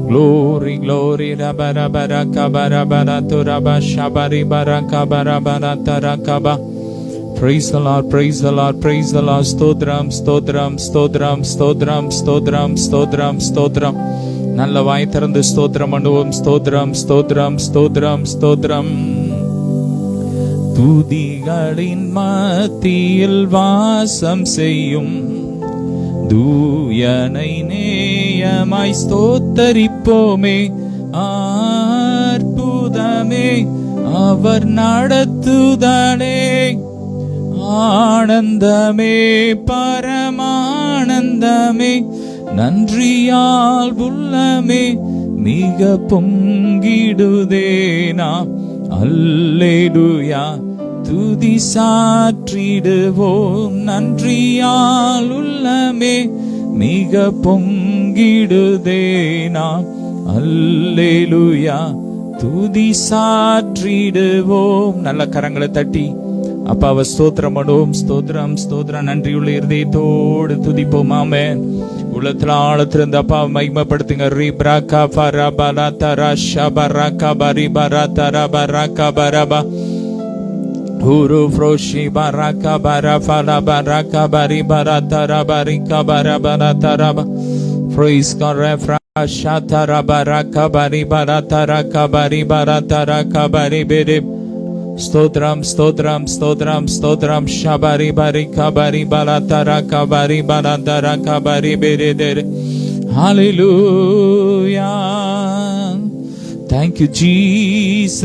Glory, glory, Praise the Lord, praise the Lord, praise the Lord. Stotram, stotram, stotram, stotram, stotram, stotram, stotram. நல்ல வாய் திறந்து ஸ்தோத்திரம் பண்ணுவோம். ஸ்தோத்திரம், ஸ்தோத்திரம், ஸ்தோத்திரம், ஸ்தோத்திரம். துதிகளின் மத்தியில் வாசம் செய்யும் தூயனை நேயமாய் ஸ்தோத்தரிப்போமே. அற்புதமே அவர் நடத்துதலே, ஆனந்தமே பரமானந்தமே, நன்றியால் உள்ளமே மிக பொங்கிடுதேனா. அல்லேலூயா துதி சாற்றிடுவோம். நன்றியால் உள்ளமே மிக பொங்கிடுதேனா. அல்லேலூயா துதி சாற்றிடுவோம். நல்ல கரங்களை தட்டி அப்பாவை ஸ்தோத்திரம் பண்ணுவோம். ஸ்தோத்திரம், ஸ்தோத்திரம். நன்றியுள்ள இருதயத்தோடு துதிப்போம். ஆமென். உள்ளத்துல ஆழத்திலிருந்து அப்பாவை மகிமைப்படுத்துங்க. ரீப்ராகா ஃபரபலா தரா ஷபரகா பரிபரா தரபரகா பரபா ஹூரு ஃப்ரோஷி பரகா பரஃபலா பரகா பரிபரா தரபரிகா பரபரா தரபா Praise God. Refrasha tarabaraka baribara taraka baribara taraka baribirib. Stotram, stotram, stotram, stotram. Shabari barika baribara taraka baribara taraka baribiride. Hallelujah. Thank you, Jesus.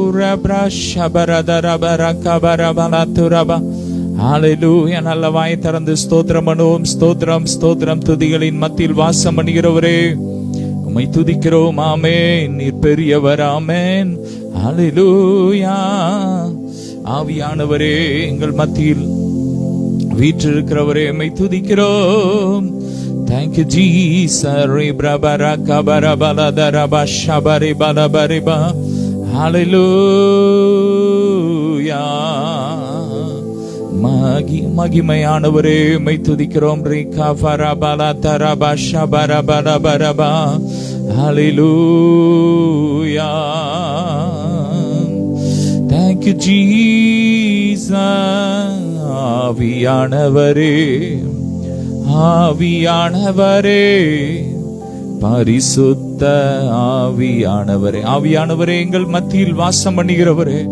Urabra shabara darabaraka barabala turaba. ஹalleluya. நல்ல வாய் திறந்து ஸ்தோத்திரம் பண்ணுவோம். ஸ்தோத்திரம், ஸ்தோத்திரம். துதிகளின் மத்தியில் வாசம் பண்ணுகிறவரே உம்மை துதிக்கிறோம். ஆமென். நீர் பெரியவர். ஆமென். ஹalleluya. ஆவியானவரே எங்கள் மத்தியில் வீற்றிருக்கிறவரே உம்மை துதிக்கிறோம். Thank you, Jesus. Ribrabara kabara baladara bashabari balabariba. Hallelujah. மகிமையானவரே உம்மை துதிக்கிறோம். ரீகா ஃபரபலா தரபா ஷபரபல பரபா. ஹalleluya. Thank you, Jesus. ஆவியானவரே, ஆவியானவரே, பரிசுத்த ஆவியானவரே, ஆவியானவரே எங்கள் மத்தியில் வாசம் பண்ணுகிறவரே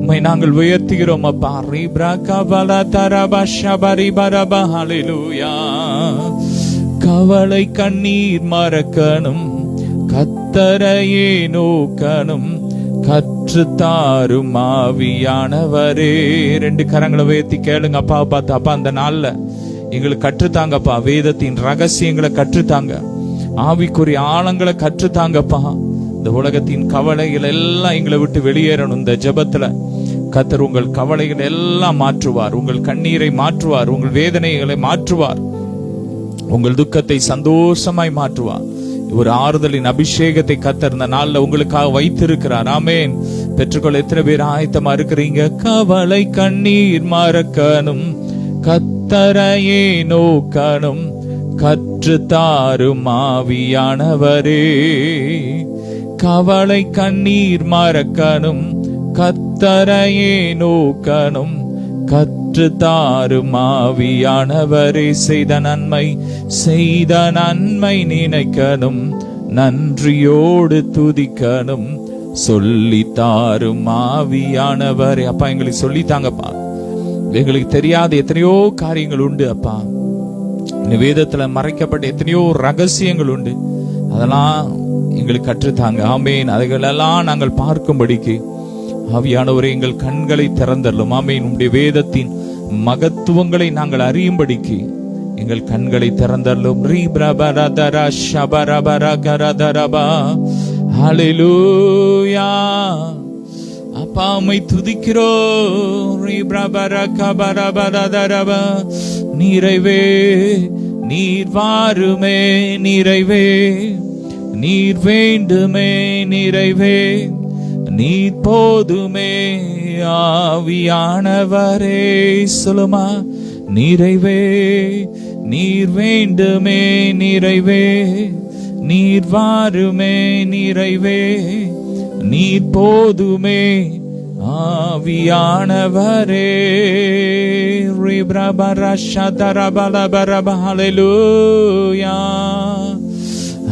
உம்மை நாங்கள் உயர்த்துகிறோம் அப்பா. ரீப்ராகா பலா தரபா ஷபரி பரபா. ஹalleluya. கவலை கண்ணீர் மறக்கணும், கர்த்தரையே நோக்கணும், கற்றுத்தாரும் ஆவியானவரே. ரெண்டு கரங்களை உயர்த்தி கேளுங்க அப்பா பார்த்து. அப்பா அந்த நாள்ல எங்களுக்கு கற்றுத்தாங்கப்பா. வேதத்தின் ரகசியங்களை கற்றுத்தாங்க. ஆவிக்குரிய ஆழங்களை கற்றுத்தாங்கப்பா. இந்த உலகத்தின் கவலைகள் எல்லாம் எங்களை விட்டு வெளியேறணும். இந்த ஜெபத்துல கர்த்தர் உங்கள் கவலைகளை எல்லாம் மாற்றுவார். உங்கள் கண்ணீரை மாற்றுவார். உங்கள் வேதனைகளை மாற்றுவார். உங்கள் துக்கத்தை சந்தோஷமாய் மாற்றுவார். ஒரு ஆறுதலின் அபிஷேகத்தை கர்த்தர் இந்த நாள்ல உங்களுக்காக வைத்திருக்கிறார். ஆமென். பெற்றுக்கொள்ள எத்தனை பேர் ஆயத்தமா இருக்கிறீங்க? கவலை கண்ணீர் மறக்கணும், கர்த்தரையே நோக்கணும், கற்றுத்தாரும் ஆவியானவரே. கவலை கண்ணீர் மறக்கணும், கர்த்தரையே நோக்கணும், கற்றுத்தாரும் ஆவியானவரே. செய்த நன்மை நினைக்கணும், நன்றியோடு துதிக்கணும், சொல்லித்தாரும் ஆவியானவரே. அப்பா எங்களுக்கு சொல்லித்தாங்கப்பா. எங்களுக்கு தெரியாத எத்தனையோ காரியங்கள் உண்டு அப்பா. வேதத்துல மறைக்கப்பட்ட எத்தனையோ ரகசியங்கள் உண்டு. அதெல்லாம் எங்களுக்கு கற்றுத்தாங்க. ஆமேன். அதைகளெல்லாம் நாங்கள் பார்க்கும்படிக்கு ஆவியானவரே எங்கள் கண்களை திறந்தள்ளும். ஆமேன். உம்முடைய வேதத்தின் மகத்துவங்களை நாங்கள் அறியும்படிக்கு எங்கள் கண்களை திறந்தள்ளும். ஹalleluya. அப்பா உம்மை துதிக்கிறோம். நிறைவே நீர் வாருமே, நிறைவே நீர் வேண்டுமே, நிறைவே நீர் போதுமே ஆவியானவரே. சொல்லுமா. நிறைவே நீர் வேண்டுமே நிறைவே, நீர் வாருமே நிறைவே, நீர் போதுமே ஆவியானவரே. ஹல்லேலூயா,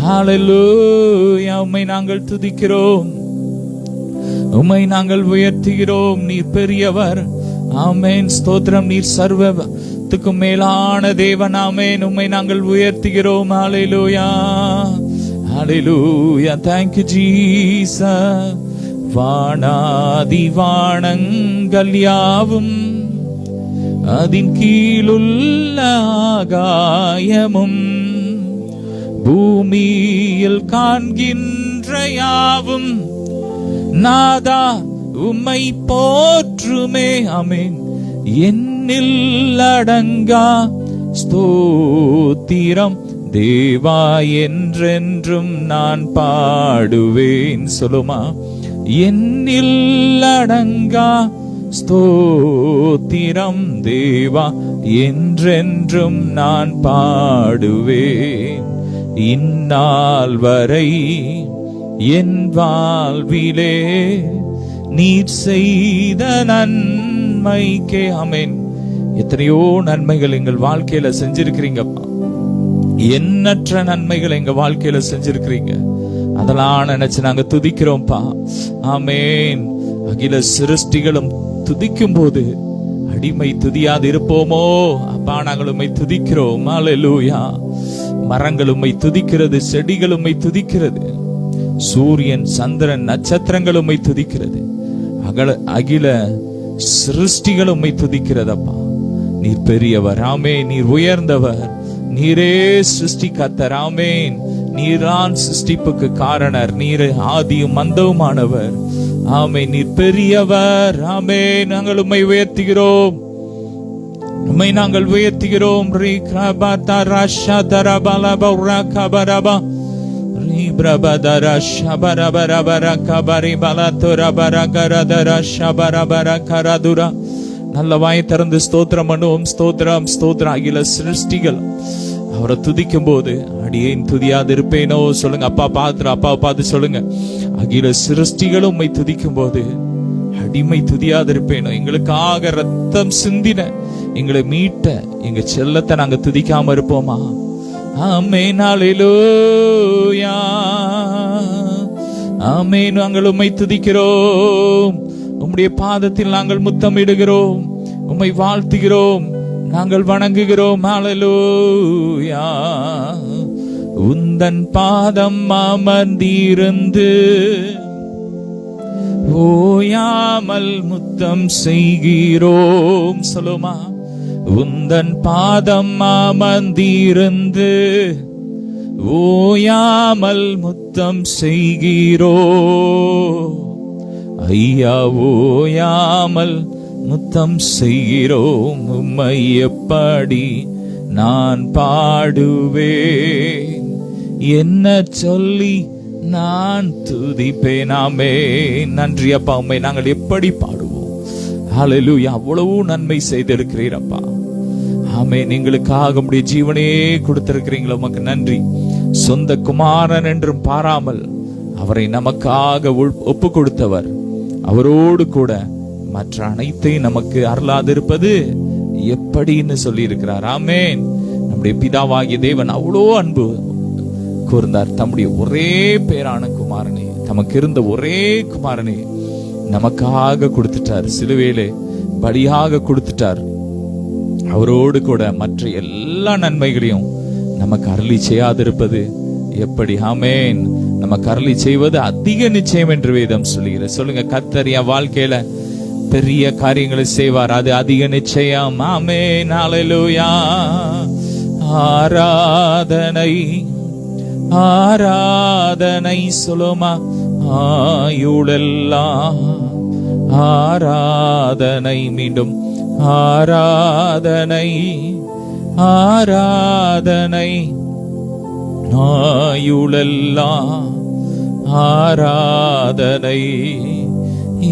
ஹல்லேலூயா. உம்மை நாங்கள் துதிக்கிறோம், உம்மை நாங்கள் உயர்த்துகிறோம். நீர் பெரியவர். ஆமென். ஸ்தோத்திரம். நீர் சர்வத்துக்கும் மேலான தேவன். ஆமென். உம்மை நாங்கள் உயர்த்துகிறோம். ஹல்லேலூயா, ஹல்லேலூயா. Thank you Jesus. வானாதி வானங்கள் யாவும் அதின் கீழுள்ள ஆகாயமும் பூமியில் காண்கின்ற யாவும் நாதா உம்மை போற்றுமே. ஆமென். என்னில் அடங்கா ஸ்தோத்திரம் தேவா என்றென்றும் நான் பாடுவேன். சொல்லுமா. என்னில் அடங்கா ஸ்தோத்திரம் தேவா என்றென்றும் நான் பாடுவேன். இந்நாள் வரை என் வாழ்விலே நீர் செய்த நன்மைக்கே. ஆமென். எத்தனையோ நன்மைகள் எங்கள் வாழ்க்கையில செஞ்சிருக்கிறீங்கப்பா. எண்ணற்ற நன்மைகள் எங்க வாழ்க்கையில செஞ்சிருக்கிறீங்க. அதெல்லாம் நினைச்சு நாங்க துதிக்கிறோம்ப்பா. ஆமென். அகில சிருஷ்டிகளும் துதிக்கும் போது அடிமை துதியாது இருப்போமோ? அப்பா நாங்கள் உம்மை துதிக்கிறோம். ஹல்லேலூயா. மரங்கள் உம்மை துதிக்கிறது, செடிகள் உம்மை துதிக்கிறது, சூரியன் சந்திரன் நட்சத்திரங்கள் உம்மை துதிக்கிறது, அகில சிருஷ்டிகள் உம்மை துதிக்கிறதப்பா. நீர் பெரியவர். ஆமென். நீர் உயர்ந்தவர். நீரே சிருஷ்டி கர்த்தர். ஆமென். நீரான் சிருஷ்டிப்புக்கு காரணர். நீர் ஆதியும் அந்தவுமானவர். ஆமென். நீர் பெரியவர். ஆமென். நாங்கள் உம்மை உயர்த்துகிறோம், உம்மை நாங்கள் உயர்த்துகிறோம். ரீ கிரபதா ரஷா தரபலப ரகபரபா ரீ பிரபதர ஷபரபரபர கபரி பலதுரபரகரதர ஷபரபர கரதுரா. நல்ல வாய் திறந்து ஸ்தோத்திரம் பண்ணுவோம். ஸ்தோத்திரம், ஸ்தோத்திரம். அகில சிருஷ்டிகள் அவரை துதிக்கும் போது அடியேன் துதியாது இருப்பேனோ? சொல்லுங்க. அப்பாவை பார்த்து சொல்லுங்க. அகில சிருஷ்டிகளும் உம்மை துதிக்கும் போது அடிமை துதியாது இருப்பேனோ? எங்களுக்காக ரத்தம் சிந்தின, எங்களை மீட்ட எங்க செல்லத்தை நாங்க துதிக்காம இருப்போமா? ஆமென். ஹல்லேலூயா, ஆமென். நாங்கள் உம்மை துதிக்கிறோம். உம்முடைய பாதத்தில் நாங்கள் முத்தமிடுகிறோம், உம்மை வாழ்த்துகிறோம், நாங்கள் வணங்குகிறோம். ஹல்லேலூயா. உந்தன் பாதம் அமர்ந்திருந்து ஓயாமல் முத்தம் செய்கிறோம். சொல்லுமா. உந்தன் பாதம் அமர்ந்திருந்து ஓயாமல் முத்தம் செய்கிறோம். ஐயா ஓயாமல் முத்தம் செய்கிறோம். உம்மை எப்படி நான் பாடுவேன், என்ன சொல்லி நான் துதிப்பேன். ஆமென். நன்றி அப்பா. உம்மை நாங்கள் எப்படி பாடுவோம்? ஹல்லேலூயா. அவ்வளவு நன்மை செய்திருக்கிறீரப்பா. ஆமென். எங்களுக்காக உம்முடைய ஜீவனே கொடுத்திருக்கிறீங்களா, உமக்கு நன்றி. சொந்த குமாரன் என்றும் பாராமல் அவரை நமக்காக ஒப்பு கொடுத்தவர், அவரோடு கூட மற்ற அனைத்தையும் நமக்கு அருளாதிருப்பது எப்படின்னு சொல்லி இருக்கிறார். ஆமென். நம்முடைய பிதாவாகிய தேவன் அவ்வளோ அன்பு கூர்ந்தார். தம்முடைய ஒரே பேரான குமாரனை, தமக்கு இருந்த ஒரே குமாரனை நமக்காக கொடுத்துட்டார். சிலுவையிலே பலியாக கொடுத்துட்டார். அவரோடு கூட மற்ற எல்லா நன்மைகளையும் நமக்கு அருளி செய்யாதிருப்பது எப்படி? ஆமென். நமக்கு அருளி செய்வது அதிக நிச்சயம் என்று வேதம் சொல்லுகிற. சொல்லுங்க. கர்த்தர் என் வாழ்க்கையில பெரிய காரியங்களை செய்வார், அது அதிக நிச்சயம். ஆமென். ஹல்லேலூயா. ஆராதனை, ஆராதனை. சொல்லுமா. ஆயுளெல்லாம் ஆராதனை. மீண்டும் ஆராதனை, ஆராதனை. ஆயுளெல்லாம் ஆராதனை.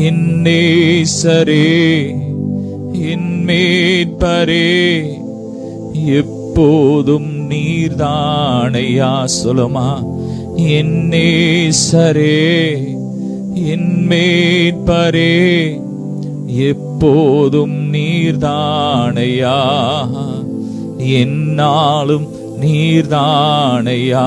என் நேசரே, என் மீட்பரே, எப்போதும் நீர்தானையா. சொல்லுமா, என் நேசரே, என் மீட்பரே, எப்போதும் நீர்தானையா, என்னாலும் நீர்தானையா.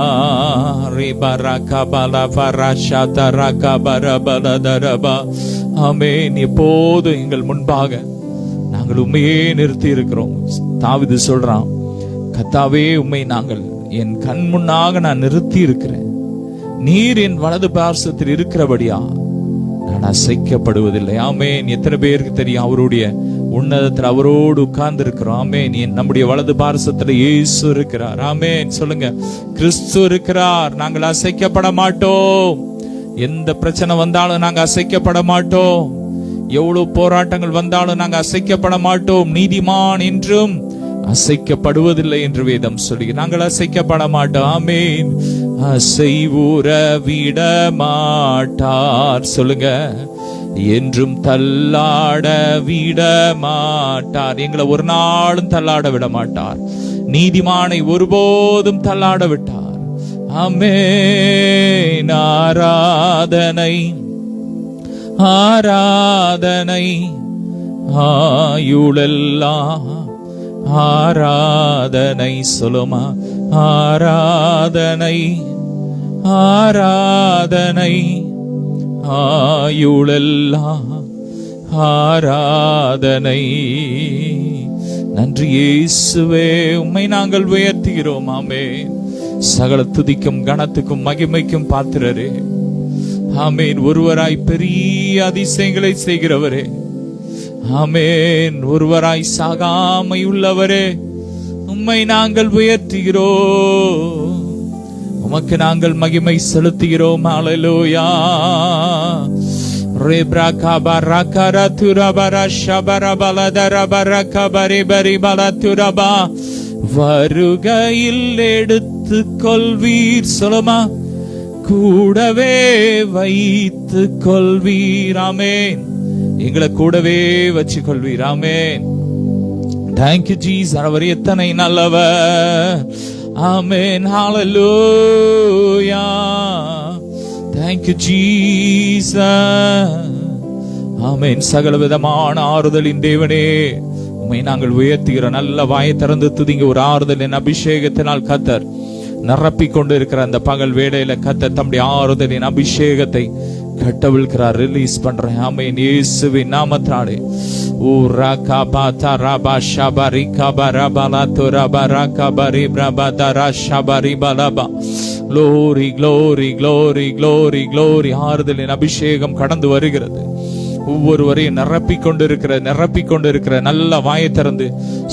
ஆமென். எப்போதும் எங்கள் முன்பாக நாங்கள் உண்மையே நிறுத்தி இருக்கிறோம். தாவீது சொல்றான், கர்த்தாவே உம்மை நாங்கள் என் கண் முன்னாக நான் நிறுத்தி இருக்கிறேன். நீர் என் வலது பார்சத்தில் இருக்கிறபடியா நான் அசைக்கப்படுவதில்லை. ஆமென். எத்தனை பேருக்கு தெரியும் அவருடைய உன்னதத்தில் அவரோடு உட்கார்ந்து இருக்கிறோம். ஆமென். நம்முடைய வலது பார்சத்துல இயேசு இருக்கிறார். ஆமென். சொல்லுங்க, கிறிஸ்து இருக்கிறார். நாங்கள் அசைக்கப்பட மாட்டோம். எந்த பிரச்சனை வந்தாலும் நாங்க அசைக்கப்பட மாட்டோம். எவ்வளவு போராட்டங்கள் வந்தாலும் நாங்க அசைக்கப்பட மாட்டோம். நீதிமான் என்றும் அசைக்கப்படுவதில்லை என்று வேதம் சொல்லி நாங்கள் அசைக்கப்பட மாட்டோம். ஆமென். அசைவுற விட மாட்டார். சொல்லுங்க, என்றும் தள்ளாட விட மாட்டார். எங்களை ஒரு நாளும் தள்ளாட விட மாட்டார். நீதிமானை ஒருபோதும் தள்ளாட விட்டார். ஆமென். ஆராதனை ஆராதனை ஆயுளெல்லாம் ஆராதனை. சொல்லுமா, ஆராதனை ஆராதனை ஆயுளெல்லாம் ஆராதனை. நன்றி இயேசுவே, உம்மை நாங்கள் உயர்த்துகிறோம். ஆமென். சகல துதிக்கும் கனத்துக்கும் மகிமைக்கும் பாத்திரரே. ஆமென். ஒருவராய் பெரிய அதிசயங்களை செய்கிறவரே. ஆமென். ஒருவராய் சாகாமை உள்ளவரே, உம்மை நாங்கள் உயர்த்துகிறோம். உமக்கு நாங்கள் மகிமை செலுத்துகிறோம். ஹல்லேலூயா. ரெப்ராகா பரகரா துரபரா ஷபரா பலதரா பரகா பரிபரி பலதுரபா. வருகையில் எடுத்துக் கொள்வீர். சொல்லுமா, கூடவே வைத்துக் கொள்வீர். ஆமென். எங்களை கூடவே வச்சு கொள்வீர். ஆமென். Thank you Jesus. அவர் எத்தனை நல்லவர். Amen. Hallelujah. Thank you Jesus. Amen. சகல விதமான ஆறுதலின் தேவனே, உம்மை நாங்கள் உயர்த்துகிறோம். நல்ல வாயை திறந்து துதிங்க. ஒரு ஆறுதலின் அபிஷேகத்தினால் கர்த்தர் நிரப்பிக் கொண்டு இருக்கிற அந்த பகல் வேளையில கர்த்தர் தம்முடைய ஆறுதலின் அபிஷேகத்தை கட்டவிழ்கிறார், ரிலீஸ் பண்றேன். ஆமென். இயேசுவின் நாமத்தாலே. ஓ ராகா பாதா ராபா ஷபரி கபரபலா துரபரா கபரி பிரபதரா ஷபரி பலபா. Glory glory glory glory glory. ஆறுதலின் அபிஷேகம் கடந்து வருகிறது. ஒவ்வொருவரையும் நிரப்பிக் கொண்டிருக்கிற நல்ல வாயை திறந்து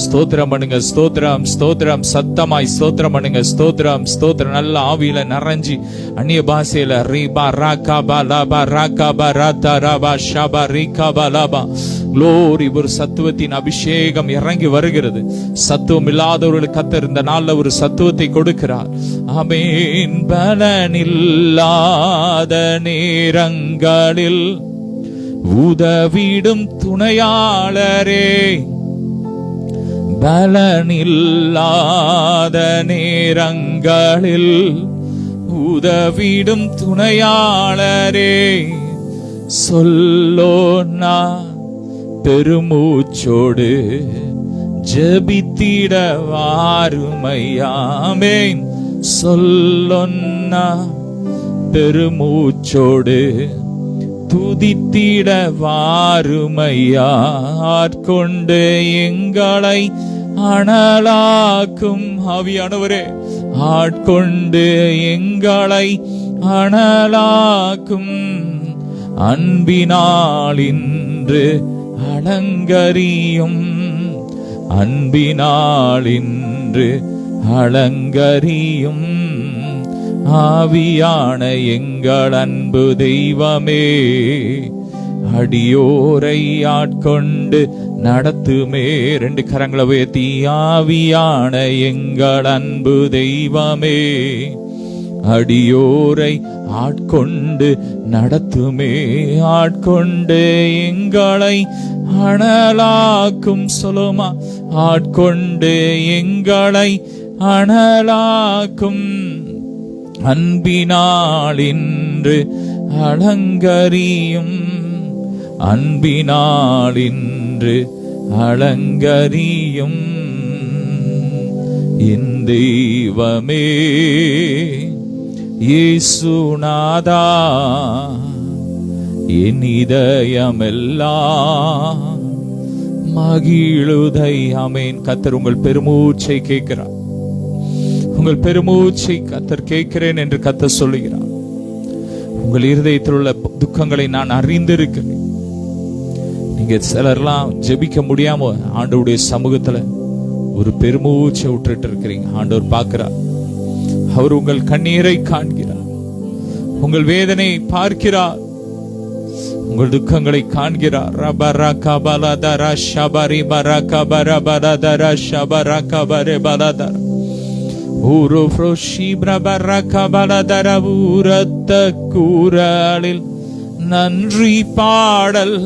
ஸ்தோத்திரம் பண்ணுங்க. ஸ்தோத்திரம் ஸ்தோத்திரம். சத்தமாய் ஸ்தோத்திரம் பண்ணுங்க. ஸ்தோத்திரம் ஸ்தோத்திரம். நல்ல ஆவியில நிறைஞ்சி அந்நிய பாஷையில ரீபா ராகா பலபா ராகா பராதா ரபா ஷபா ரீகா பலபா. க்ளோரி. ஒரு சத்துவத்தின் அபிஷேகம் இறங்கி வருகிறது. சத்துவம் இல்லாதவர்களுக்கு கர்த்தர் இந்த நாள்ல ஒரு சத்துவத்தை கொடுக்கிறார். ஆமென். பலனில்லாத நேரங்களில் உதவிடும் துணையாளரே. பலனில்லாத நேரங்களில் உதவிடும் துணையாளரே. சொல்லோனா பெருமூச்சோடு ஜெபித்திட வாருமையாமேன். சொல்லொன்னா பெருமூச்சோடு துதித்திட வாருமையா. ஆட்கொண்டு எங்களை அனலாக்கும் ஆவியானவரே, ஆட்கொண்டு எங்களை அனலாக்கும் அன்பினால் இன்று அலங்கரியும். அன்பினால் இன்று அலங்கரியும். ஆவியான எங்கள் அன்பு தெய்வமே, அடியோரை ஆட்கொண்டு நடத்துமே. ரெண்டு கரங்களை உயர்த்தி, ஆவியான எங்கள் அன்பு தெய்வமே, அடியோரை ஆட்கொண்டு நடத்துமே. ஆட்கொண்டு எங்களை அனலாக்கும் சொல்லுமா. ஆட்கொண்டு எங்களை அனலாக்கும் அன்பினால் இன்று அலங்கரியும். அன்பினால் இன்று அலங்கரியும். என் தெய்வமே இயேசுநாதா, என் இதயமெல்லாம் மகிழுதை. ஆமென். கர்த்தர் உங்கள் பெருமூச்சை கேட்கிறார். உங்கள் பெருமூச்சை கர்த்தர் கேட்கிறேன் என்று கர்த்தர் சொல்லுகிறார். உங்கள் இருதயத்தில் உள்ள துக்கங்களை நான் அறிந்திருக்கிறேன். நீங்க சிலர்லாம் ஜெபிக்க முடியாம ஆண்டவருடைய சமூகத்துல ஒரு பெருமூச்சை விட்டுட்டு இருக்கிறீங்க. ஆண்டவர் பார்க்கிறார். அவர் உங்கள் கண்ணீரை காண்கிறார். உங்கள் வேதனை பார்க்கிறார். உங்கள் துக்கங்களை காண்கிறார். ரபரகபலதர ஷபரி பரகபரபலதர ஷபரகபரபலதர ஊரு ஃப்ரோஷி பிரபரகபலதர ஊரத்த கூரலில் நன்றி பாடல்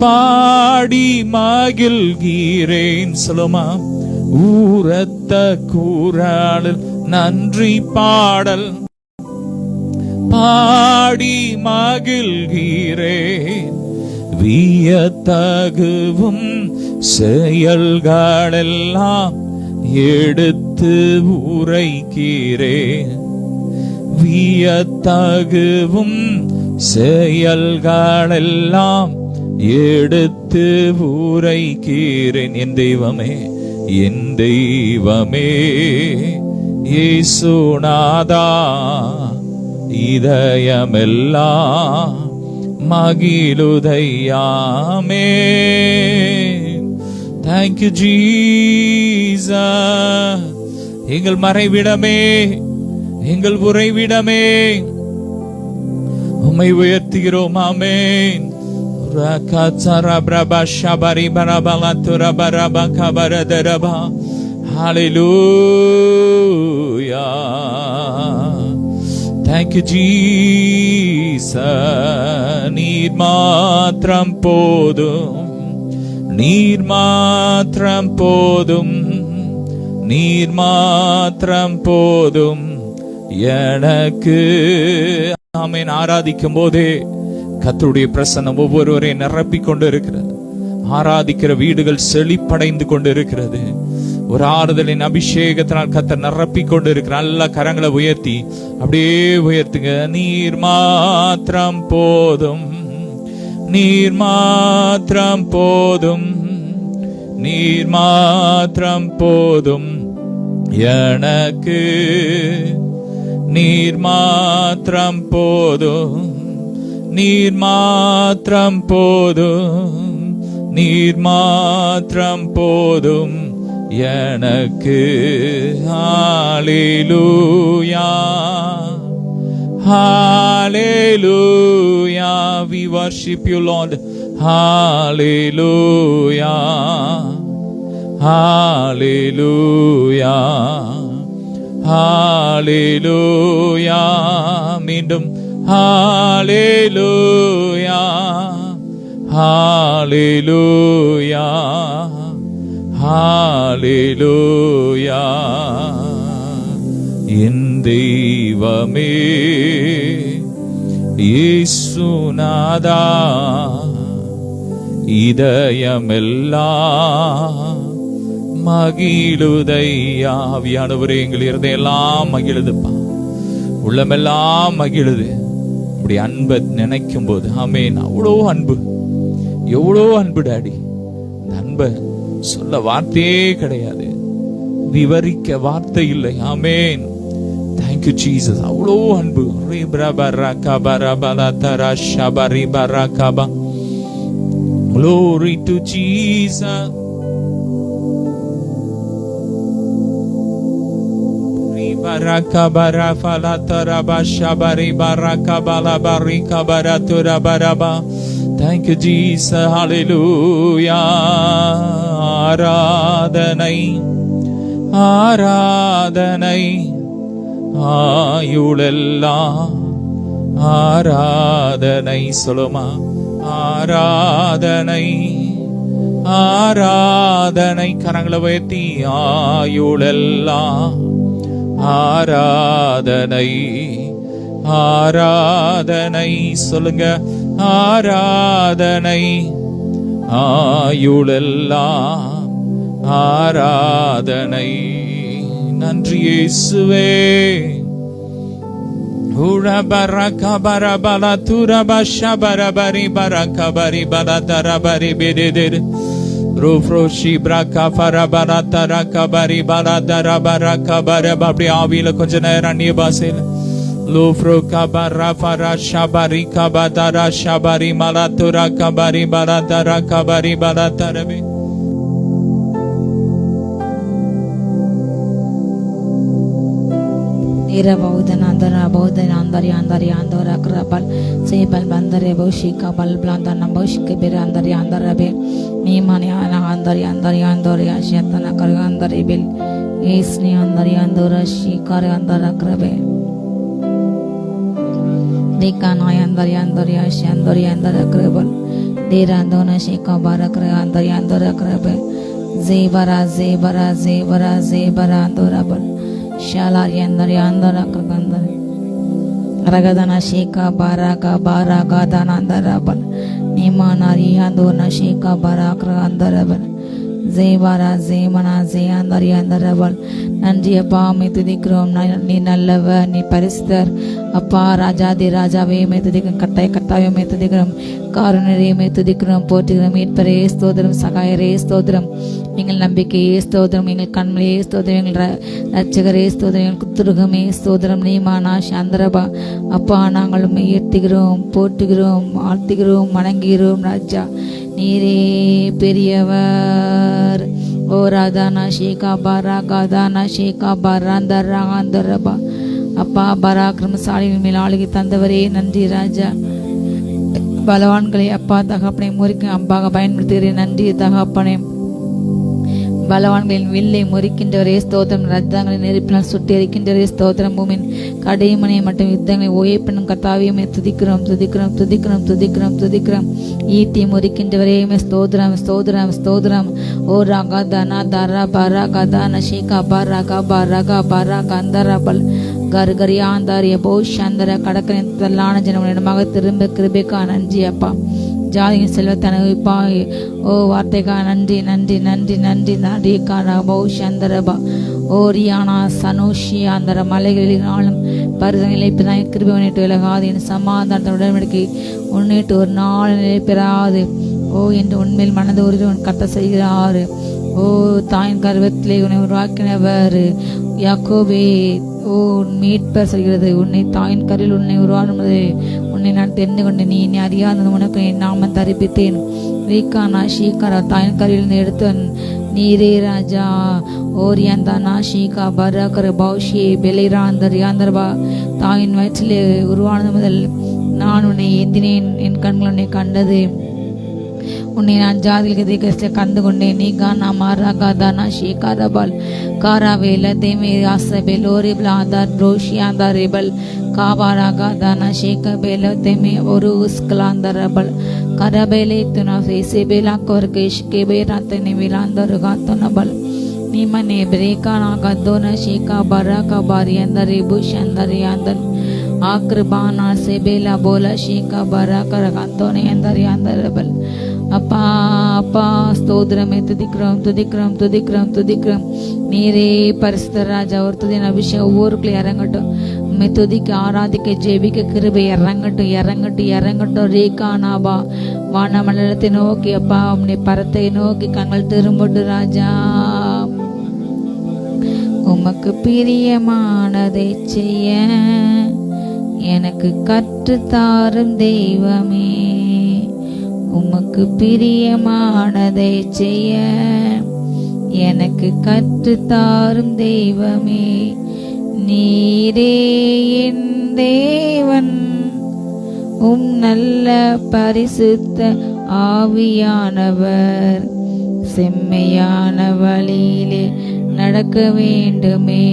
பாடி மகிழ்கிறேன். சொல்லுமா. ஊரத்த கூரலில் நன்றி பாடல் பாடி மகிழ்கிறேன். வியத்தகுவும் செயல்களெல்லாம் எடுத்து உரைக்கிறேன். வியத்தகுவும் செயல்களெல்லாம் எடுத்து உரைக்கிறேன். என் தெய்வமே, என் தெய்வமே இயேசுநாதா, இதயமெல்லாம் மகிழுதையாமே. Thank you Jesus. எங்கள் மறைவிடமே, எங்கள் உறைவிடமே, உம்மை உயர்த்துகிறோம். ஆமென். Hallelujah. Thank you Jesus. நீர் மாத்திரம் போதும், நீர் மாத்திரம் போதும், நீர் மாத்திரம் போதும் எனக்கு. ஆமென். ஆராதிக்கும் போதே கர்த்தருடைய பிரசன்னம் ஒவ்வொருவரையும் நிரப்பிக் கொண்டு இருக்கிறது. ஆராதிக்கிற வீடுகள் செழிப்படைந்து கொண்டு இருக்கிறது. ஒரு ஆறுதலின் அபிஷேகத்தினால் கர்த்தர் நிரப்பிக் கொண்டு இருக்கிற. நல்ல கரங்களை உயர்த்தி அப்படியே உயர்த்துங்க. நீர் மாத்திரம் போதும், நீர் மாத்திரம் போதும், நீர் மாத்திரம் போதும் எனக்கு. நீர் மாத்திரம் போதும், நீர் மாத்திரம் போதும், நீர் மாத்திரம் போதும் எனக்கு. ஹalleluya, hallelujah. We worship you Lord. Hallelujah, hallelujah, hallelujah. மீண்டும் hallelujah, hallelujah, hallelujah. என் தெய்வமே இயேசுநாதா, இதயமெல்லாம் மகிழுதையா. ஆவியானவரே, எங்கள் இருதயமெல்லாம் மகிழுதுப்பா, உள்ளமெல்லாம் மகிழுது. அப்படி அன்பை நினைக்கும் போது ஆமென். அவ்வளோ அன்பு, எவ்வளோ அன்பு டாடி. இந்த அன்பை சொல்ல வார்த்தையே கிடையாது, விவரிக்க வார்த்தை இல்லை. ஆமென். Thank you Jesus. அவ்வளோ அன்பு. Glory to Jesus. Barakabara falataraba shabari barakabala barikabatura baraba. Thank you Jesus. Hallelujah. ஆராதனை, ஆராதனை, ஆயுளெல்லாம் ஆராதனை. சொல்லுமா, ஆராதனை ஆராதனை. கரங்களை உயர்த்தி ஆயுளெல்லாம் ஆராதனை ஆராதனை. சொல்லுங்க, ஆராதனை. ஆயுளெல்லாம் ஆராதனை. நன்றி இயேசுவே. உரபரகபரபல துரபஷபரபரி பரகபரி பலதரபரி பிரிதிர் ரூஃப்ரோஷி பிரகபரபல தரகபரி பலதரபரகபர. அப்படி ஆவியில கொஞ்ச நேரம் அந்நிய பாஷையில லூஃப்ரோ கபர ஃபர Sabari கபதர Sabari மலதுர கபரி பலதர கபரி பலதரபி. Ira baudan andara baudan andari andari andora krabal sebal bandare boshi kabal blanda nambosh ke ber andari andara be nimani ana andari andari andori ashyatana kar andari bil isni andari andora shi kar andara krabe nikana andari andori ashyandori andara krabal dera andona shi kabara kar andari andora krabe zebara zebara zebara zebara andora bal Shalari andari andara kagandari ragadana sheka baraka baraka danandara bal nimanari andona sheka baraka andara bal zebara zemana zeyandari andara bal. நன்றி அப்பா, மே துதிக்கிறோம். நீ நல்லவர், நீ பரிசுத்தர் அப்பா. ராஜாதி ராஜாவே மே துதிக்கிறோம். கட்டாய மே துதிக்கிறோம். காரணரே மே துதிக்கிறோம், போற்றுகிறோம். மீட்பரே ஸ்தோத்திரம், சகாயரே ஸ்தோத்திரம், எங்கள் நம்பிக்கையே ஸ்தோத்திரம், எங்கள் கண்மலையே ஸ்தோத்திரம், எங்கள் ரட்சகரே ஸ்தோத்திரம், எங்கள் குத்துருகமே ஸ்தோத்திரம். நீமானா சந்திரபா அப்பா, நாங்கள் உயர்த்துகிறோம், போற்றுகிறோம், ஆழ்த்துகிறோம், வணங்குகிறோம். ராஜா நீரே பெரியவர். ஓ ராதானா ஷேகா பாரா காதானா ஷேகா பாராந்தரபா அப்பா, பராக்கிரமசாலிகள் மேல் ஆளுகை தந்தவரே நன்றி ராஜா. பலவான்களை அப்பா தகப்பனை முறிக்க அம்பாக பயன்படுத்துகிறேன். நன்றி தகப்பனே. பலவான்களின் வில்லை முறிக்கின்றவரே ஸ்தோத்திரம், ரத்தங்களை நெருப்பினால் சுட்டி எரிக்கின்றவரே ஸ்தோத்திரம், பூமியின் கடைமனை மற்றும் யுத்தங்களை ஓய்ப்பெண்ணும் கர்த்தாவையுமே துதிக்கிறோம் துதிக்கிறோம் துதிக்கிறோம் துதிக்கிறோம் துதிக்கிறோம். ஈட்டி முறிக்கின்றவரையுமே ஸ்தோத்திரம் ஸ்தோத்திரம் ஸ்தோத்திரம். ஓ ராகா தனா தரா பரா கதா நஷிகா பரகா பரகா பரகா அந்தரபல் கர்கரியாந்தாரிய போஷந்தர கடற்கரை தள்ளான ஜனங்களிடமாக திரும்ப கிருபைக்கா நன்றி அப்பா. ஜாதியின் செல்வத்தை அனுபவிப்பாய். ஓ வார்த்தைக்கா நன்றி நன்றி நன்றி நன்றி நன்றி காரா பௌஷந்தரபா. ஓ ரியானா சனோஷி அந்த மலைகளில் நாளும் பரிசு நிலைப்பதாய் கிருபை நினைட்டு விலகாது. என் சமாதானத்தின் உடன்படிக்கை உன்னிட்டு ஒரு நாள் நிலைப்பெறாது. ஓ என்று உண்மையில் மனது உறுதி உன் கட்ட செய்கிறாரு. ஓ தாயின் கர்வத்திலே உன்னை உருவாக்கினவர் யாக்கோபே. ஓ மீட்பர் சொல்கிறது, உன்னை தாயின் கருவில் உன்னை உருவானது உன்னை நான் தெரிந்து கொண்டேன், நீ என்னை அறியாத உனக்கு என் நாமம் தரிப்பித்தேன். ரீகானா ஷீகாரா தாயின் கருவிலிருந்து எடுத்தவன் நீரே ராஜா. ஓரியாந்தானா ஷீகா பராக்கர் பௌஷி பெலிராந்தர் யாந்தர்பா. தாயின் வயிற்றிலே உருவானது முதல் நான் உன்னை ஏந்தினேன், என் கண்கள் உன்னை கண்டது, உன்னை நான் ஜாதிகளுக்கு கண்டு கொண்டேன். நீ கானா மாரா தானா ஷீகாரபால் காராவேல தேமே ஆசபேல் ஓரிபல் ஆதார் ரோஷி ஆதார் ரிபல் காபாராகா தானா ஷேக பேல தேமே ஒரு உஸ்கலாந்தரபல் கரபேலே துனா ஃபேசேபேலா கோர்கேஷ் கேபேராத்தனே விலாந்தருகாத்தனபல் நீமனே பிரேகானா கத்தோன ஷேகா பராகா பாரியந்தர் ரிபுஷந்தர் யாந்தர் ஆக்ரபானா செபேலா போல ஷேகா பராகா கத்தோனே அந்தர் யாந்தரபல். அப்பா அப்பா ஸ்தோத்திரமே துதிக்கிறோம் துதிக்கிறோம் துதிக்கிறோம் துதிக்கிறோம். நீரே பரிசுத்த ராஜா. ஒரு துதியின் அபிஷேகம் ஒவ்வொருக்குள்ள இறங்கட்டும். உண்மை துதிக்க ஆராதிக்க ஜெபிக்க கிருபை இறங்கட்டும் இறங்கட்டும் இறங்கட்டும். ரேகானாபா வானமண்டலத்தை நோக்கி அப்பா உம்முடைய பரத்தை நோக்கி கண்கள் திரும்பட்டு ராஜா. உமக்கு பிரியமானதை செய்ய எனக்கு கற்றுத்தாரும் தெய்வமே. உமக்கு பிரியமானதை செய்ய எனக்கு கற்றுத்தாரும் தெய்வமே. நீரே என் தேவன், உம் நல்ல பரிசுத்த ஆவியானவர் செம்மையான வழியிலே நடக்க வேண்டுமே.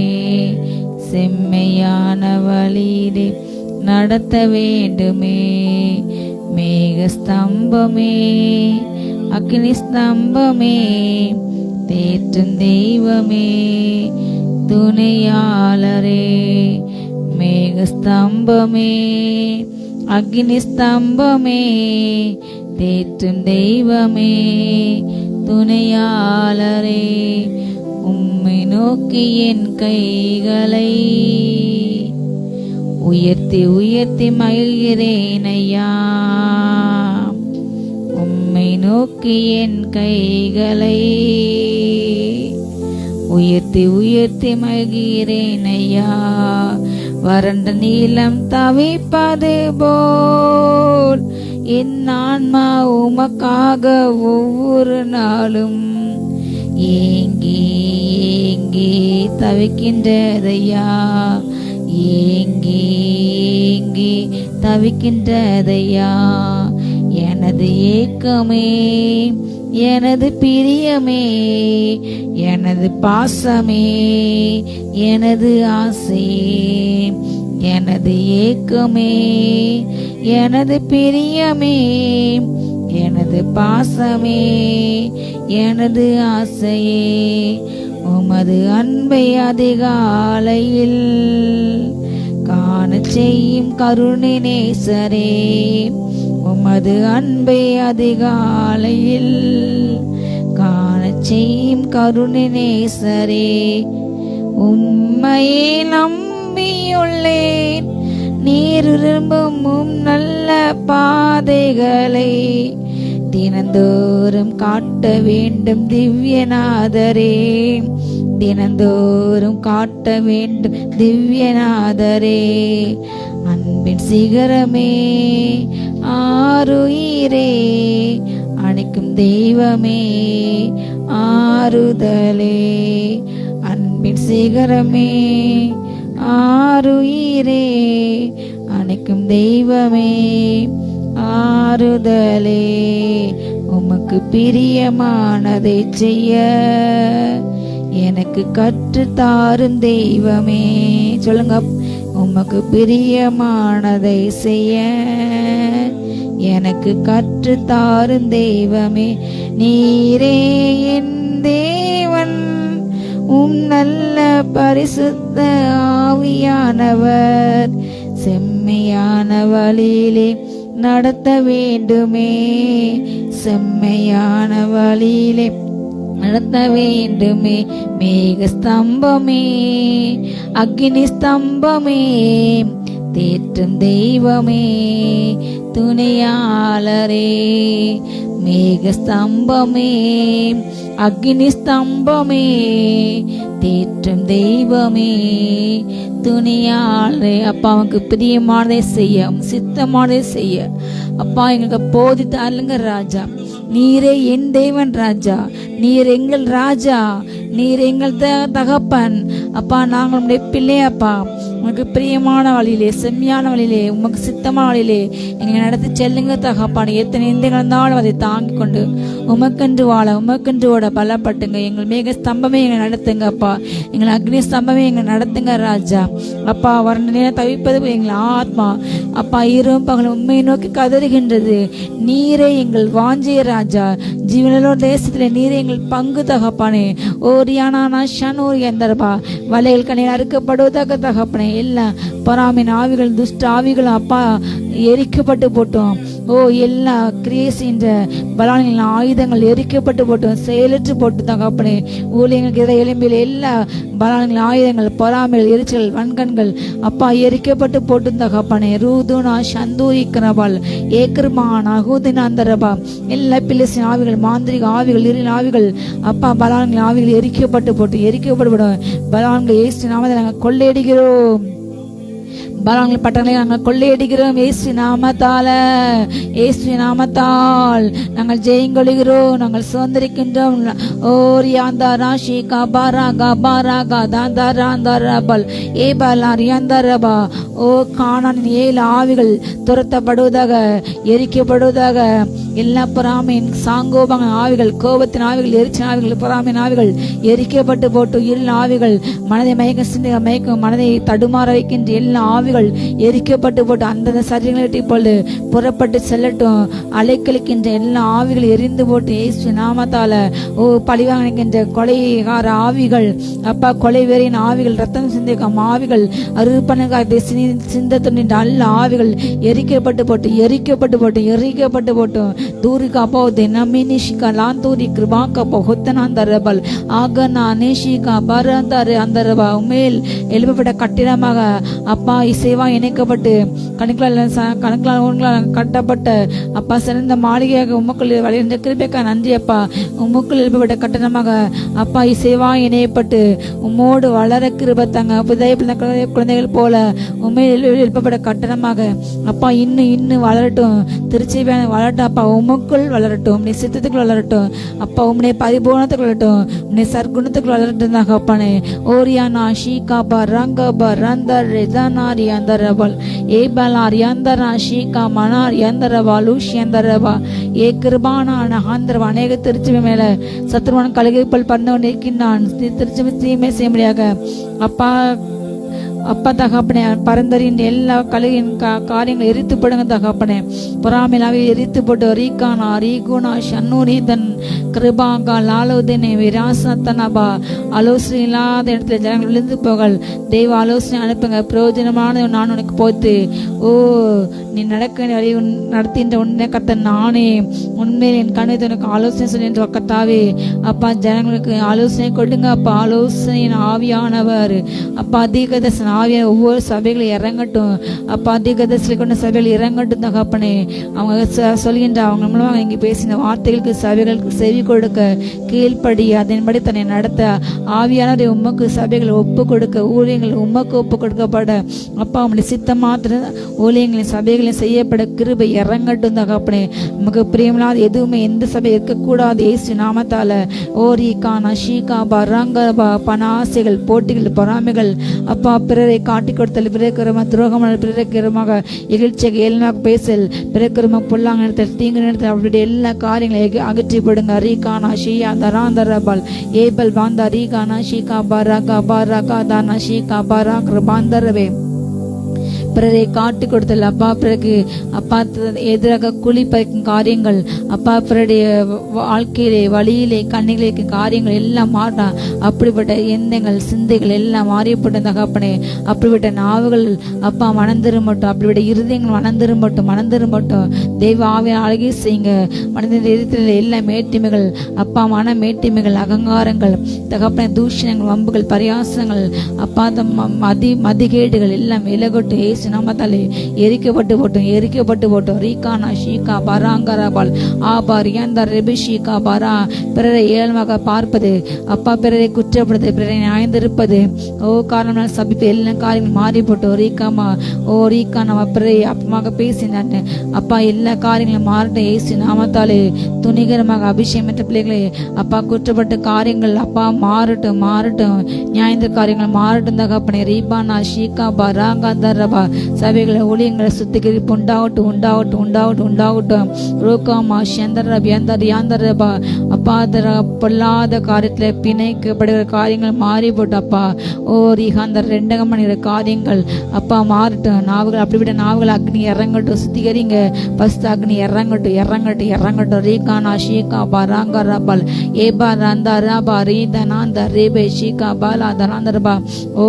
செம்மையான வழியிலே நடத்த வேண்டுமே. மேக ஸ்தம்பமே, அக்னி ஸ்தம்பமே, தேற்றும் தெய்வமே, துணையாளரே. மேக ஸ்தம்பமே, அக்னி ஸ்தம்பமே, தேற்றும் தெய்வமே, துணையாளரே. உம்மை நோக்கி என் கைகளை உயர்த்தி உயர்த்தி மகிழ்கிறேன் ஐயா. உம்மை நோக்கி என் கைகளை உயர்த்தி உயர்த்தி மகிழ்கிறேன் ஐயா. வறண்ட நீளம் தவிப்பது போல் என் ஆன்மா உமக்காக ஒவ்வொரு நாளும் ஏங்கி ஏங்கி தவிக்கின்றதையா. ஏங்கி ஏங்கி தவிக்கின்றதையா. எனது ஏக்கமே, எனது பிரியமே, எனது பாசமே, எனது ஆசையே. எனது ஏக்கமே, எனது பிரியமே, எனது பாசமே, எனது ஆசையே. உமது அன்பை அதிகாலையில் காண செய்யும் கருணை நேசரே. உமது அன்பை அதிகாலையில் காண செய்யும் கருணை நேசரே. உம்மையே நம்பியுள்ளேன், நீர் விரும்பும் நல்ல பாதைகளை தினந்தோறும் காட்ட வேண்டும் திவ்யநாதரே. தினந்தோறும் காட்ட வேண்டும் திவ்யநாதரே. அன்பின் சிகரமே, ஆருயிரே, அணைக்கும் தெய்வமே, ஆறுதலே. அன்பின் சிகரமே, ஆருயிரே, அணைக்கும் தெய்வமே, ஆறுதலே. உமக்கு பிரியமானதை செய்ய எனக்கு கற்றுத்தாரும் தெய்வமே. சொல்லுங்க. உமக்கு பிரியமானதை செய்ய எனக்கு கற்றுத்தாரும் தெய்வமே. நீரே என் தேவன், நல்ல பரிசுத்த ஆவியானவர் செம்மையான வழியிலே நடத்த வேண்டுமே. செம்மையான வழியிலே நடத்த வேண்டுமே. மேக ஸ்தம்பமே, அக்னி ஸ்தம்பமே, தேற்றும் தெய்வமே, துணையாளரே. மேக ஸ்தம்பமே, அக்னி ஸ்தம்பமே, தேற்றும் தெய்வமே, துணியாளரே. அப்பா, அவனுக்கு பிரியமானதை செய்ய, சித்தமானதை செய்ய அப்பா எங்களுக்கு போதித்து அருளுங்க ராஜா. நீரே என் தேவன் ராஜா, நீர் எங்கள் ராஜா, நீர் எங்கள் தகப்பன் அப்பா. நாங்கள் உடைய பிள்ளை அப்பா. உனக்கு பிரியமான வழியிலே, செம்மையான வழியிலே, உமக்கு சித்தமான வழியிலே எங்களை நடத்தி செல்லுங்க தகப்பான. எத்தனை எந்த இருந்தாலும் அதை தாங்கி கொண்டு உமக்கென்று வாழ, உமக்கென்று ஓட பலப்பட்டுங்க. எங்கள் மேக ஸ்தம்பமே எங்களை நடத்துங்க அப்பா. எங்கள் அக்னி ஸ்தம்பமே எங்களை நடத்துங்க ராஜா. அப்பா, வறண்ட நேரம் தவிப்பது எங்கள் ஆத்மா அப்பா. இரவும் பகலும் உண்மையை நோக்கி கதறுகின்றது. நீரே எங்கள் வாஞ்சிய ராஜா. ஜீவனோட தேசத்துல நீரே எங்கள் பங்கு தகப்பானே. ஓரியானா ஷனூர் எந்தரபா வலைகள் கண்ணில் அறுக்கப்படுவதாக தகப்பனே. எல்லாம் பொறாமையின் ஆவிகள், துஷ்ட ஆவிகளும் அப்பா எரிக்கப்பட்டு போட்டோம். ஓ, எல்லா கிரியேசின்ற பலானின் ஆயுதங்கள் எரிக்கப்பட்டு போட்டோம், செயலற்று போட்டு தகப்பனே. ஊழியங்களுக்கு இதை எலும்பில் எல்லா பலானின் ஆயுதங்கள், பொறாமைகள், எரிச்சல், வன்கண்கள் அப்பா எரிக்கப்பட்டு போட்டு தகப்பனே. ரூதுனா சந்தூரி கிரபால் ஏக்கர்மானா ஹூதினாந்தரபா எல்லா பிள்ளைசின் ஆவிகள், மாந்திரிக ஆவிகள், இருள் ஆவிகள் அப்பா பலானின் ஆவிகள் எரிக்கப்பட்டு போட்டு எரிக்கப்பட்டு பலான்கள் ஏசு நாமத்தை நாங்கள் கொள்ளையடிக்கிறோம். பலவங்களை பட்டங்களை நாங்கள் கொள்ளையடிக்கிறோம். இயேசு நாமத்தால, இயேசு நாமத்தால் நாங்கள் ஜெயங்கொள்கிறோம், நாங்கள் சுதந்திரிக்கின்றோம். ஓரியாந்தா ராஷி கபாரா கபாரா கதாந்தராந்தரபல் ஏபலாரியாந்தரபா. ஓ கானானின் 7 ஆவிகள் துரத்தப்படுவதாக, எரிக்கப்படுவதாக. எல்லா பொறாமையின் சாங்கோபங்க ஆவிகள், கோபத்தின் ஆவிகள், எரிச்சல் ஆவிகள், பொறாமையின் ஆவிகள் எரிக்கப்பட்டு போட்டு இருள் ஆவிகள், மனதை மயக்க சிந்தை மயக்கம், மனதை தடுமாற வைக்கின்ற எல்லா ஆவிகள் எரிக்கப்பட்டு போட்டு அந்தந்த சரீரங்களை இப்பொழுது புறப்பட்டு செல்லட்டும். அலைக்கழிக்கின்ற எல்லா ஆவிகள் எரிந்து போட்டு இயேசு நாமத்தால. ஓ பழிவாங்கின்ற கொலைகார ஆவிகள், அப்பா கொலை வெறியின் ஆவிகள், ரத்தம் சிந்திக்கும் ஆவிகள், அருப்பனுக்காக சிந்த துணின்ற அல்ல ஆவிகள் எரிக்கப்பட்டு போட்டு, எரிக்கப்பட்டு போட்டு, எரிக்கப்பட்டு போட்டும். தூரிகா போதே நமினிஷிகா லாந்தூரி கிருபாக்கா போத்தனாந்தரபல் ஆகனா நேஷிகா பரந்தர அந்தரபா. உமேல் எழுப்பப்பட்ட கட்டிடமாக அப்பா இசைவா இணைக்கப்பட்டு கணக்களால் கட்டப்பட்ட அப்பா சிறந்த மாளிகையாக உமக்குள் வளைந்த கிருபைக்கா நன்றி அப்பா. உமக்குள் எழுப்பப்பட்ட கட்டணமாக அப்பா இசைவா இணையப்பட்டு உம்மோடு வளர கிருபத்தாங்க புதிய குழந்தைகள் போல உண்மையில் எழுப்பப்பட்ட கட்டணமாக அப்பா இன்னும் வளரட்டும். திருச்சியான வளரட்டும் அப்பா, உமக்குள் வளரட்டும், நீ சித்தத்துக்குள் வளரட்டும் அப்பா, உம்முடைய பரிபூர்ணத்துக்கு வளரட்டும், உன்னை சர்க்குணத்துக்கு வளரட்டும் தாங்க அப்பானே. ஓரியானா ஷீகா ரங்க ரந்தர் ரெதனாரி அந்தரபல் ஏபலார் யந்தரா ஷீகா மனார் யந்தரபா லூஷியந்தரபா ஏ கிருபான ஆந்திரவா. அநேக திருச்சி மேல சத்ருவான கழுகைப்பல் பண்ணவன் இருக்கின்றான். திருச்சி தீமை செய்ய முடியாத அப்பா அப்பா தகப்பனே. பரந்தரின் எல்லா கழுகின் காரியங்கள் எரித்துப்படுங்க தகப்பனே. பொறாமையிலாவே எரித்து போட்டு ரீகானா ரீகுணா ஷன்னூரிதன் கிருபாகா லாலோதனே விராசத்தனபா. ஆலோசனை இல்லாத இடத்துல ஜனங்கள் விழுந்து போகல். தெய்வ ஆலோசனை அனுப்புங்க. பிரயோஜனமான நான் உனக்கு போத்து. ஓ நீ நடக்க வழி நடத்தின்ற உன்னை கத்த நானே உண்மையில் என் கண்ணு உனக்கு ஆலோசனை சொல்லின்ற கத்தாவே. அப்பா ஜனங்களுக்கு ஆலோசனை கொடுங்க அப்பா. ஆலோசனையின் ஆவியானவர் அப்பா தீர்க்கதரிசன ஆவியான ஒவ்வொரு சபைகளும் இறங்கட்டும் அப்பா. தீர்க்கதரிசனை கொண்ட சபைகள் இறங்கட்டும் தகப்பனே. அவங்க சொல்கின்ற அவங்க மூலமாக இங்கே பேசின வார்த்தைகளுக்கு சபைகளுக்கு செவி கொடுக்க கீழ்ப்படி அதன்படி தன்னை நடத்த ஆவியானவரை உமக்கு சபைகளை ஒப்பு கொடுக்க, ஊழியங்கள் உமக்கு ஒப்பு கொடுக்கப்பட அப்பா அவங்களுடைய சித்தம் மாத்திர ஊழியங்களின் சபைகளையும் செய்யப்பட கிருபை இறங்கட்டும் தகப்பனே. நமக்கு பிரியமில்லாத எதுவுமே எந்த சபை இருக்கக்கூடாது இயேசு நாமத்தால. ஓரிகா நஷீகா பராங்கபா பனாசைகள், போட்டிகள், பொறாமைகள் அப்பா, பிறரை காட்டி கொடுத்தல், பிறக்கிறமா துரோகம், பிறக்கிறமாக இகழ்ச்சியாக ஏழ்மையாக பேசல், பிறக்கிறமா பொல்லாங்க நிறுத்தல், தீங்கு நிறுத்தல், அவருடைய எல்லா காரியங்களை அகற்றி போடுங்க. ரீகானா ஷீயா தராந்தரபால் ஏபல் பாந்தா ரீகானா ஷீகா பராகா பராகா தானா ஷீகா பராக் பாந்தரவே. பிறரை காட்டி கொடுத்தல் அப்பா, பிறகு அப்பா எதிராக குழி பறிக்கும் காரியங்கள் அப்பா, பிறருடைய வாழ்க்கையிலே வழியிலே கண்ணிகளுக்கு காரியங்கள் எல்லாம் மாறா. அப்படிப்பட்ட எண்ணங்கள் சிந்தைகள் எல்லாம் மாறிப்பட்ட தகப்பனே. அப்படிப்பட்ட நாவுகள் அப்பா மனந்திரும்பட்டும், அப்படிப்பட்ட இருதயங்கள் மனந்திரும்பட்டும். தெய்வ ஆவியான அழகி செய்யுங்க. மனித இருதயத்தில் எல்லா மேட்டிமைகள் அப்பா, மன மேட்டிமைகள், அகங்காரங்கள் தகப்பனே, தூஷணங்கள், வம்புகள், பரியாசங்கள் அப்பா, மதிகேடுகள் எல்லாம் விலகட்டும் இயேசு நாமத்தாலே. எரிக்கப்பட்டு போட்டோம். ரீகானா ஷீகா பராங்கரபால் ஆபார் யந்தர் ரெபிஷீகா பரா. பிறரை ஏழ்மாக பார்ப்பது அப்பா, பிறரை குற்றப்படுது, பிறரை நியாயந்திருப்பது ஓ காரணம் சபிப்பு எல்லா காரியங்களும் மாறி போட்டோம். ரீகாமா ஓ ரீகா நம்ம பிறரை அப்பமாக பேசினான் அப்பா, எல்லா காரியங்களும் மாறட்டும் இயேசு நாமத்தாலே. துணிகரமாக அபிஷேகமற்ற பிள்ளைகளே அப்பா, குற்றப்பட்ட காரியங்கள் அப்பா மாறட்டும். நியாயந்த காரியங்கள் மாறட்டும் தகப்பனே. ரீபானா ஷீகா பராங்கந்தரபா. சபைகளை ஊழியங்களை சுத்திகரிப்பு உண்டாகட்டும். ரோகாமா சந்தர யாந்தரபா அப்பா, பொல்லாத காரியத்துல பிணைக்கப்படுகிற காரியங்கள் மாறி போட்டு அப்பா. ஓ ரீகாந்தர் 2 மணி காரியங்கள் அப்பா மாறட்டும். நாவுகள் அப்படிப்பட்ட நாவுகள் அக்னி இறங்கட்டும். சுத்திகரிங்க பஸ்து அக்னி இறங்கட்டும். ரீகானா ஷீகா பராங்கரபால் ஏபா ரந்தரபா ரீதனாந்த ரேபே ஷீகா பாலா தனாந்தரபா. ஓ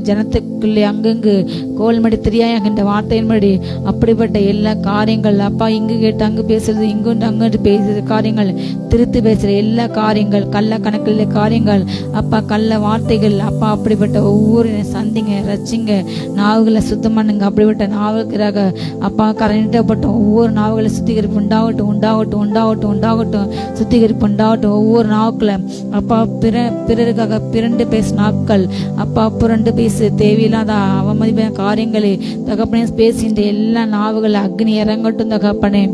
ஜனத்துக்குள்ளே அங்கங்கு கோல்மடி தெரியாகின்ற வார்த்தையின்படி அப்படிப்பட்ட எல்லா காரியங்கள் அப்பா, இங்கு கேட்டு அங்கு பேசுறது, அங்கு பேசுற காரியங்கள், திருத்து பேசுற எல்லா காரியங்கள், கள்ள கணக்கில் காரியங்கள் அப்பா, கள்ள வார்த்தைகள் அப்பா, அப்படிப்பட்ட ஒவ்வொரு சந்திங்க, ரச்சிங்க, நாவுகளை சுத்தம் பண்ணுங்க. அப்படிப்பட்ட நாவுக்காக அப்பா கரணிட்டப்பட்ட ஒவ்வொரு நாவுகளை சுத்திகரிப்பு உண்டாகட்டும். சுத்திகரிப்பு உண்டாகட்டும் ஒவ்வொரு நாவுக்களை அப்பா. பிறருக்காக பிறண்டு பேச நாட்கள் அப்பா, புரண்டு பேசு தேவையில்லாத அவமதிப்பான காரியங்களை தகப்பனே பேசுகின்ற எல்லா நாவுகள் அக்னி இறங்கட்டும் தகப்பனே.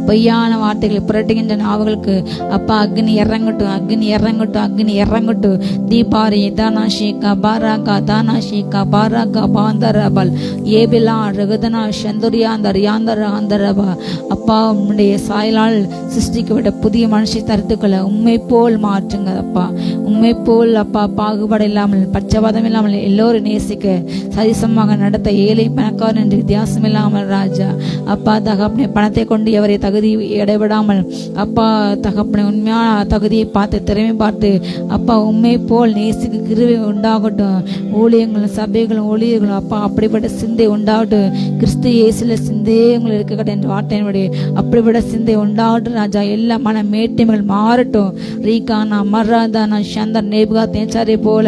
பொய்யான வார்த்தைகளை புரட்டுகின்ற நாவுகளுக்கு அப்பா அக்னி இறங்கட்டும், அக்னி இறங்கட்டும், அக்னி இறங்கட்டும். தீபாரி தானாஷிகா பாராகா தானாஷிகா பாராகா பாந்தரபல் ஏபிலா ரகுதனா சந்துரியாந்தர் யாந்தர் ஆந்தரபா. அப்பா உம்முடைய சாயலால் சிருஷ்டிக்கப்பட்ட புதிய மனுஷை தருத்துக்களை உண்மை போல் மாற்றுங்க அப்பா. உண்மை போல் அப்பா பாகுபாடு இல்லாமல் பட்சபாதம் இல்லாமல் எல்லோரும் நேசிக்க சரிசமமாக நடத்த ஏழை பணக்காரன் என்று வித்தியாசம் இல்லாமல் ராஜா அப்பா தகப்பனை பணத்தை கொண்டு எவரை தகுதி இடைவிடாமல் அப்பா தகப்பனை உண்மையான தகுதியை பார்த்து திறமை பார்த்து அப்பா உண்மை போல் நேசிக்க கிருபை உண்டாகட்டும். ஊழியங்களும் சபைகளும் ஊழியர்களும் அப்பா அப்படிப்பட்ட சிந்தை உண்டாகட்டும். கிறிஸ்து இயேசுல சிந்தையே உங்களுக்கு இருக்கட்டும் என்ற வார்த்தையினுடைய அப்படிப்பட்ட சிந்தை உண்டாகட்டும் ராஜா. எல்லா மன மேட்டிமைகள் மாறட்டும். ரீகானா மர்ராதானா சந்தர் நேபுகா தேச்சாரை போல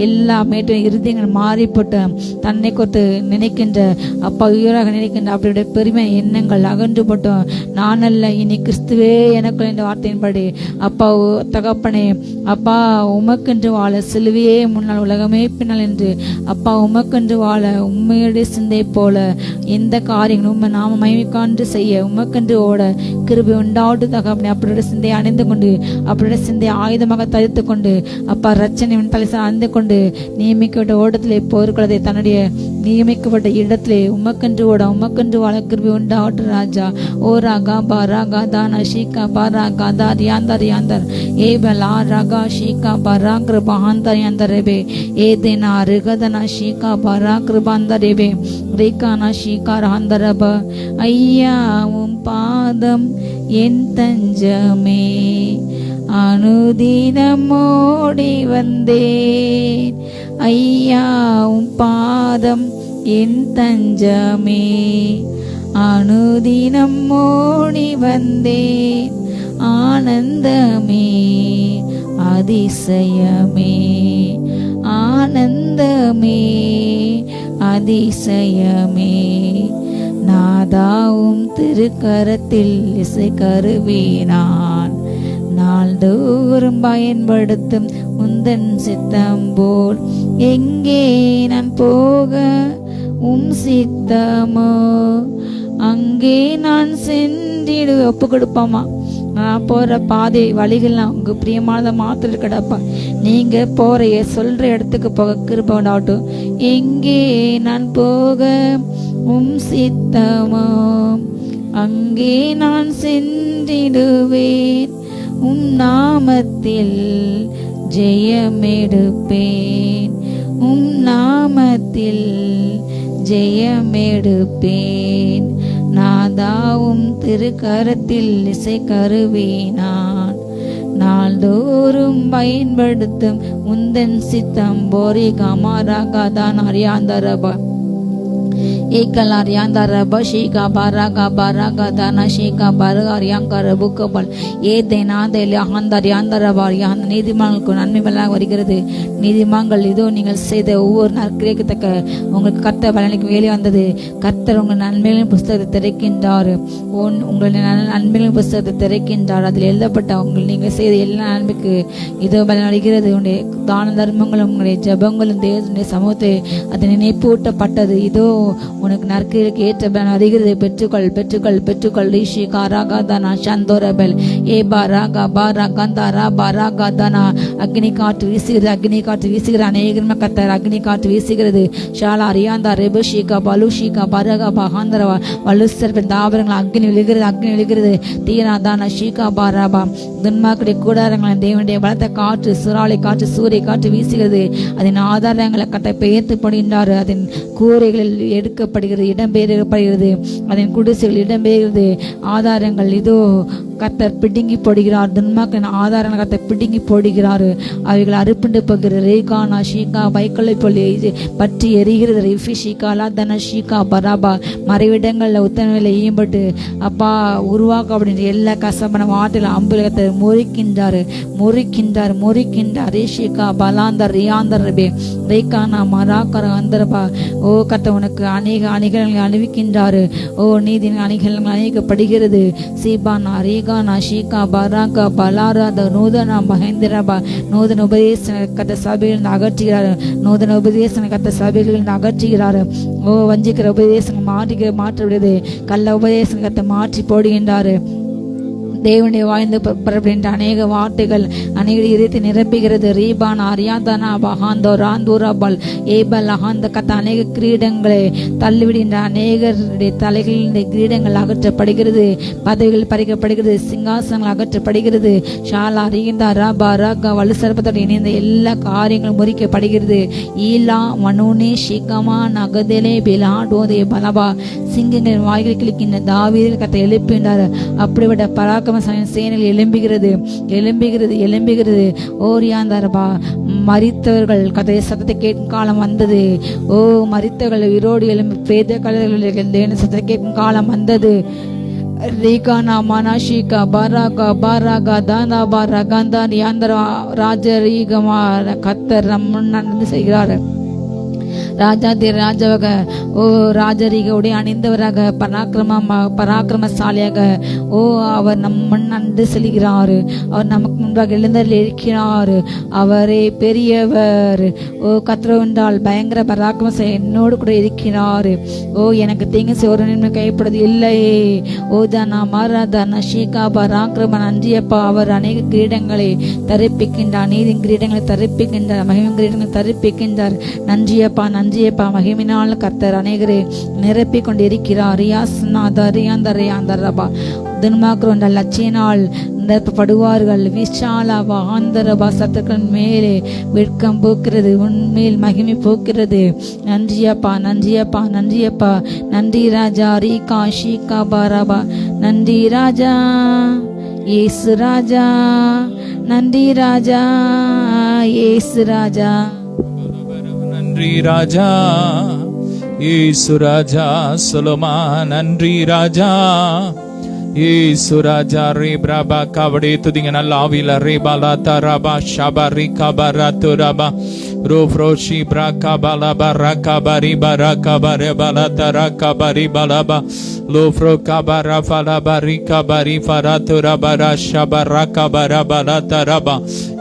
எல்லா மேட்டும் இறுதியங்கள் மாறிப்பட்டு தன்னை கொத்து நினைக்கின்ற அப்பா உயிராக நினைக்கின்ற அப்படியுடைய பெருமை எண்ணங்கள் அகன்றுபட்டோம். நான் அல்ல இனி கிறிஸ்துவே எனக்குள் என்ற வார்த்தையின்படி அப்பா தகப்பனே அப்பா உமக்கென்று வாழ சிலுவையே முன்னால் உலகமே பின்னால் என்று அப்பா உமக்கென்று வாழ உண்மையுடைய சிந்தை போல எந்த காரியங்களும் உண்மை நாம மகிமைக்காண்டு செய்ய உமக்கென்று ஓட கிருபை உண்டாவது தகப்பனே. அப்படியோட சிந்தையை அணிந்து கொண்டு அப்படியோட சிந்தையை ஆயுதமாக தரித்து கொண்டு அப்பா ரச்சனை தலைசா அணிந்து கொண்டு நியமிக்கப்பட்ட ஓட்டத்திலே போர்க்குள்ளதை தன்னுடைய நியமிக்கப்பட்ட இடத்திலே உமக்கென்று ஓட உமக்கென்று வாழ கிருபை உண்டாகட்டும் ராஜா. ஓ ராகா பாராகா தானா ஷீகா பாராகா தார் யாந்தர் யாந்தர் ஏபலா ராகா ஷீகா பாரா கிருபாந்தர் யாந்தரேபே ஏதேனா ரிகதனா ஷீகா பாரா கிருபாந்தரேபே ரேகானா ஷீகா ராந்தரப. ஐயா உம் பாதம் என் தஞ்சமே அனுதினம் ஓடி வந்தேன். ஐயா உம் பாதம் என் தஞ்சமே அனுதினம் ஓடி வந்தேன். ஆனந்தமே அதிசயமே ஆனந்தமே அதிசயமே நாதாவும் திருக்கரத்தில் இசை கருவினான். நாள்தோறும் பயன்படுத்தும் உந்தன் சித்தம் போல் எங்கே நான் போக உம் சித்தமோ அங்கே நான் சென்றிடு. ஒப்பு கொடுப்போமா? நான் போற பாதை வழிகள்லாம் உங்க பிரியமானதை மாத்திர கிடப்பா. நீங்க போற சொல்ற இடத்துக்கு போக கிருபை உண்டாகட்டும். எங்கே நான் போக உம் சித்தமோ அங்கே நான் சென்றிடுவேன். உம் நாமத்தில் ஜெயமெடுப்பேன். உம் நாமத்தில் ஜெயமெடுப்பேன். நாதாவும் திருக்கரத்தில் இசை கருவினான். நாள்தோறும் பயன்படுத்தும் உந்தன் சித்தம் போரி கமாராகா தான் அறியாந்தரபா ஏக்கலார் யாந்தரப ஷீகா பாராகா பாராகா தானா ஷீகா பாரகார் யாங்கர புக்கபல் ஏதே நாதேலி அகந்தார் யாந்தரபார் யாந்த நீதிமான்களுக்கு நன்மை மேலாக வருகிறது. நீதிமான்கள் இதோ நீங்கள் செய்த ஒவ்வொரு நாள் கிடைக்கத்தக்க உங்களுக்கு கர்த்தர் பலனுக்கு வேலை வந்தது. கர்த்தர் உங்கள் நன்மைகளின் புஸ்தகத்தை திறக்கின்றார். உங்களுடைய நன்மைகளின் புஸ்தகத்தை திறக்கின்றார். அதில் எழுதப்பட்ட நீங்கள் செய்த எல்லா நன்மைக்கு இதோ பலன் அளிக்கிறது. உங்களுடைய தான தர்மங்களும் உங்களுடைய ஜபங்களும் தேவனுடைய சமூகத்தை அது நினைப்பூட்டப்பட்டது. இதோ உனக்கு நற்கிற்கு ஏற்ற பலன் வருகிறது. பெற்றுக்கொள் பெற்றுக்கொள் பெற்றுக்கொள். ரிஷி காராகாதானா சந்தோரபல் ஏ பாராகா பாராகந்தாரா பாராகாதானா. அக்னி காற்று வீசுகிறது, அக்னி காற்று வீசுகிறது. அநேகமாக கத்தர் அக்னி காற்று வீசுகிறது. ஷாலா ரியாந்தா ரெபுஷிகா பலுஷிகா பரகா பகாந்தரவா வலுசர் தாவரங்கள் அக்னி விழுகிறது, அக்னி விழுகிறது. தீனா தானா ஷீகா பாராபா. துன்மாக்குடைய கூடாரங்களை தேவனுடைய பலத்த காற்று சுறாலை காற்று சூரிய காற்று வீசுகிறது. அதன் ஆதாரங்களை கட்ட பெயர்த்து படுகின்றார். அதன் கூரைகளில் எடுக்கப்படுகிறது, இடம்பெயர்க்கப்படுகிறது. அதன் குடிசைகள் இடம்பெயர்கிறது. ஆதாரங்கள் இதோ கத்தர் பிடுங்கி போடுகிறார். துன்மாக்கின் ஆதாரங்கள் கத்தர் பிடுங்கி போடுகிறார். அவைகள் அறுப்புண்டு போகிறது. ரேகானா ஷீகா வைக்கலை போல பற்றி எரிகிறது. ரிஃபி ஷீகாலா தன ஷீகா பராபா. மறைவிடங்களில் உத்தரவில் ஈம்பட்டு அப்பா உருவாக்க அப்படின்ற எல்லா கசப்பான வார்த்தைகள் அம்புலகத்தை முறிக்கின்றார் முறிக்கின்றார் முறிக்கின்றார். ரேஷிகா பலாந்தர் ரியாந்தர் ரபே ரேகானா மராக்கர அந்தரபா. ஓ கத்த உனக்கு அநேக அணிகள் அணிவிக்கின்றாரு. ஓ நீதியின் அணிகள் அணிவிக்கப்படுகிறது. சீபானா ரே ரீகானா ஷீகா பராகா பலாராத நூதன மகேந்திரபா நூதன உபதேச கத்த சபையில் அகற்றுகிறார். நூதன உபதேச கத்த சபையில் அகற்றுகிறார். ஓ வஞ்சிக்கிற உபதேசம் மாற்ற விடுது. கள்ள உபதேசம் கத்த மாற்றி போடுகின்றாரு. தேவனுடைய வாய்ந்து புறப்படுகின்ற அநேக வார்த்தைகள் அநேக இதயத்தை நிரப்புகிறது. ரீபான் அரியாதானா பஹாந்தோ ராந்தூராபால் ஏபல் அஹாந்த கத்த அநேக கிரீடங்களை தள்ளிவிடுகின்ற அநேகருடைய தலைகளின் கிரீடங்கள் அகற்றப்படுகிறது. பதவிகள் பறிக்கப்படுகிறது. சிங்காசனங்கள் அகற்றப்படுகிறது. ஷாலா ரீந்தா ராபா ராகா வலுசரப்பத்தோடு இணைந்த எல்லா காரியங்களும் முறிக்கப்படுகிறது. ஈலா மனோனே ஷிகமா நகதலே பிலாடோதே பலபா சிங்கங்களின் வாய்கள் கிளிக்கின்ற தாவீதில் கத்தை எழுப்புகின்றார். அப்படிப்பட்ட பராக்கிரம சேனைகள் எழும்புகிறது. ஓரியாந்தாரபா மரித்தவர்கள் கதை சத்தத்தை கேட்கும் காலம் வந்தது. ஓ மரித்தவர்கள் உயிரோடு எழும்பி பிரேத கலர்கள் சத்தத்தை கேட்கும் காலம் வந்தது. ரீகானா மனாஷிகா பாராகா தானா பாரகாந்தான் யாந்தரா ராஜரீகமா கத்தர் நடந்து செய்கிறார். ராஜாதி ராஜாவாக ஓ ராஜரீகவுடைய அணிந்தவராக பராக்கிரமசாலியாக ஓ அவர் முன் நடந்து செல்கிறார். அவர் நமக்கு முன்பாக எழுந்தரில் இருக்கிறார். அவரே பெரியவர். ஓ கத்திரவென்றால் பயங்கர பராக்கிரம என்னோடு கூட இருக்கிறார். ஓ எனக்கு தீங்கு செய்ய நின்று கைப்படுவது இல்லையே. ஓ தானா மாராதானா ஷீகா பராக்கிரம நன்றியப்பா. அவர் அநேக கிரீடங்களை தரிப்பிக்கின்றார். நீதின் கிரீடங்களை தரிப்பிக்கின்றார். மகிமை கிரீடங்களை தரிப்பிக்கின்றார். நன்றியப்பா நன்றியப்பா. மகிமினால் கர்த்தர் அநேகரை நிரப்பிக் கொண்டிருக்கிறார். துன்மாக்குற லட்சியினால் நிரப்பப்படுவார்கள். விஷாலா ஆந்தரபா சத்துக்கள் மேலே வெட்கம் போக்கிறது. உன்மேல் மகிமை போக்கிறது. நன்றியப்பா நன்றியப்பா நன்றியப்பா. நன்றி ராஜா ரீகா ஷீகா பாராபா. நன்றி ராஜா இயேசு ராஜா. நன்றி ராஜா இயேசு ராஜா. நன்றி ராஜா இயேசு ராஜா. சொலோமா நன்றி ராஜா இயேசு ராஜா. ரே பிரபா கவடே துதிங்க நல்ல ஆவில ரே பாலா தரபா ஷபா ரி கபரா துரபா ரோஃப்ரோஷி பிரா கபலா பரா கபரி பரா கபரே பாலா தரா கபரி பலபா லோஃப்ரோ கபரா ஃபலா பரி கபரி ஃபரா துரபரா ஷபரா கபரா பலா தரபா.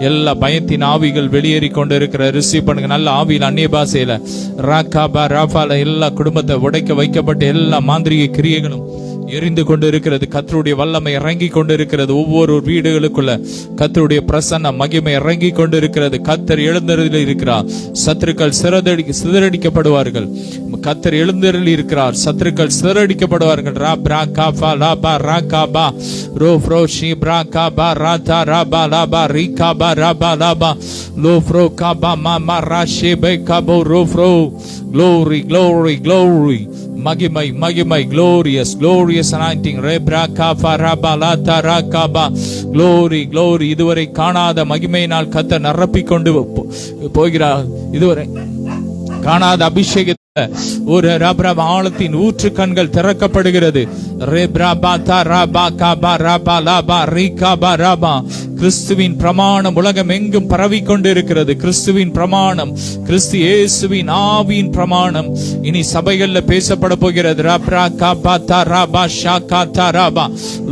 எல்லா பயத்தின் ஆவிகள் வெளியேறி கொண்டு இருக்கிற ரிசீவ் பண்ணுங்க நல்ல ஆவியில் அந்நிய பாசையில ராகாபா ராஃபால எல்லா குடும்பத்தை உடைக்க வைக்கப்பட்ட எல்லா மாந்திரிக கிரியைகளும் எரிந்து கொண்டு இருக்கிறது. கர்த்தருடைய வல்லமை இறங்கி கொண்டு இருக்கிறது. ஒவ்வொரு வீடுகளுக்குள்ள கர்த்தருடைய பிரசன்ன மகிமை இறங்கி கொண்டு இருக்கிறது. கர்த்தர் எழுந்தருளி இருக்கிறார். சத்துருக்கள் சிதறடிக்கப்படுவார்கள். கர்த்தர் எழுந்தருளி இருக்கிறார். சத்துருக்கள் சிதறடிக்கப்படுவார்கள். ரா பிரா காபா லாபா ராகாபா ரோஃப்ரோ ஷி பிரா காபா ராதா ராபா லாபா ரிகாபா ராபா லாபா லோஃப்ரோ காபா மாமா ராஷே பை காபோ ரோஃப்ரோ. Glory, glory, glory. மகிமை மகிமை. glorious glorious anointing. ரெப்ராகா ஃபரபலா தரகபா. glory glory. இதுவரை காணாத மகிமையினால் கர்த்தர் நிரப்பிக் கொண்டு போகிறார். இதுவரை காணாத அபிஷேக ஒரு ரப்ரப் ஆழத்தின் ஊற்று கண்கள் திறக்கப்படுகிறது. கிறிஸ்துவின் பிரமாணம் உலகம் எங்கும் பரவிக்கொண்டு இருக்கிறது. கிறிஸ்துவின் பிரமாணம், கிறிஸ்து இயேசுவின் ஆவியின் பிரமாணம் இனி சபைகள்ல பேசப்பட போகிறது. ரப்ரா காபா தரபா ஷாகா தரபா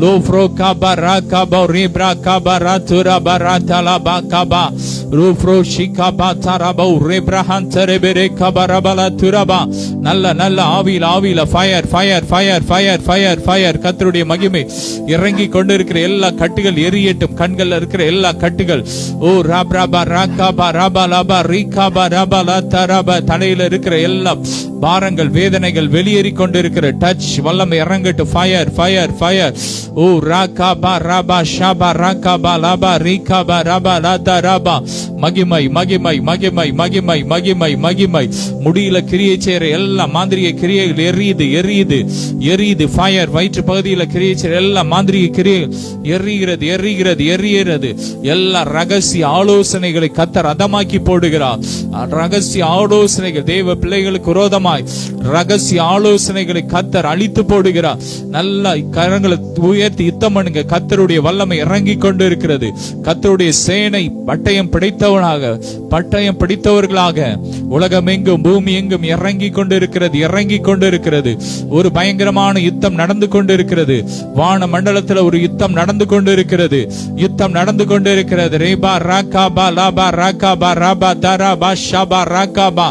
லோஃப்ரோ காபா ராகாபா ரீப்ரா காபா ராதுரபா ராதலபா காபா ரூஃப்ரோ ஷிகாபா தரபா ரீப்ரஹான் தரபெரே காபா ரபலா துரபா. நல்ல நல்ல ஆவியில fire fire fire fire fire fire. கர்த்தருடைய மகிமை இறங்கி கொண்டிருக்கிற எல்லா கட்டுகள் எரியட்டும். கண்கள் இருக்கிற எல்லா கட்டுகள் ஓ ராப்ராபா ராகாபா ராபா லாபா ரீகாபா ராபா லா தரபா. தலையில இருக்கிற எல்லா பாரங்கள் வேதனைகள் வெளியேறி கொண்டிருக்கிற டச் வல்லமை இறங்கட்டு. Fire fire fire. ஓ ராகாபா ராபா ஷாபா ராகாபா லாபா ரீகாபா ராபா லா தரபா. மகிமை மகிமை மகிமை மகிமை மகிமை மகிமை. முடியல கிரியை செய்யற எல்லா மாந்திரிக கிரியைகள் எரியுது எரியுது எரியுது. ஃபயர். வயிற்று பகுதியில் கிரியை செய்யற எல்லா மாந்திரிக கிரியைகள் எரிகிறது எரிகிறது எரிகிறது. எல்லா ரகசிய ஆலோசனைகளை கர்த்தர் அதமாக்கி போடுகிறார். ரகசிய ஆலோசனைகள் தேவ பிள்ளைகளுக்கு விரோதமாக விரோதமாய் ரகசிய ஆலோசனைகளை கர்த்தர் அழித்து போடுகிறார். நல்ல கரங்களை உயர்த்தி யுத்தம் பண்ணுங்க. கர்த்தருடைய வல்லமை இறங்கி கொண்டு இருக்கிறது. கர்த்தருடைய சேனை பட்டயம் பிடித்தவர்களாக உலகமெங்கும் பூமி எங்கும் இறங்கி கொண்டு இருக்கிறது. ஒரு பயங்கரமான யுத்தம் நடந்து கொண்டு இருக்கிறது. வான மண்டலத்தில் ஒரு யுத்தம் நடந்து கொண்டு இருக்கிறது. ரேபா ராகாபா லாபா ராகாபா ராபா தாராபா ஷபா ராகாபா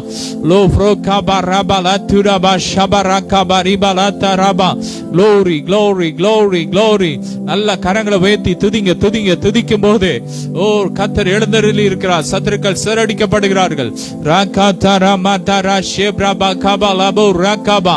லோ ஃப்ரோகாபா ராபா லாதுராபா ஷபா ராகாபா ரிபா லாதாராபா. glory glory glory glory. நல்ல கரங்களை உயர்த்தி துதிக்கும் போது ஓ கர்த்தர் எழுந்தருளி இருக்கிறார். சத்துருக்கள் சிறடிக்கப்படுகிறார்கள். ராகா தாராமா தாரா ஷேப்ராபா காபா லாபோ ராகாபா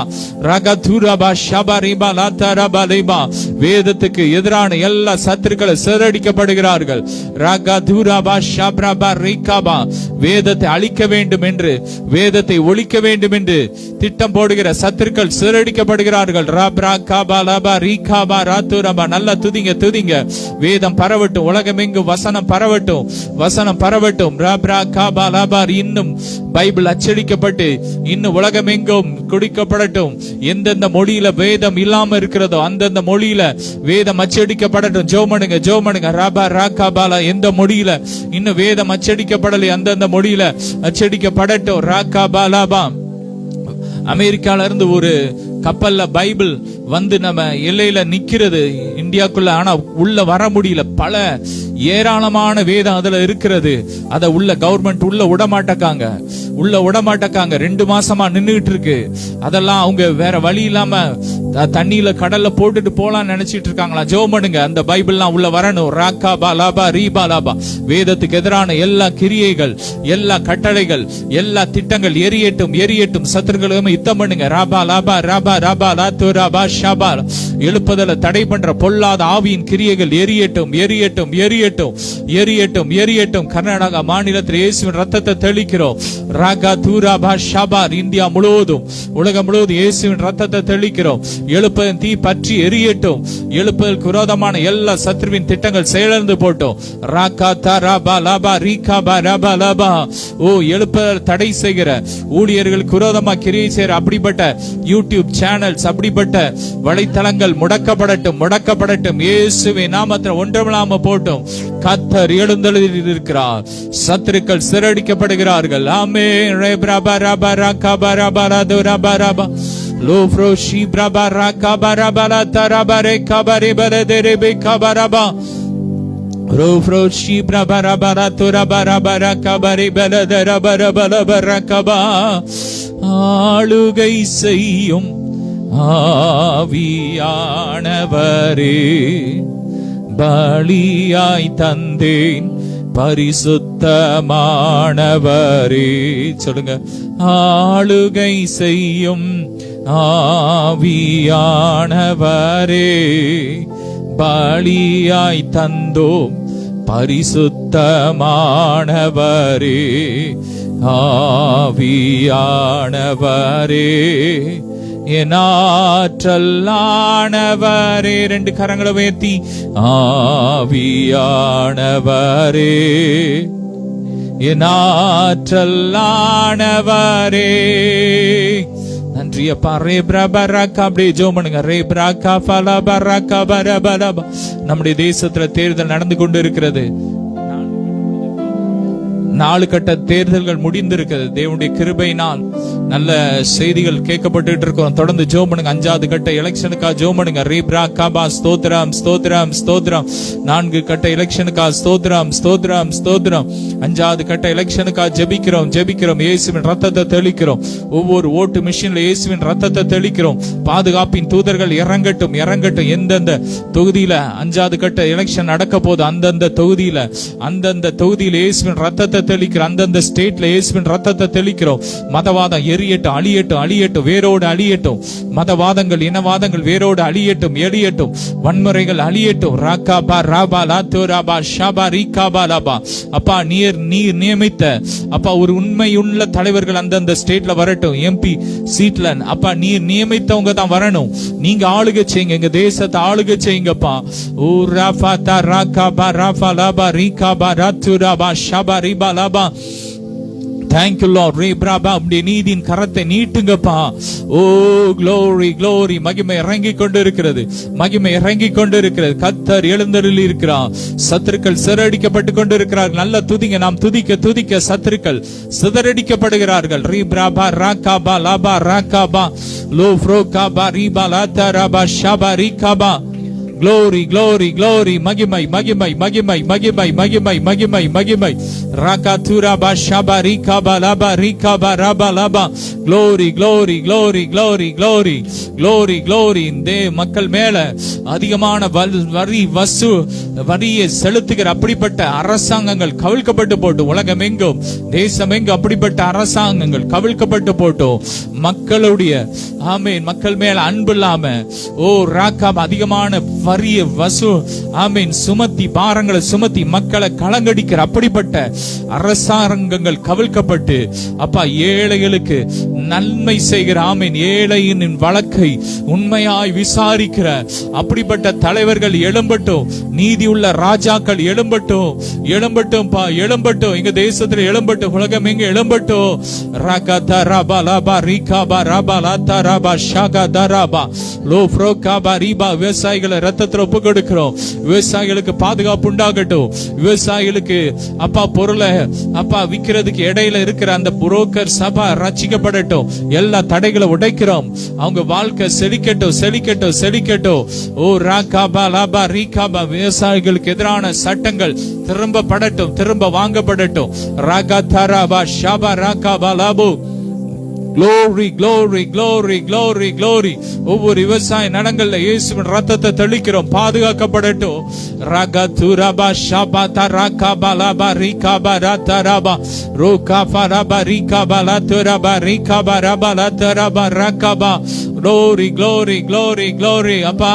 ராகதுராபா ஷபா ரிபா லாதாராபா லிபா. வேதத்துக்கு எதிரான எல்லா சத்துருக்களை சிறடிக்கப்படுகிறார்கள். ராகதுராபா ஷப்ராபா ரிகாபா. வேதத்தை அழிக்க வேண்டும் என்று, வேதத்தை ஒழிக்க வேண்டும் என்று திட்டம் போடுகிற சத்துருக்கள் சிறடிக்கப்படுகிறார்கள். ராப்ரா காபா லாபா ரிகாபா ராதுராபா. நல்லா துதிங்க. வேதம் பரவட்டும். உலகமெங்கும் வசனம் பரவட்டும். ராப்ரா காபா லாபா. இன்னும் பைபிள் அச்சடிக்கப்பட்டு இன்னும் உலகமெங்கும் குடிக்கப்படட்டும். எந்தெந்த மொழியில வேதம் இல்லாம இருக்கிறதோ அந்தந்த மொழியில வேதம் அச்சடிக்கப்படட்டும். ஜோமனுங்க ராபா ராகாபாலா. எந்த மொழியில இன்னும் வேதம் அச்சடிக்கப்படலை அந்தந்த மொழியில அச்சடிக்கப்படட்டும். ராகாபாலாபா. அமெரிக்கால இருந்து ஒரு கப்பல்ல பைபிள் வந்து நம்ம எல்லையில நிக்கிறது இந்தியாக்குள்ள. ஆனா உள்ள வர முடியல. பல ஏராளமான வேதம் அதுல இருக்கிறது. அத உள்ள கவர்மெண்ட் உள்ள விடமாட்டக்காங்க. 2 மாசமா நின்னுட்டு இருக்கு. அதெல்லாம் அவங்க வேற வழி இல்லாம தண்ணியில கடல்ல போட்டுட்டு போலாம் நினைச்சிட்டு இருக்காங்களா. ஜெபம் பண்ணுங்க. அந்த பைபிள்லாம் உள்ள வரணும். ராகாபா லாபா ரீபா லாபா. வேதத்துக்கு எதிரான எல்லா கிரியைகள், எல்லா கட்டளைகள், எல்லா திட்டங்கள் எரியட்டும். சத்துருக்களும் யுத்தம் பண்ணுங்க. ராபா லாபா ராபா ராபா லாத்து ராபா ஷபா. எழுப்புதல தடை பண்ற பொல்லாத ஆவியின் கிரியைகள் எரியட்டும். கர்நாடகா மாநிலத்தில் இயேசுவின் ரத்தத்தை தெளிக்கிறோம். ராகா தூராபா ஷபார். இந்தியா முழுவதும், உலகம் முழுவதும் இயேசுவின் ரத்தத்தை தெளிக்கிறோம். எழுப்புதல் தீ பற்றி எரியட்டும். எழுப்புதலுக்கு விரோதமான எல்லா சத்ருவின் திட்டங்கள் செயலிழந்து போட்டோம். ராகா தாராபா லாபா ரீகாபா ராபா லாபா. ஓ எழுப்புதல் தடை செய்கிற ஊழியர்களுக்கு விரோதமா கிரியை செய்கிற அப்படிப்பட்ட யூடியூப் சேனல்ஸ், அப்படிப்பட்ட வலைத்தளங்கள் முடக்கப்படட்டும். இயேசுவின் நாமத்தில் ஒன்றுமில்லாம போட்டும். கர்த்தர் எழுந்தருளி இருக்கிறார். சத்துருக்கள் சிறடிக்கப்படுகிறார்கள். ஆமென். ரேப்ராபா ராபா ராகாபா ராபா ராது ராபா ராபா லோ ஃப்ரோ ஷீப்ராபா ராகாபா ராபா லாதாராபா ரேகாபா ரேபா ரேபே காபா ராபா ரோ ஃப்ரோ ஷீப்ராபா ராபா ராது ராபா ராபா ராகாபா ரேபா ராபா ராபா ராபா ராகாபா. ஆளுகை செய்யும் ஆவியானவரே, பலியாய் தந்தேன் பரிசுத்தமானவரே. சொல்லுங்க. ஆளுகை செய்யும் ஆவியானவரே, பலியாய் தந்தோம் பரிசுத்தமானவரே. ஆவியானவரே, என் ஆற்றலானவரே. 2 கரங்களை உயர்த்தி ஆவியானவரே, என் ஆற்றலானவரே. நன்றி அப்பா. ரே பிரபரகா. அப்படியே ஜெபம் பண்ணுங்க. ரே பிரகா ஃபலா பரகா பரபரப. நம்முடைய தேசத்துல தேர்தல் நடந்து கொண்டு இருக்கிறது. 4 கட்ட தேர்தல்கள் முடிந்திருக்கிறது. தேவனுடைய கிருபையினால் நல்ல செய்திகள் கேட்கப்பட்டு இருக்கோம். தொடர்ந்து ஜெபம் பண்ணுங்க. 5வது கட்ட எலெக்ஷனுக்காக ஜெபம் பண்ணுங்க. ரீப்ரா காபா. ஸ்தோத்திரம் 4 கட்ட எலெக்ஷனுக்காக ஸ்தோத்திரம் 5வது கட்ட எலெக்ஷனுக்காக ஜெபிக்கிறோம். இயேசுவின் ரத்தத்தை தெளிக்கிறோம். ஒவ்வொரு ஓட்டு மிஷின்ல இயேசுவின் ரத்தத்தை தெளிக்கிறோம். பாதுகாப்பின் தூதர்கள் இறங்கட்டும். எந்தெந்த தொகுதியில 5வது கட்ட எலெக்ஷன் நடக்க போது அந்தந்த தொகுதியில இயேசுவின் ரத்தத்தை தெளிக்கிறோம். அந்தந்த ஸ்டேட்ல இயேசுவின் ரத்தத்தை தெளிக்கிறோம். மதவாதம் எரியட்டும், அழியட்டும், வேரோடு அழியட்டும். மதவாதங்கள், இனவாதங்கள் வேரோடு அழியட்டும். வன்முறைகள் அழியட்டும். ராகாபா ராபா லாத்து ராபா ஷபா ரீகாபா லாபா. அப்பா நீர் நியமித்த அப்பா ஒரு உண்மையுள்ள தலைவர்கள் அந்தந்த ஸ்டேட்ல வரட்டும். எம்பி சீட்ல அப்பா நீர் நியமித்தவங்க தான் வரணும். நீங்க ஆளுகை செய்யுங்க. எங்க தேசத்தை ஆளுகை செய்யுங்கப்பா. ஓ ராபா தா ராகாபா ராபா லாபா ரீகாபா ராத்து ராபா ஷபா ரிபா லாபா. Thank you Lord. உம்முடைய நீதியின் கரத்தை நீட்டுங்கப்பா. ஓ glory glory. மகிமை இறங்கிக் கொண்டிருக்கிறது, மகிமை இறங்கிக் கொண்டிருக்கிறது. கர்த்தர் எழுந்தருளி இருக்கிறார். சத்துருக்கள் சிதறடிக்கப்பட்டு கொண்டிருக்கிறார்கள். நல்ல துதிங்க. நாம் துதிக்க துதிக்க சத்துருக்கள் சிதறடிக்கப்படுகிறார்கள். ரீப்ராபா ராகாபா லாபா ராகாபா லோ ஃப்ரோகாபா ரீபா லாதராபா ஷாபா ரீகாபா. Glory, glory, glory. மகிமை மகிமை மகிமை மகிமை மகிமை மகிமை மகிமை. ராகாதுரா பா ஷாபா ரீகாபா லாபா ரீகாபா ராபா லாபா. Glory, glory, glory, glory, glory, glory, glory. இந்த மக்கள் மேல அதிகமான வரியை செலுத்துகிற அப்படிப்பட்ட அரசாங்கங்கள் கவிழ்க்கப்பட்டு போட்டு, உலகம் எங்கும் தேசம் எங்கும் அப்படிப்பட்ட அரசாங்கங்கள் கவிழ்க்கப்பட்டு போட்டு, மக்களுடைய ஆமீன் மக்கள் மேல அன்பு இல்லாம ஓ ராகாப் அதிகமான வரிய ஆமீன் சுமத்தி பாரங்களை சுமத்தி மக்களை கலங்கடிக்கிற அப்படிப்பட்ட அரசாங்கங்கள் கவிழ்க்கப்பட்டு அப்பா ஏழைகளுக்கு நன்மை செய்கிற ஆமீன் ஏழையின் வழக்கை உண்மையாய் விசாரிக்கிற அப்படிப்பட்ட தலைவர்கள் எழும்பட்டும். நீதி உள்ள ராஜாக்கள் எழும்பட்டும், எழும்பட்டும் பா, எழும்பட்டும். எங்க தேசத்துல எழும்பட்டும், உலகம் எங்க எழும்பட்டும். ராகா தராபா லாபா ரீகாபா ராபா லாத்தா ராபா ஷாகா தராபா லோ ஃப்ரோகாபா ரீபா. விவசாயிகளை ரத்தத்துல ஒப்பு கொடுக்கிறோம். விவசாயிகளுக்கு பாதுகாப்பு உண்டாகட்டும். விவசாயிகளுக்கு அப்பா பொருளை அப்பா விக்கிறதுக்கு இடையில இருக்கிற அந்த புரோக்கர் சபா ரட்சிக்கப்படட்டும். எல்லா தடைகளை உடைக்கிறோம். அவங்க வாழ்க்கை செழிக்கட்டும் செழிக்கட்டும் செழிக்கட்டும். ஓ ராகாபா லாபா ரீகாபா. விவசாயிகளுக்கு எதிரான சட்டங்கள் திரும்ப படட்டும், திரும்ப வாங்கப்படட்டும். ராகா தாராபா ஷாபா ராகாபா லாபு. Glory, glory, glory, glory, glory. ஒவ்வொரு விவசாய நடங்கள்ல இயேசுவின் ரத்தத்தை தெளிக்கிறோம். பாதுகாக்கப்படட்டும். ராகா துராபா ஷாபா தராகாபா லாபா ரீகாபா ராதராபா ரோகாபா ராபா ரீகாபா லாதராபா ரீகாபா ராபா லாதராபா ராகாபா. Glory, glory, glory, glory. அப்பா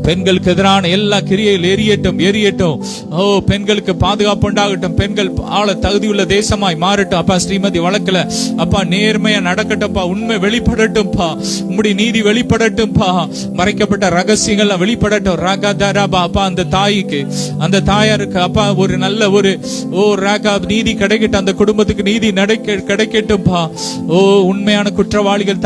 பெண்களுக்கு எதிரான எல்லா கிரியையில் எரியட்டும் எரியட்டும். ஓ பெண்களுக்கு பாதுகாப்பு உண்டாகட்டும். பெண்கள் ஆள தகுதியுள்ள தேசமாய் மாறட்டும். அப்பா ஸ்ரீமதி வழக்குல அப்பா நேர்மையா நடக்கட்டும்பா. உண்மை வெளிப்படட்டும்பா. உம்முடைய நீதி வெளிப்படட்டும்பா. மறைக்கப்பட்ட ரகசியங்கள் வெளிப்படட்டும். ராகா தாராபா. அப்பா அந்த தாய்க்கு அந்த தாயாருக்கு அப்பா ஒரு நல்ல ஒரு ஓ ராகா நீதி கிடைக்கட்டும். அந்த குடும்பத்துக்கு நீதி கிடைக்கட்டும்பா. ஓ உண்மையான குற்றவாளிகள்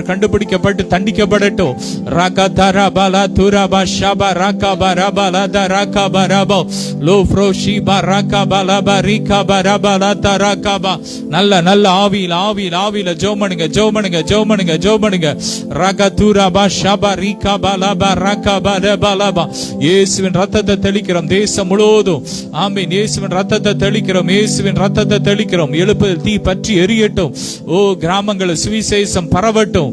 கண்டுபிடிக்கப்பட்டு தண்டிக்கப்படட்டும். ராகா தாராபா லா துராபா ஷாபா ராகாபா ராபா லாதா ராகாபா ராபா லோ ஃப்ரோஷிபா ராகாபா லாபா ரீகாபா ராபா லாதா ராகாபா. நல்ல நல்ல ஆவியில ஜோமனுங்க. ராகா துராபா ஷாபா ரீகாபா லாபா ராகாபா ராபா லாபா. இயேசுவின் ரத்தத்தை தெளிக்கிறோம் தேசம் முழுவதும். ஆமீன். இயேசுவின் ரத்தத்தை தெளிக்கிறோம். இயேசுவின் ரத்தத்தை தெளிக்கிறோம். எழுப்புதல் தீ பற்றி எரியட்டும். ஓ கிராமங்களில் சுவிசேஷம் பரவட்டும்.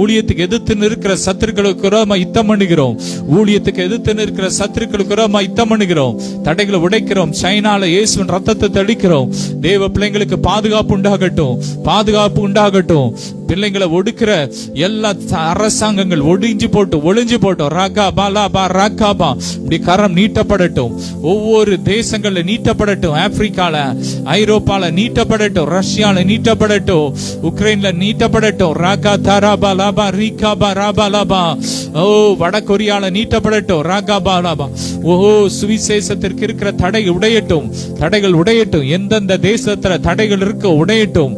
ஊழியத்துக்கு எதிர்த்து நிற்கிற சத்துருக்களுக்கு யுத்தம் பண்ணுகிறோம். ஊழியத்துக்கு எதிர்த்து நிற்கிற சத்துருக்களுக்கு யுத்தம் பண்ணுகிறோம். தடைகளை உடைக்கிறோம். சைனால இயேசுவின் ரத்தத்தை தெளிக்கிறோம். தேவ பிள்ளைங்களுக்கு பாதுகாப்பு உண்டாகட்டும், பாதுகாப்பு உண்டாகட்டும். பிள்ளைங்களை ஒடுக்கிற எல்லா அரசாங்கங்கள் ஒளிஞ்சு போட்டோம். ராகாபா லாபா ராகாபா. இப்படி கரம் நீட்டப்படட்டும். ஒவ்வொரு தேசங்கள்ல நீட்டப்படட்டும். ஆப்பிரிக்கால ஐரோப்பால நீட்டப்படட்டும். ரஷ்யால நீட்டப்படட்டும். உக்ரைன்ல நீட்டப்படட்டும். ராகா தாராபா லாபா ரீகாபா ராபா லாபா. ஓ வடகொரியால நீட்டப்படட்டும். ராகாபா லாபா. ஓ சுவிசேஷத்திற்கு இருக்கிற தடை உடையட்டும். தடைகள் உடையட்டும். எந்தெந்த தேசத்துல தடைகள் இருக்கு உடையட்டும்.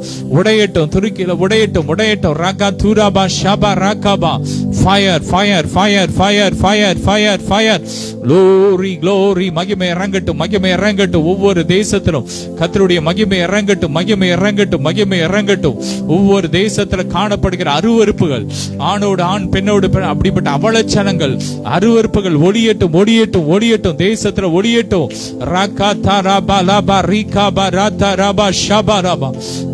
துருக்கியில உடையட்டும். ராகா துராபா ஷாபா ராகாபா. Fire fire fire fire fire fire fire. glory glory. மகிமை இறங்கட்டும். ஒவ்வொரு தேசத்திலும் கர்த்தருடைய மகிமை இறங்கட்டும். ஒவ்வொரு தேசத்துல காணப்படுகிற அருவருப்புகள், ஆணோடு ஆண் பெண்ணோடு பெண் அப்படிப்பட்ட அவலட்சணங்கள் அருவருப்புகள் ஒளியட்டும். தேசத்துல ஒளியட்டும். ராகா தாராபா லாபா ரீகாபா ராதா ராபா ஷாபா ராபா.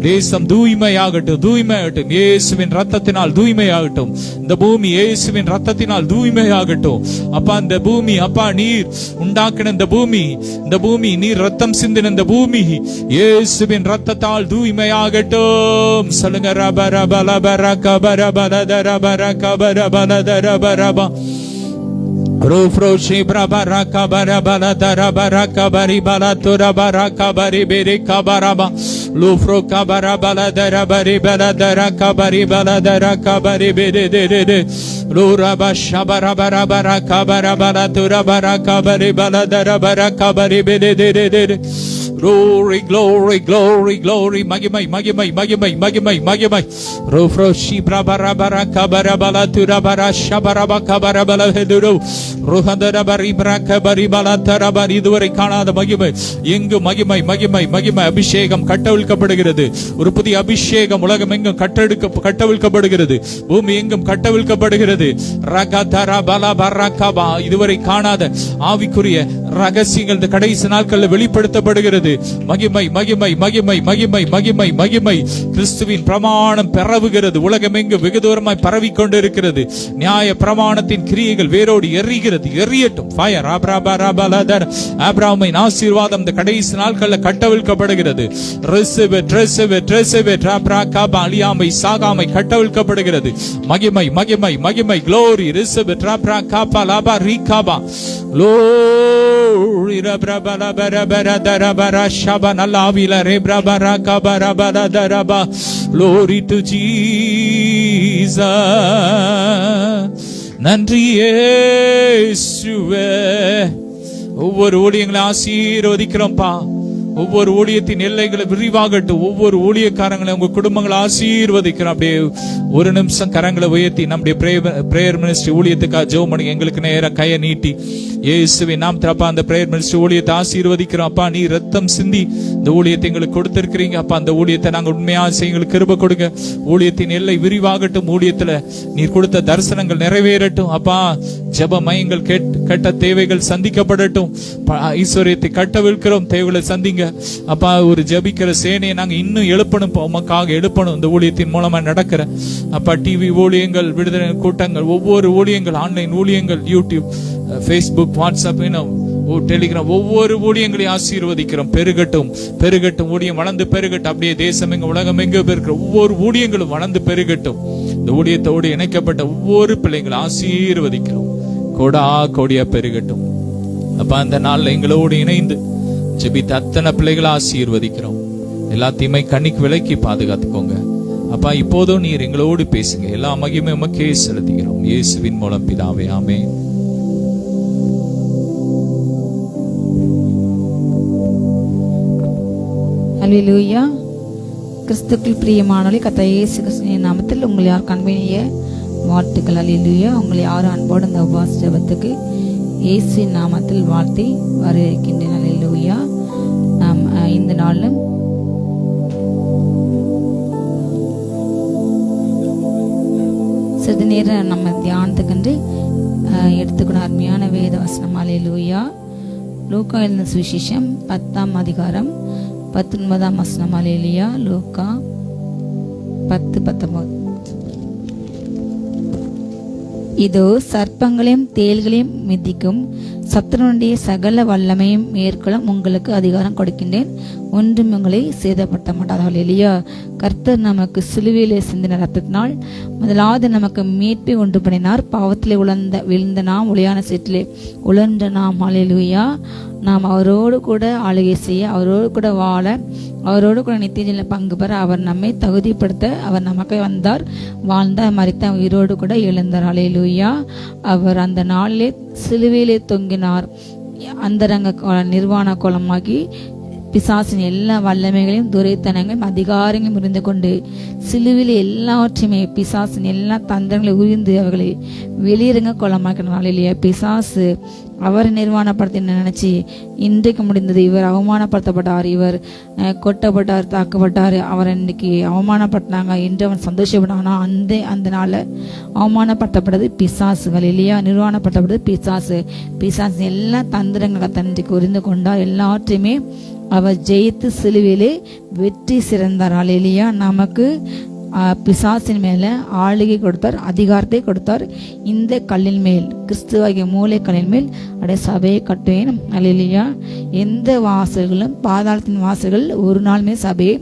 தேசம் தூய்மையாகட்டும். இயேசுவின் ரத்தத்தினால் தூய்மையாகட்டும். இந்த பூமி இயேசுவின் ரத்தத்தினால் தூய்மையாகட்டும். அப்பா இந்த பூமி அப்பா நீர் உண்டாக்கின இந்த பூமி நீர் ரத்தம் சிந்தின இந்த பூமி இயேசுவின் ரத்தத்தால் தூய்மையாகட்டும். சொல்லுங்க ரப ரப லப ரக பர பல தர பர கபர பல தர பரபா. Rufroshi Brabaraka Barabala Darabaraka Baribala Turabaraka Baribiri Kabaraba Lufro Kabarabala Darabari Bala Daraka Baribala Daraka Baribiri Luraba Shabarabara Kabarabala Turabaraka Baribala Darabaraka Baribiri. Glory, glory, glory, glory. Magimai, magimai, magimai, magimai, magimai. Rufro Shibra Barabara Kabarabala Turabara Shabaraba Kabarabala Heduru Ruhandara Baribra Kabaribala Tarabari இதுவரை காணாத மகிமை எங்கு மகிமை மகிமை மகிமை அபிஷேகம் கட்டவிழ்க்கப்படுகிறது. ஒரு புதிய அபிஷேகம் உலகம் எங்கும் கட்டவிழ்க்கப்படுகிறது. பூமி எங்கும் கட்டவிழ்க்கப்படுகிறது. ரகதரா பல பரகபா இதுவரை காணாத ஆவிக்குரிய ரகசியங்கள் இந்த கடைசி நாட்களில் வெளிப்படுத்தப்படுகிறது. மகிமை மகிமை மகிமை மகிமை மகிமை மகிமை கிறிஸ்துவின் பிரமாணம் பரவுகிறது. உலகம் எங்கு வெகு தூரமாய் பரவி கொண்டிருக்கிறது. நியாய பிரமாணத்தின் கிரியைகள் வேரோடு எரிகிறது. எரியட்டும். ஃபயர் ஆபிரகாமின் ஆசீர்வாதம் இந்த கடைசி நாட்களில் கட்டவிழ்க்கப்படுகிறது. அழியாமை சாகாமை கட்டவிழ்க்கப்படுகிறது. மகிமை மகிமை மகிமை க்ளோரி Glory to Jesus. நன்றி இயேசுவே. ஒவ்வொரு ஊழியங்களை ஆசீர்வதிக்கிறோம்ப்பா. ஒவ்வொரு ஊழியத்தின் எல்லைகளை விரிவாகட்டும். ஒவ்வொரு ஊழியக்காரங்களை உங்க குடும்பங்களை ஆசீர்வதிக்கிறோம். அப்படியே ஒரு நிமிஷம் கரங்களை உயர்த்தி நம்முடைய பிரேயர் மினிஸ்ட்ரி ஊழியத்துக்காக ஜெபம் பண்ணுங்க. எங்களுக்கு நேரா கையை நீட்டி இயேசுவின் நாமத்தில் அப்பா அந்த பிரேயர் மினிஸ்ட்ரி ஊழியத்தை ஆசீர்வதிக்கிறோம். அப்பா நீ ரத்தம் சிந்தி இந்த ஊழியத்தை எங்களுக்கு கொடுத்திருக்கிறீங்க. அப்பா அந்த ஊழியத்தை நாங்கள் உண்மையாக செய்ய எங்களுக்கு கிருபை கொடுங்க. ஊழியத்தின் எல்லை விரிவாகட்டும். ஊழியத்துல நீர் கொடுத்த தரிசனங்கள் நிறைவேறட்டும். அப்பா ஜெப மையங்கள் கேட்ட தேவைகள் சந்திக்கப்படட்டும். ஈஸ்வரியத்தை கட்டவிழ்க்கிறோம். தேவைகளை சந்திங்க. அப்பா ஒரு ஜபிக்கிற சேனையை நாங்க இன்னும் எழுப்பணும். உமக்காக எழுப்பணும். இந்த ஊழியத்தின் மூலமா நடக்கிற அப்பா டிவி ஊழியங்கள், விடுதலை கூட்டங்கள், ஒவ்வொரு ஊழியங்கள், ஆன்லைன் ஊழியங்கள், யூடியூப், ஃபேஸ்புக், வாட்ஸ்அப், டெலிகிராம், ஒவ்வொரு ஊழியங்களையும் ஆசீர்வதிக்கிறோம். பெருகட்டும் பெருகட்டும். ஊழியம் வளர்ந்து பெருகட்டும். அப்படியே தேசம் எங்க உலகம் எங்க இருக்கிற ஒவ்வொரு ஊழியங்களும் வளர்ந்து பெருகட்டும். இந்த ஊழியத்தோடு இணைக்கப்பட்ட ஒவ்வொரு பிள்ளைங்களும் ஆசீர்வதிக்கிறோம். கோடா கோடியா பெருகட்டும். அப்ப அந்த நாள்ல எங்களோடு இணைந்து ஜெபித்த அத்தனை பிள்ளைகளை ஆசீர்வதிக்கிறோம். எல்லாத்தையுமே கண்ணிக்கு விலக்கி பாதுகாத்துக்கோங்க. அப்பா இப்போதும் நீர் எங்களோடு பேசுங்க. எல்லா மகிமை உமக்கே செலுத்துகிறோம். இயேசுவின் மூலம் பிதாவே, ஆமென். அல்லேலூயா. கிறிஸ்துக்குள் பிரியமானவர்களே, கர்த்தர் இயேசு கிறிஸ்துவின் நாமத்தில் உங்கள் யார் அன்பினிய வாழ்த்துக்கள். அல்லேலூயா. உங்களை யாரும் அன்போடு இந்த உபவாச ஜெபத்துக்கு இயேசுவின் நாமத்தில் வாழ்த்தி வரவேற்கின்றேன். அல்லேலூயா. நாம் இந்த நாளிலும் சிறிது நேரம் நம்ம தியானத்துக்கென்று எடுத்துக்கணும் அருமையான வேத வசனம். அல்லேலூயா. லூக்கா எழுதின சுவிசேஷம் 10ஆம் அதிகாரம் 19ஆம் வசனம். அல்லேலூயா. லூக்கா 10:19. இதோ சர்ப்பங்களையும் தேள்களையும் மிதிக்கும் சத்துருடைய சகல வல்லமையும் மேற்கொள்ளும் உங்களுக்கு அதிகாரம் கொடுக்கின்றேன், ஒன்றும் உங்களை சேதப்படுத்த மாட்டார்கள். அல்லேலூயா. கர்த்தர் நமக்கு சிலுவையிலே சிந்தின ரத்தத்தினால் முதலாவது நமக்கு மீட்பை உண்டு பண்ணினார். பாவத்திலே விழுந்த நாம் ஒளியான சேற்றிலே உழன்ற நாம். அல்லேலூயா. நாம் அவரோடு கூட ஆளுகை செய்ய, அவரோடு கூட வாழ, அவரோடு கூட நித்திய பங்கு பெற அவர் நம்மை தகுதிப்படுத்த அவர் நமக்கு வந்தார், வாழ்ந்தார், மரித்த உயிரோடு கூட எழுந்தார். அல்லேலூயா. அவர் அந்த நாளிலே சிலுவையிலே தொங்கினார். அந்தரங்க நிர்வாண கோலமாகி பிசாசின் எல்லா வல்லமைகளையும் துரைத்தனங்களையும் அதிகாரங்களையும் உறிந்து கொண்டு சிலுவிலே எல்லாவற்றையுமே பிசாசின் எல்லா தந்திரங்களையும் உறிந்து அவர்களை வெளியிறங்க கோலமாக்கினார். இல்லையா. பிசாசு அவரை நிர்வாணப்படுத்த நினைச்சு இன்றைக்கு முடிந்தது. இவர் அவமானப்படுத்தப்பட்டார், இவர் கொட்டப்பட்டார், தாக்கப்பட்டார், அவர் இன்னைக்கு அவமானப்படுத்தினாங்க என்று அவன் சந்தோஷப்பட்டானா. அந்த நாளில் அவமானப்படுத்தப்பட்டது பிசாசுகள். இல்லையா. நிர்வாணப்படுத்தப்பட்டது பிசாசு. பிசாசு எல்லா தந்திரங்களை தன்றைக்கு உறிந்து கொண்டார். எல்லாவற்றையுமே அவர் ஜெயித்து சிலுவையிலே வெற்றி சிறந்தார். அல்லேலூயா. நமக்கு பிசாசின் மேல ஆளுகை கொடுத்தார், அதிகாரத்தை கொடுத்தார். இந்த கல்லின் மேல், கிறிஸ்துவாகிய மூலை கல்லின் மேல் அடைய சபையை கட்டுவேன். அல்லேலூயா. எந்த வாசல்களும், பாதாளத்தின் வாசல்கள் ஒரு நாளுமே சபையை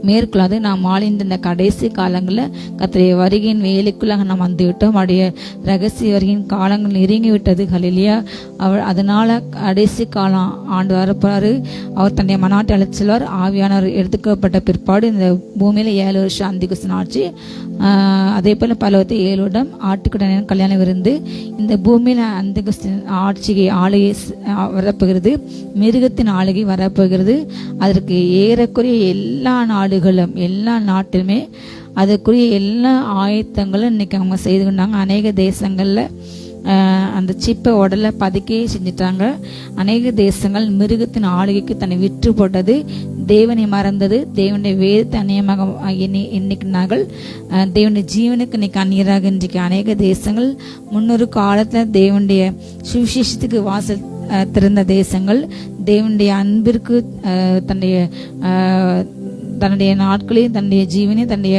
மேற்கொள்ளாது நாம் வாழ்ந்த இந்த கடைசி காலங்களில் கர்த்தருடைய வருகையின் வேலைக்குள்ளாக நாம் வந்து விட்டோம். அவருடைய ரகசிய வருகையின் காலங்கள் நெருங்கி விட்டது. ஹல்லேலூயா. அதனால கடைசி காலம் ஆண்டு வரப்போறாரு. அவர் தன்னுடைய மனாட்டை அழைத்து செல்வார். ஆவியானவர் எடுத்துக்கப்பட்ட பிற்பாடு இந்த பூமியில 7 வருஷம் அந்திகிறிஸ்து ஆட்சி, அதே போல பலவத்தை 7 வருடம் ஆட்டுக்குடைய கல்யாணம் விருந்து. இந்த பூமியில அந்திகிறிஸ்து ஆட்சியை ஆளுகை வரப்போகிறது, மிருகத்தின் ஆளுகை வரப்போகிறது. அதற்கு ஏறக்குறைய எல்லா நாடுகளும் எல்லா நாட்டிலுமே அதற்குரிய எல்லா ஆயத்தங்களும் இன்னைக்கு அவங்க செய்து கொண்டாங்க. அநேக தேசங்கள்ல அந்த சிப்பை உடலை பதுக்கே செஞ்சிட்டாங்க. அநேக தேசங்கள் மிருகத்தின் ஆளுகைக்கு தன்னை விற்று போட்டது, தேவனை மறந்தது, தேவனுடைய வேதத்தை அந்நியமாக எண்ணிக்கினார்கள். தேவனுடைய ஜீவனுக்கு இன்னைக்கு அந்நியராக இன்றைக்கு அநேக தேசங்கள் முன்னொரு காலத்துல தேவனுடைய சுவிசேஷத்துக்கு வாசல் திறந்த தேசங்கள், தேவனுடைய அன்பிற்கு தன்னுடைய நாட்களையும் தன்னுடைய ஜீவனையும் தன்னுடைய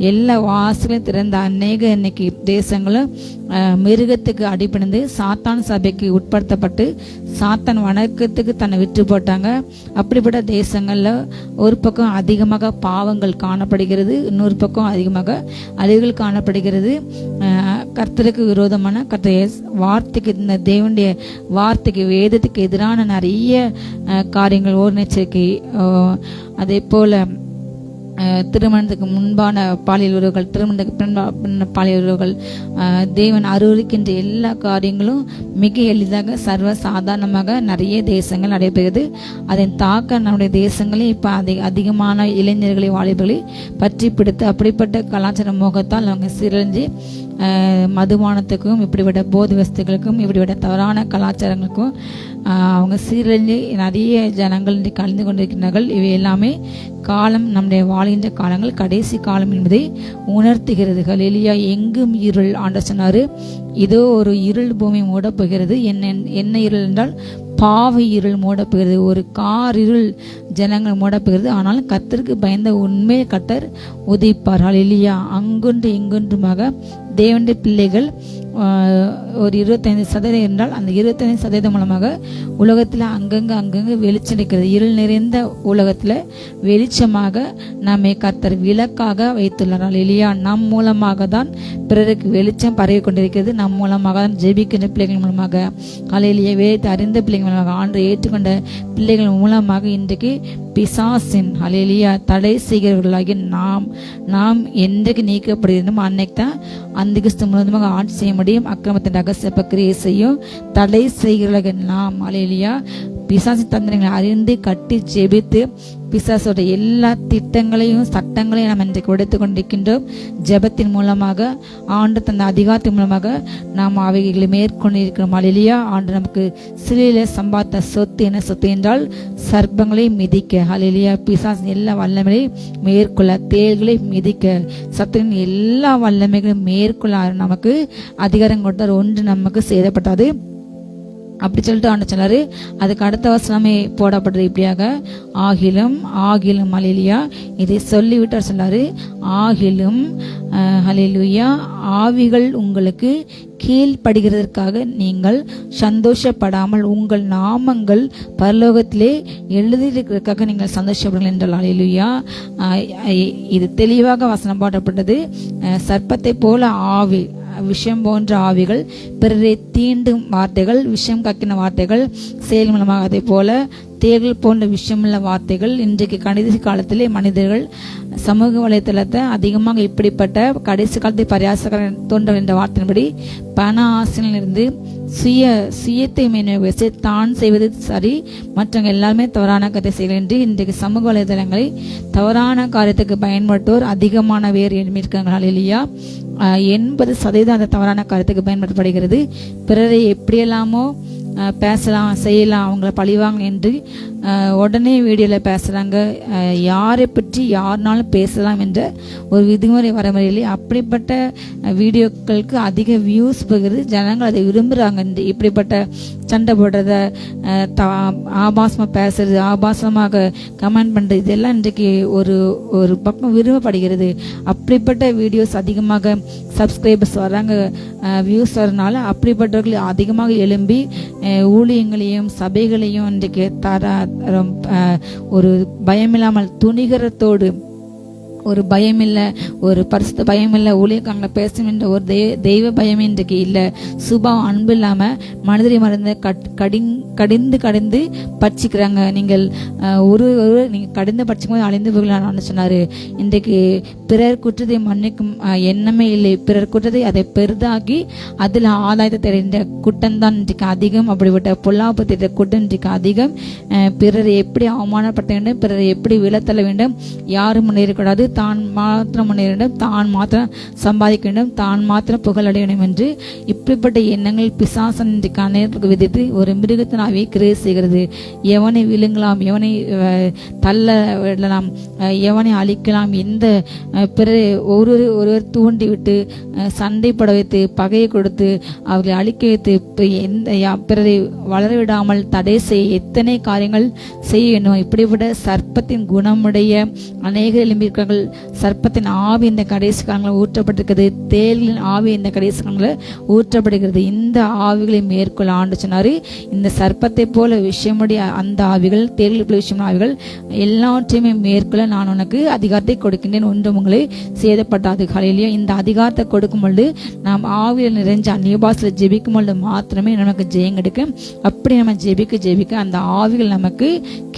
எல்லா வாசலையும் திறந்த அநேக இன்னைக்கு தேசங்களும் மிருகத்துக்கு அடிபணிந்து சாத்தான் சபைக்கு உட்படுத்தப்பட்டு சாத்தான் வணக்கத்துக்கு தன்னை விற்று போட்டாங்க. அப்படிப்பட்ட தேசங்கள்ல ஒரு பக்கம் அதிகமாக பாவங்கள் காணப்படுகிறது, இன்னொரு பக்கம் அதிகமாக அழிவுகள் காணப்படுகிறது. கர்த்தருக்கு விரோதமான கர்த்தருடைய வார்த்தைக்கு, இந்த தேவனுடைய வார்த்தைக்கு வேதத்துக்கு எதிரான நிறைய காரியங்கள், ஓர் எச்சரிக்கை, அதே போல திருமணத்துக்கு முன்பான பாலியல் உறவுகள், திருமணத்துக்கு பின்பான பாலியல் உறவுகள், தேவன் அருவருக்கின்ற எல்லா காரியங்களும் மிக எளிதாக சர்வ சாதாரணமாக நிறைய தேசங்கள் நடைபெறுகிறது. அதன் தாக்க நம்முடைய தேசங்களே இப்போ அதிகமான இளைஞர்களை வாலிபர்களை பற்றி பிடித்து அப்படிப்பட்ட கலாச்சார மோகத்தால் அவங்க சீரழிஞ்சு மதுபானத்துக்கும் இப்படிப்பட்ட போதை வஸ்துகளுக்கும் இப்படிப்பட்ட தவறான கலாச்சாரங்களுக்கும் அவங்க சீரழிஞ்சு நிறைய ஜனங்கள் கலந்து கொண்டிருக்கிறார்கள். இவை எல்லாமே காலம், நம்முடைய வாழ்கின்ற காலங்கள் கடைசி காலம் என்பதை உணர்த்துகிறது. ஹல்லேலூயா. எங்கும் இருள். ஆண்டவர் சொன்னாரு, இதோ ஒரு இருள் பூமி மூடப் போகிறது. என்ன இருள் என்றால் பாவ இருள் மூடப்போகிறது, ஒரு கார் இருள் ஜனங்கள் மூடப்போகிறது. ஆனாலும் கர்த்தருக்கு பயந்த உண்மை கர்த்தர் உதிப்பார். ஹல்லேலூயா. அங்கொன்று இங்கொன்றுமாக தேவனுடைய பிள்ளைகள் ஒரு 25% என்றால் அந்த 25% மூலமாக உலகத்தில் அங்கங்கே வெளிச்சடிக்கிறது. இருள் நிறைந்த உலகத்தில் வெளிச்சமாக நம்மை கர்த்தர் விளக்காக வைத்துள்ளார். ஹல்லேலூயா. நம் மூலமாக தான் பிறருக்கு வெளிச்சம் பரவி கொண்டிருக்கிறது. நம் மூலமாக தான் ஜெபிக்கின்ற பிள்ளைகள் மூலமாக, ஹல்லேலூயா, வேதத்தை அறிந்த பிள்ளைகள் மூலமாக, ஆண்டவரை ஏற்றுக்கொண்ட பிள்ளைகள் மூலமாக இன்றைக்கு பிசாசின், ஹல்லேலூயா, தடை செய்கிறவர்களாகி நாம் என்றைக்கு நீக்கப்படுகிறோமோ அன்னைக்கு தான் அந்திகிறிஸ்து முழுவதுமாக ஆட்சி செய்ய முடியும். அக்கிரமத்தின் ரகசிய பக்கிரியை செய்யும் தடை செய்கிறவர்கள் நாம், ஹல்லேலூயா, பிசாசு தந்திரங்களை அறிந்து கட்டி ஜெபித்து பிசாசோட எல்லா திட்டங்களையும் சட்டங்களையும் நாம் இன்றைக்கு உடைத்து கொண்டிருக்கின்றோம். ஜெபத்தின் மூலமாக, ஆண்டு தந்த அதிகாரத்தின் மூலமாக நாம் அவைகளை மேற்கொண்டிருக்கிறோம். ஹல்லேலூயா. ஆண்டு நமக்கு சிலையில சம்பாத்த சொத்து என்ன சொத்து என்றால் சர்ப்பங்களை மிதிக்க, ஹல்லேலூயா, பிசாசின் எல்லா வல்லமைகளையும் மேற்கொள்ள, தேள்களை மிதிக்க, சத்துரின் எல்லா வல்லமைகளையும் மேற்கொள்ள நமக்கு அதிகாரம் கொடுத்தார். ஒன்று நமக்கு செய்யப்பட்டது. அப்படி சொல்லிட்டு ஆண்டு சொன்னாரு. அதுக்கு அடுத்த வசனமே போடப்பட்டது இப்படியாக, ஆகிலும் ஹல்லேலூயா, இதை சொல்லிவிட்டார். சொன்னாரு, ஆகிலும் ஹல்லேலூயா, ஆவிகள் உங்களுக்கு கீழ்ப்படுகிறதற்காக நீங்கள் சந்தோஷப்படாமல் உங்கள் நாமங்கள் பரலோகத்திலே எழுதியிருக்கிறதுக்காக நீங்கள் சந்தோஷப்படுங்கள் என்றால், ஹல்லேலூயா. இது தெளிவாக வசனம் போடப்பட்டது. சர்ப்பத்தை போல ஆவி, விஷம் போன்ற ஆவிகள், பிறரை தீண்டும் வார்த்தைகள், விஷம் கக்கின வார்த்தைகள் செயல் மூலமாக, அதே போல தேர்கள் போன்ற விஷயமுள்ள வார்த்தைகள். இன்றைக்கு கடைசி காலத்திலே மனிதர்கள் சமூக வலைத்தளத்தை அதிகமாக இப்படிப்பட்ட கடைசி காலத்தை பரியாசகர தோன்ற என்ற வார்த்தையின்படி பண ஆசையிலிருந்து சுயத்தை மேன்மை தான் செய்வது சரி, மற்றவங்க எல்லாருமே தவறான கருத்தை செய்யலாம் என்று இன்றைக்கு சமூக வலைதளங்களை தவறான காரியத்துக்கு பயன்படுத்துவோர் அதிகமான வேறு இருக்காங்க. ஹல்லேலூயா. 80% அந்த தவறான காரியத்துக்கு பயன்படுத்தப்படுகிறது. பிறரை எப்படியெல்லாமோ பேசலாம், செய்யலாம், அவங்கள பழிவாங்க என்று உடனே வீடியோவில் பேசுகிறாங்க. யாரை பற்றி யாருனாலும் பேசலாம் என்ற ஒரு விதிமுறை வரமுறையிலே அப்படிப்பட்ட வீடியோக்களுக்கு அதிக வியூஸ் போகிறது. ஜனங்கள் அதை விரும்புகிறாங்க. இப்படிப்பட்ட சண்டை போடுறத, ஆபாசமாக பேசுறது, ஆபாசமாக கமெண்ட் பண்ணுறது, இதெல்லாம் இன்றைக்கு ஒரு பக்கம் விரும்பப்படுகிறது. அப்படிப்பட்ட வீடியோஸ் அதிகமாக சப்ஸ்கிரைபர்ஸ் வர்றாங்க, வியூஸ் வரனால அப்படிப்பட்டவர்கள் அதிகமாக எழும்பி ஊழியங்களையும் சபைகளையும் இன்றைக்கு ஒரு பயமில்லாமல் துணிகரத்தோடு ஒரு பயம் இல்லை, ஒரு பரிசுத்த பயம் இல்லை, ஊழியக்காரங்களை பேசணும் என்ற ஒரு தெய்வ பயம் இன்றைக்கு இல்லை. சுபாவம் அன்பு இல்லாம மனிதரை மறந்து கடிந்து பட்சிக்கிறாங்க. நீங்கள் நீங்க கடிந்து பட்சிக்கும் போது அழிந்து போகலான்னு சொன்னாரு. இன்றைக்கு பிறர் குற்றத்தை மன்னிக்கும் எண்ணமே இல்லை. பிறர் குற்றத்தை அதை பெரிதாக்கி அதில் ஆதாயத்தை தெரிந்த குற்றம்தான் இன்றைக்கு அதிகம். அப்படிப்பட்ட பொல்லாப்பு திட்ட குற்றம் இன்றைக்கு அதிகம். பிறரை எப்படி அவமானப்படுத்த வேண்டும், பிறரை எப்படி விழத்தள்ள வேண்டும், யாரும் முன்னேறக்கூடாது, தான் மாத்திரம் முன்னேற வேண்டும், தான் மாத்திரம் சம்பாதிக்க வேண்டும், தான் மாத்திரம் புகழடைய வேண்டும் என்று இப்படிப்பட்ட எண்ணங்கள் பிசாசன் இன்றைக்கு அநேகருக்கு விதித்து ஒரு மிருகத்தினாவே கிரியை செய்கிறது. எவனை விழுங்கலாம், எவனை தள்ள விடலாம், எவனை அழிக்கலாம், எந்த பிறரை ஒருவர் தூண்டி விட்டு சண்டைப்பட வைத்து பகையை கொடுத்து அவர்களை அழிக்க வைத்து பிறரை வளரவிடாமல் தடை செய்ய எத்தனை காரியங்கள் செய்ய வேண்டும். இப்படிப்பட்ட சர்ப்பத்தின் குணமுடைய அநேக எழும்பியிருக்கிறார்கள். சர்ப்பத்தின் ஆவி இந்த கடைசி காலங்களில் ஊற்றப்பட்டிருக்கிறது. தேள்களின் ஆவி இந்த கடைசி காலங்களில் ஊற்றப்படுகிறது. இந்த ஆவிகளை மேற்கொள்ள ஆண்டு சொன்னாரு. இந்த சர்ப்பத்தை போல விஷயமுடைய அந்த ஆவிகள், தேள்கள் போல விஷயமான ஆவிகள் எல்லாவற்றையுமே மேற்கொள்ள நான் உனக்கு அதிகாரத்தை கொடுக்கின்றேன், ஒன்றும் உங்களை சேதப்பட்டாது. ஹல்லேலூயா. இந்த அதிகாரத்தை கொடுக்கும் பொழுது நாம் ஆவியில் நிறைஞ்ச அந்நிய பாஷையில ஜெபிக்கும் பொழுது மாத்திரமே நமக்கு ஜெயம் கிடைக்கும். அப்படி நம்ம ஜெபிக்க அந்த ஆவிகள் நமக்கு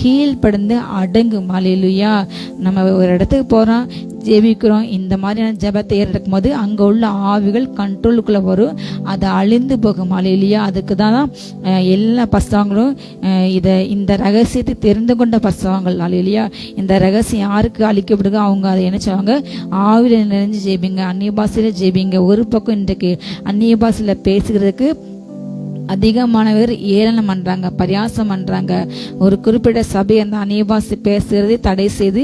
கீழ்ப்படிந்து அடங்கும். ஹல்லேலூயா. நம்ம ஒரு இடத்துக்கு போறோம், ஜெபிக்கிறோம், இந்த மாதிரியான ஜெபத்தை ஏறெடுக்கும் போது அங்க உள்ள ஆவிகள் கண்ட்ரோலுக்குள்ள வரும், அது அழிந்து போகும். ஹல்லேலூயா. அதுக்கு தான் எல்லா பசங்களும் இந்த ரகசியத்தை தெரிந்து கொண்ட பசவங்கள். ஹல்லேலூயா. இந்த ரகசியம் யாருக்கு அளிக்கப்படுதோ அவங்க அதை என்ன செய்வாங்க, ஆவியில நிறைஞ்சு ஜெபிங்க, அந்நிய பாஷையில ஜெபிங்க. ஒரு பக்கம் இன்றைக்கு அந்நிய பாஷையில பேசுகிறதுக்கு அதிகமானவர் ஏளனம் பண்றாங்க, பரியாசம் பண்றாங்க. ஒரு குறிப்பிட்ட சபை அந்த அந்நிய பாஷை பேசுறதை தடை செய்து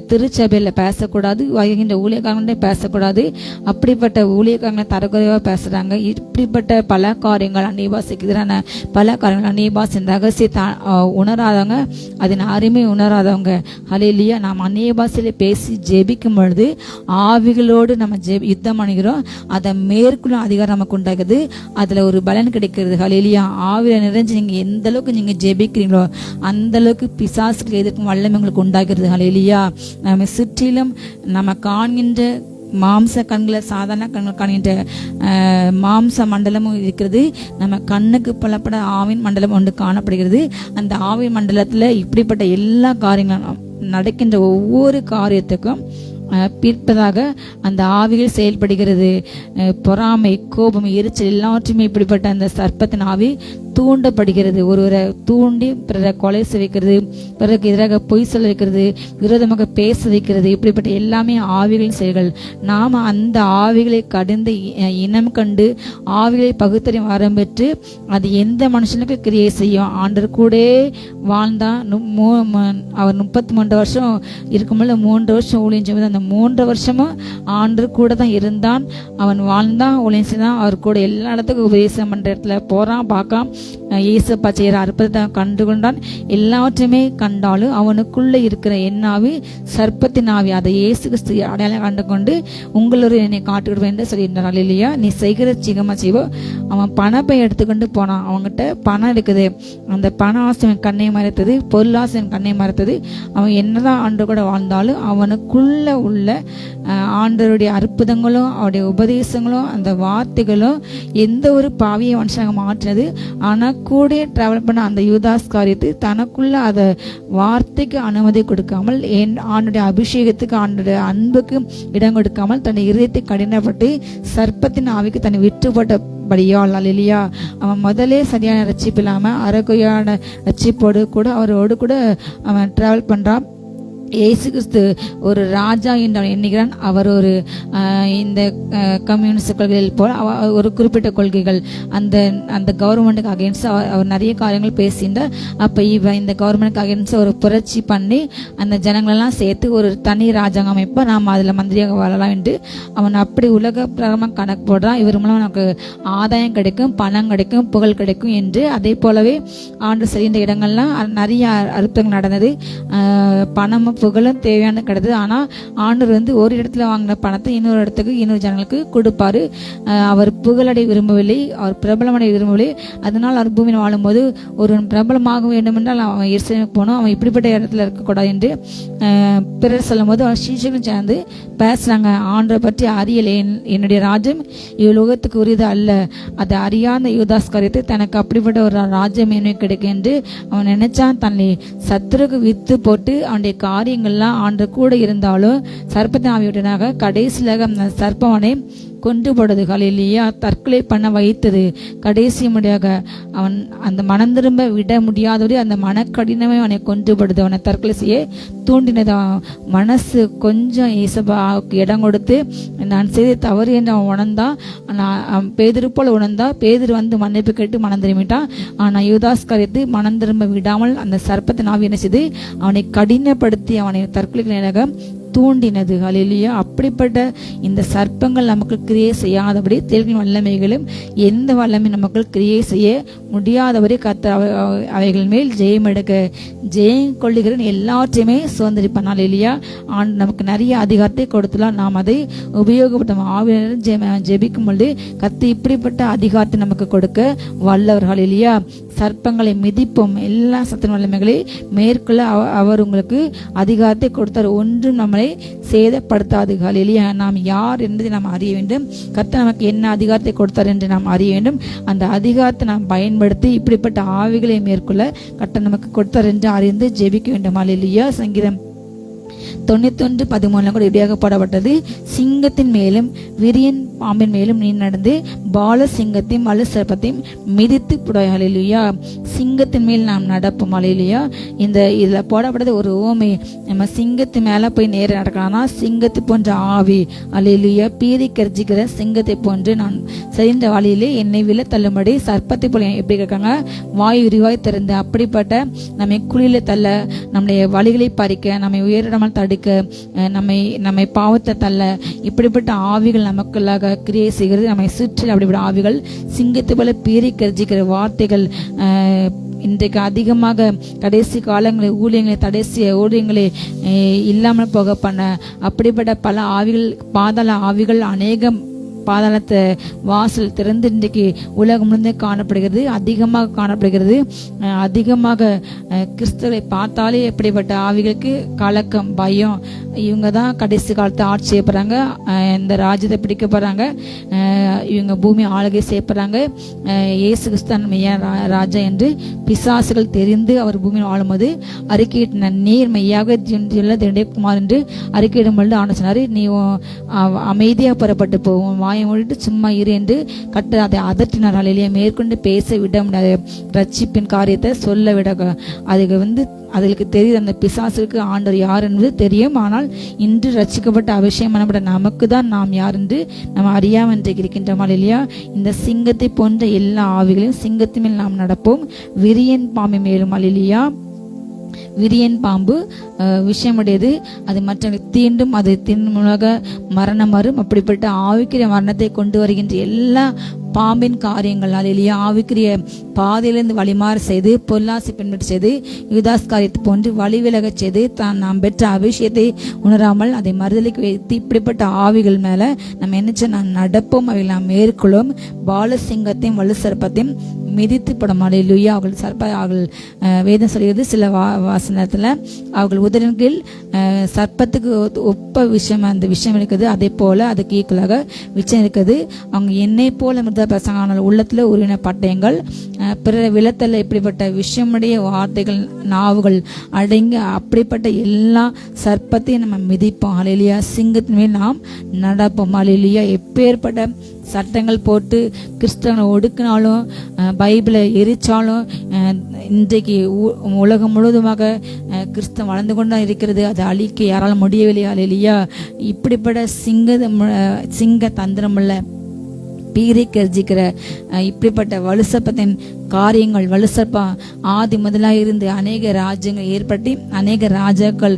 திருச்சபையில பேசக்கூடாது, வருகின்ற ஊழியக்காரங்களே பேசக்கூடாது, அப்படிப்பட்ட ஊழியக்காரங்களை தரக்குறைவா பேசுறாங்க. இப்படிப்பட்ட பல காரியங்கள் அந்நிய பாஷைக்கு எதிரான பல காரியங்கள், அந்நிய பாஷை ரகசியத்தை உணராதவங்க, அதன் அருமை உணராதவங்க. ஹல்லேலூயா. நாம் அந்நிய பாஷையில பேசி ஜெபிக்கும் பொழுது ஆவிகளோடு நம்ம யுத்தம் பண்ணுகிறோம். அதை மேற்கொள்ளும் அதிகாரம் நமக்கு உண்டாகுது. அதுல ஒரு பலன் கிடைக்கிறது. ஹல்லேலூயா. ஆவியில நிறைஞ்சு நீங்க எந்த அளவுக்கு நீங்க ஜெபிக்கிறீங்களோ அந்த அளவுக்கு பிசாசுக்கு எதிர்க்கும் வல்லமை உங்களுக்கு உண்டாகிறது. ஹல்லேலூயா. நம்ம சுற்றிலும் நம்ம காண்கின்ற மாம்ச கண்களை, சாதாரண கண்கள் காண்கின்ற மாம்ச மண்டலமும் இருக்கிறது. நம்ம கண்ணுக்கு புலப்பட ஆவின் மண்டலம் ஒன்று காணப்படுகிறது. அந்த ஆவின் மண்டலத்துல இப்படிப்பட்ட எல்லா காரியங்களும் நடக்கின்ற ஒவ்வொரு காரியத்துக்கும் பிற்பதாக அந்த ஆவிகள் செயல்படுகிறது. பொறாமை, கோபம், எரிச்சல் எல்லாவற்றுமே இப்படிப்பட்ட அந்த சர்ப்பத்தின் ஆவி தூண்டப்படுகிறது. ஒருவரை தூண்டி பிறரை கொலை வைக்கிறது, பிறருக்கு எதிராக பொய் சொல்ல வைக்கிறது, விரோதமாக பேச வைக்கிறது. இப்படிப்பட்ட எல்லாமே ஆவிகளின் செயல்கள். நாம அந்த ஆவிகளை கடந்து இனம் கண்டு ஆவிகளை பகுத்தறியும் வரம் பெற்று அது எந்த மனுஷனுக்கு கிரியை செய்யும். ஆண்டர் கூட வாழ்ந்தான். அவர் 33 வருஷம் இருக்கும்போது 3 வருஷம் ஊழியம் செய்வது, அந்த 3 வருஷமும் ஆண்டர் கூட தான் இருந்தான். அவன் வாழ்ந்தான், ஊழியம் செய்தான். அவர் கூட எல்லா இடத்துக்கும் உபதேசம் பண்ற இடத்துல போறான், பார்க்கான். இயேசப்பா செய்யற அற்புதத்தை கண்டு கொண்டான். எல்லாவற்றையுமே கண்டாலும் அவனுக்குள்ள இருக்கிற என்னாவி சர்ப்பத்தின் ஆவி, அதை இயேசு கிறிஸ்து அடையாளம் கண்டு கொண்டு உங்களோட என்னை காட்டுவிடுவேன் என்று சொல்லியிருந்தார். இல்லையா? நீ செய்கிற சிகமா செய்வோ. அவன் பணப்பை எடுத்துக்கொண்டு போனான். அவங்ககிட்ட பணம் இருக்குது. அந்த பண ஆசை கண்ணை மறைத்தது, பொருளாசை கண்ணை மறைத்தது. அவன் என்னதான் ஆண்டு கூட வாழ்ந்தாலும் அவனுக்குள்ள உள்ள ஆண்டருடைய அற்புதங்களும் அவருடைய உபதேசங்களும் அந்த வார்த்தைகளும் எந்த ஒரு பாவியை மனுஷனாக மாற்றினது. ஆனா கூட டிராவல் பண்ண அந்த யூதாஸ் காரியத்தை தனக்குள்ள அத வார்த்தைக்கு அனுமதி கொடுக்காமல், ஆண்டுடைய அபிஷேகத்துக்கு, ஆண்டுடைய அன்புக்கு இடம் கொடுக்காமல் தன்னை இதயத்தை கடினப்பட்டு சர்ப்பத்தின் ஆவிக்கு தன்னை விட்டுப்பட்டபடியால். அல்லேலூயா. அவன் முதலே சரியான ரட்சிப்பு இல்லாம அரைக்குறையான ரட்சிப்போடு கூட அவரோடு கூட அவன் டிராவல் பண்றான். இயேசு கிறிஸ்து ஒரு ராஜா என்று அவன் எண்ணுகிறான். அவர் ஒரு இந்த கம்யூனிஸ்ட் கொள்கைகள் போல் ஒரு குறிப்பிட்ட கொள்கைகள், அந்த கவர்மெண்ட்டுக்கு அகேன்ஸ்ட் அவர் நிறைய காரியங்கள் பேசியிருந்தார். அப்போ இந்த கவர்மெண்ட்டுக்கு அகேன்ஸ்ட் ஒரு புரட்சி பண்ணி அந்த ஜனங்களெல்லாம் சேர்த்து ஒரு தனி ராஜாங்கம் அமைப்பா, நாம் அதில் மந்திரியாக வரலாம் என்று அவன் அப்படி உலக பிரகமாக கணக்கு போடுறான். இவர் மூலம் நமக்கு ஆதாயம் கிடைக்கும், பணம் கிடைக்கும், புகழ் கிடைக்கும் என்று. அதே போலவே ஆண்டு செய்கின்ற இடங்கள்லாம் நிறைய அற்புதங்கள் நடந்தது. பணமும் புகழும் தேவையான கிடையாது. ஆனா ஆண்டவர் வந்து ஒரு இடத்துல வாங்கின பணத்தை இன்னொரு இடத்துக்கு இன்னொரு ஜனங்களுக்கு கொடுப்பாரு. அவர் புகழடை விரும்பவில்லை, அவர் பிரபலமடை விரும்பவில்லை. அதனால் அவர் பூமியில் வாழும்போது ஒரு பிரபலமாக வேண்டும் என்றால் அவன் எருசலேமுக்கு போகணும், அவன் இப்படிப்பட்ட இடத்துல இருக்கக்கூடாது என்று பிறர் சொல்லும் போது அவர் சீஷர்களும் சேர்ந்து பேசுறாங்க. ஆண்டவரை பற்றி அறியலை, என்னுடைய ராஜ்யம் இவ்வுலகத்துக்கு உரியது அல்ல. அதை அறியாத யூதாஸ் காரியத்தை தனக்கு அப்படிப்பட்ட ஒரு ராஜ்யம் என்ன கிடைக்கும் என்று அவன் நினைச்சான். தன்னை சத்துருக்கு வித்து போட்டு அவனுடைய காரியங்கள்லாம் ஆண்டு கூட இருந்தாலும் சர்ப்பத்தின் ஆவியுடனாக கடைசியாக அந்த சர்ப்பவனை கொண்டு போடுறது. ஹல்லேலூயா. தற்கொலை பண்ண வைத்தது. கடைசி முடியாக அவன் அந்த மனம் திரும்ப விட முடியாதபடி அந்த மனக்கடினமே அவனை கொண்டு போடுது, அவனை தற்கொலை செய்ய தூண்டினது. மனசு கொஞ்சம் இயேசுவுக்கு இடம் கொடுத்து நான் செய்த தவறு என்று அவன் உணர்ந்தான். அவன் பேதுரு போல உணர்ந்தா. பேதுரு வந்து மன்னிப்பு கேட்டு மனம் திரும்பிட்டான். ஆனால் யூதாஸ் காரியத்தை மனம் திரும்ப விடாமல் அந்த சர்ப்பத்தின் ஆவி என்ன செய்து அவனை கடினப்படுத்தி அவனை தற்கொலைக்கு தூண்டினது. ஹல்லேலூயா. அப்படிப்பட்ட இந்த சர்ப்பங்கள் நமக்கு கிரியை செய்யாதபடி தேவனின் வல்லமைகளும் எந்த வல்லமை நமக்கு கிரியை செய்ய முடியாதபடி கர்த்தர் அவைகள் மேல் ஜெயம் எடுக்க ஜெயம் கொள்ளுகிற எல்லாற்றையுமே சுதந்திரிப்பான். ஹல்லேலூயா. நமக்கு நிறைய அதிகாரத்தை கொடுத்துலாம். நாம் அதை உபயோகப்படுத்த ஆவியினர் ஜெபிக்கும் பொழுது கர்த்தர் இப்படிப்பட்ட அதிகாரத்தை நமக்கு கொடுக்க வல்லவர். ஹல்லேலூயா. சர்ப்பங்களை மிதிப்போம், எல்லா சத்தின் வல்லமைகளை மேற்கொள்ள அவர் உங்களுக்கு அதிகாரத்தை கொடுத்தார். ஒன்றும் நம்மளை சேதப்படுத்தாது. ஹல்லேலூயா. நாம் யார் என்பதை நாம் அறிய வேண்டும். கர்த்தர் நமக்கு என்ன அதிகாரத்தை கொடுத்தார் என்று நாம் அறிய வேண்டும். அந்த அதிகாரத்தை நாம் பயன்படுத்தி இப்படிப்பட்ட ஆவிகளை மேற்கொள்ள கர்த்தர் நமக்கு கொடுத்தார் என்று அறிந்து ஜெபிக்க வேண்டும். ஹல்லேலூயா. சங்கீதம் 91:13 கூட இப்படியாக போடப்பட்டது. சிங்கத்தின் மேலும் விரியன் பாம்பின் மேலும் நீ நடந்து பால சிங்கத்தையும் வலு சர்ப்பத்தையும் மிதித்து புடாய். ஹல்லேலூயா. சிங்கத்தின் மேல் நாம் நடப்போம். ஹல்லேலூயா. இதுல போடப்பட்டது ஒரு ஓமை. நம்ம சிங்கத்து மேல போய் நேர நடக்கலாம்னா சிங்கத்தை போன்ற ஆவி. ஹல்லேலூயா. பீறி கர்ஜிக்கிற சிங்கத்தை போன்று நான் சரிந்த வழியிலே என்னை விழ தள்ளும்படி சர்ப்பத்தை போல எப்படி இருக்காங்க வாய் விரிவாய் திறந்து அப்படிப்பட்ட நம்மை குழியில தள்ள, நம்முடைய வழிகளை பறிக்க, நம்மை உயரிடாமல் தடுக்க, நம்மை பாவத்தை தள்ள இப்படிப்பட்ட ஆவிகள் நமக்குள்ளாக கிரியை செய்கிறது. நம்மை சுற்றி அப்படிப்பட்ட ஆவிகள் சிங்கத்தை போல பீறி கர்ஜிக்கிற வார்த்தைகள் இன்றைக்கு அதிகமாக கடைசி காலங்களில் ஊழியங்களை இல்லாமல் போக பண்ண அப்படிப்பட்ட பல ஆவிகள், பாதாள ஆவிகள் அநேகம் பாதாளத்தை வாசல் திறந்து இன்றைக்கு உலகம் முழுந்தே காணப்படுகிறது, அதிகமாக காணப்படுகிறது. அதிகமாக கிறிஸ்தவரை பார்த்தாலே எப்படிப்பட்ட ஆவிகளுக்கு கலக்கம், பயம். இவங்க தான் கடைசி காலத்தை ஆட்சி செய்ய போறாங்க, இந்த ராஜ்யத்தை பிடிக்க போறாங்க, இவங்க பூமி ஆளுகை செய்ய போறாங்க, இயேசு கிறிஸ்து மெய்யா ராஜா என்று பிசாசுகள் தெரிந்து அவர் பூமியில் ஆளும்போது அறிக்கையிட்ட நீர் மெய்யாக குமார் என்று அறிக்கையிடும் பொழுது ஆன சொன்னாரு, நீ அமைதியாக புறப்பட்டு போவோம், வாயை மூடிட்டு சும்மா இரு என்று கட்ட அதை அதட்டினார். ஹல்லேலூயா. மேற்கொண்டு பேச விட முடியாது, ரட்சிப்பின் காரியத்தை சொல்ல விட அதுக்கு தெரியுது. அந்த பிசாசுக்கு ஆண்டவர் யார் என்பது தெரியும். ஆனால் இன்று ரட்சிக்கப்பட்ட அபிஷேகம் பண்ணப்பட்ட நமக்கு தான் நாம் யார் என்று நம்ம அறியாமல் இன்றைக்கு இருக்கின்றோம். ஹல்லேலூயா. இந்த சிங்கத்தை போன்ற எல்லா ஆவிகளையும் சிங்கத்தின் மேல் நாம் நடப்போம், விரியன் பாம்பு மேலும். ஹல்லேலூயா. விரியன் பாம்பு விஷயமுடையது, அது மற்றவர்களுக்கு தீண்டும், அது தின்முலக மரணம் வரும். அப்படிப்பட்ட ஆவிக்குரிய மரணத்தை கொண்டு வருகின்ற எல்லா பாம்பின் காரியங்கள். ஹல்லேலூயா. ஆவிக்குரிய பாதையிலிருந்து வழிமாறு செய்து, பொல்லாசி பின்பற்றி செய்து, யூதாஸ் காரியத்தை போன்று வழிவிலக செய்து, நாம் பெற்ற அபிஷேகத்தை உணராமல் அதை மறுதலிக்கு வைத்து இப்படிப்பட்ட ஆவிகள் மேல நம்ம என்ன நாம் நடப்போம், அவைகள் நாம் மேற்கொள்ளும். பாலசிங்கத்தையும் வலு சர்ப்பத்தையும் மிதித்து படும். ஹல்லேலூயா. அவர்கள் வேதம் சொல்கிறது சில வாசனத்துல அவர்கள் உதரின் கீழ் சர்ப்பத்துக்கு ஒப்ப விஷயம், அந்த விஷயம் இருக்குது, அதே போல அதுக்கு ஈக்குவலாக விஷயம் இருக்குது. அவங்க என்னை போல மிருத பிரசங்க உள்ளத்துல உருவின பட்டயங்கள், பிற விளத்தல இப்படிப்பட்ட விஷயமுடைய வார்த்தைகள் நாவுகள் அடங்கி அப்படிப்பட்ட எல்லா சர்ப்பத்தையும் நம்ம மிதிப்போம். ஹல்லேலூயா. சிங்கத்தின் மேல் நாம் நடப்போம். ஹல்லேலூயா. எப்பேற்பட்ட சட்டங்கள் போட்டு கிறிஸ்தவனை ஒடுக்கினாலும், பைபிளை எரிச்சாலும், இன்றைக்கு உலகம் முழுவதுமாக கிறிஸ்தவம் வளர்ந்து கொண்டுதான் இருக்கிறது, அதை அழிக்க யாராலும் முடியவில்லை. ஹல்லேலூயா. இப்படிப்பட்ட சிங்க தந்திரமுள்ள பீரை கர்ஜிக்கிற இப்படிப்பட்ட வலுசப்பத்தின் காரியங்கள், வலுசப்பம் ஆதி முதலாக இருந்து அநேக ராஜ்யங்கள் ஏற்பட்டு அநேக ராஜாக்கள்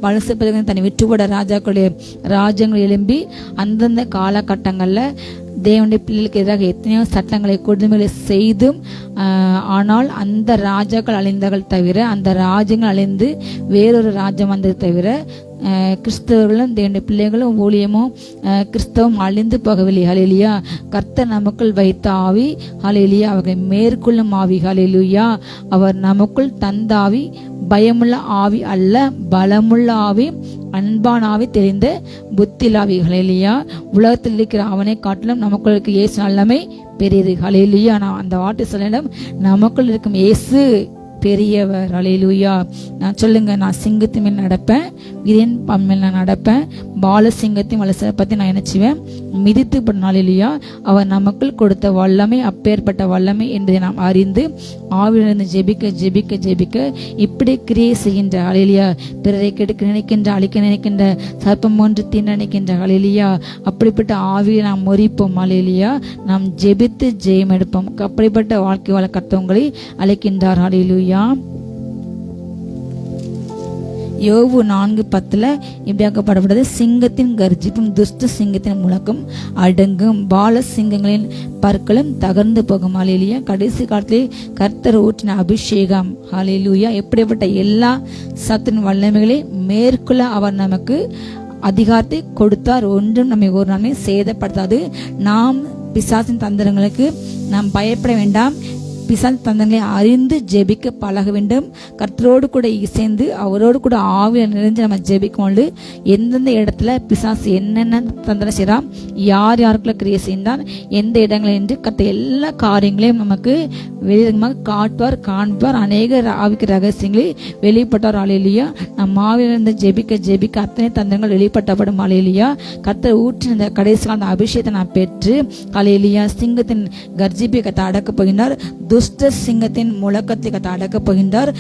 வலுசப்பத்தின் தன்னை விட்டுவிட ராஜாக்களுடைய ராஜ்யங்கள் எழும்பி அந்தந்த காலகட்டங்களில் தேவனுடைய பிள்ளைகளுக்கு எதிராக எத்தனையோ சட்டங்களை கொடுமைகளை செய்தும் ஆனால் அந்த ராஜாக்கள் அழிந்தார்கள் தவிர, அந்த ராஜ்யங்கள் அழிந்து வேறொரு ராஜ்யம் வந்தது தவிர, கிறிஸ்தவர்களும் தேவனுடைய பிள்ளைகளும் ஊழியமும் கிறிஸ்தவம் அழிந்து போகவில்லை. ஹல்லேலூயா. கர்த்தர் நமக்குள் வைத்த ஆவி, ஹல்லேலூயா, அவர்களை மேற்கொள்ளும் ஆவி, ஹல்லேலூயா, அவர் நமக்குள் தந்த ஆவி பயமுள்ள ஆவி அல்ல, பலமுள்ள ஆவி, அன்பான ஆவி, தெரிந்த புத்திலாவி, ஹல்லேலூயா. உலகத்தில் இருக்கிற அவனை காட்டிலும் நமக்குள் இருக்க இயேசு நல்லமை பெரியது, ஹல்லேலூயா. நான் அந்த வார்த்தை சொல்லிடம், நமக்குள் இருக்கும் இயேசு பெரியவர், ஹல்லேலூயா. நான் சொல்லுங்க, நான் சிங்கத்தின் மேல் நடப்பேன், வீரன் மேல் நான் நடப்பேன், பால சிங்கத்தையும் வலசரை பத்தி நான் நினைச்சுவேன், மிதித்து படும், ஹல்லேலூயா. அவர் நமக்குள் கொடுத்த வல்லமை அப்பேற்பட்ட வல்லமை என்பதை நாம் அறிந்து ஆவியிலிருந்து ஜெபிக்க ஜெபிக்க ஜெபிக்க இப்படி கிரியை செய்கின்ற, ஹல்லேலூயா, பிறரை கெடுக்க நினைக்கின்ற, அழிக்க நினைக்கின்ற, சர்ப்பம் ஒன்று தீண்ட நினைக்கின்ற, ஹல்லேலூயா, அப்படிப்பட்ட ஆவியை நாம் முறிப்போம், ஹல்லேலூயா. நாம் ஜெபித்து ஜெயம் எடுப்போம். அப்படிப்பட்ட வாழ்க்கை வாழ கர்த்தர் அழைக்கின்றார், ஹல்லேலூயா. யோபு 4:10 இப்படியாக்கப்படப்படுது, சிங்கத்தின் கர்ஜிப்பும் துஷ்ட சிங்கத்தின் முழக்கம் அடங்கும், பால சிங்கங்களின் பற்களும் தகர்ந்து போகும், ஹல்லேலூயா. கடைசி காலத்திலே கர்த்தர் ஊற்றின அபிஷேகம், ஹல்லேலூயா. எப்படிப்பட்ட எல்லா சத்தின் வல்லமைகளை மேற்கொள்ள அவர் நமக்கு அதிகாரத்தை கொடுத்தார். ஒன்றும் நம்மை ஒரு நாளே சேதப்படுத்தாது. நாம் பிசாசின் தந்திரங்களுக்கு நாம் பயப்பட வேண்டாம். பிசாசு தந்திரங்களை அறிந்து ஜெபிக்க பழக வேண்டும். கர்த்தரோடு கூட இசைந்து அவரோடு கூட ஆவியில் நிறைஞ்சு நம்ம ஜெபிக்கொண்டு எந்தெந்த இடத்துல பிசாசு என்னென்ன தந்திரம் செய்யறான், யார் யாருக்குள்ள கிரியை செய்தான், எந்த இடங்கள் என்று கர்த்தர் எல்லா காரியங்களையும் நமக்கு வெளியாக காட்டுவார், காண்பார். அநேக ஆவிக்கு ரகசியங்களை வெளிப்பட்டார், ஹல்லேலூயா. நம் ஆவியில் இருந்து ஜெபிக்க ஜெபிக்க அத்தனை தந்திரங்கள் வெளிப்பட்டப்படும், ஹல்லேலூயா. கர்த்தர் ஊற்றின கடைசி கால அபிஷேகத்தை நான் பெற்று, ஹல்லேலூயா, சிங்கத்தின் கர்ஜிப்பை கர்த்தர் அடக்கப் போகின்றார். துஷ்ட சிங்கத்தின் முழக்கத்தை கர்த்தர் அடக்கப் போகின்றார்.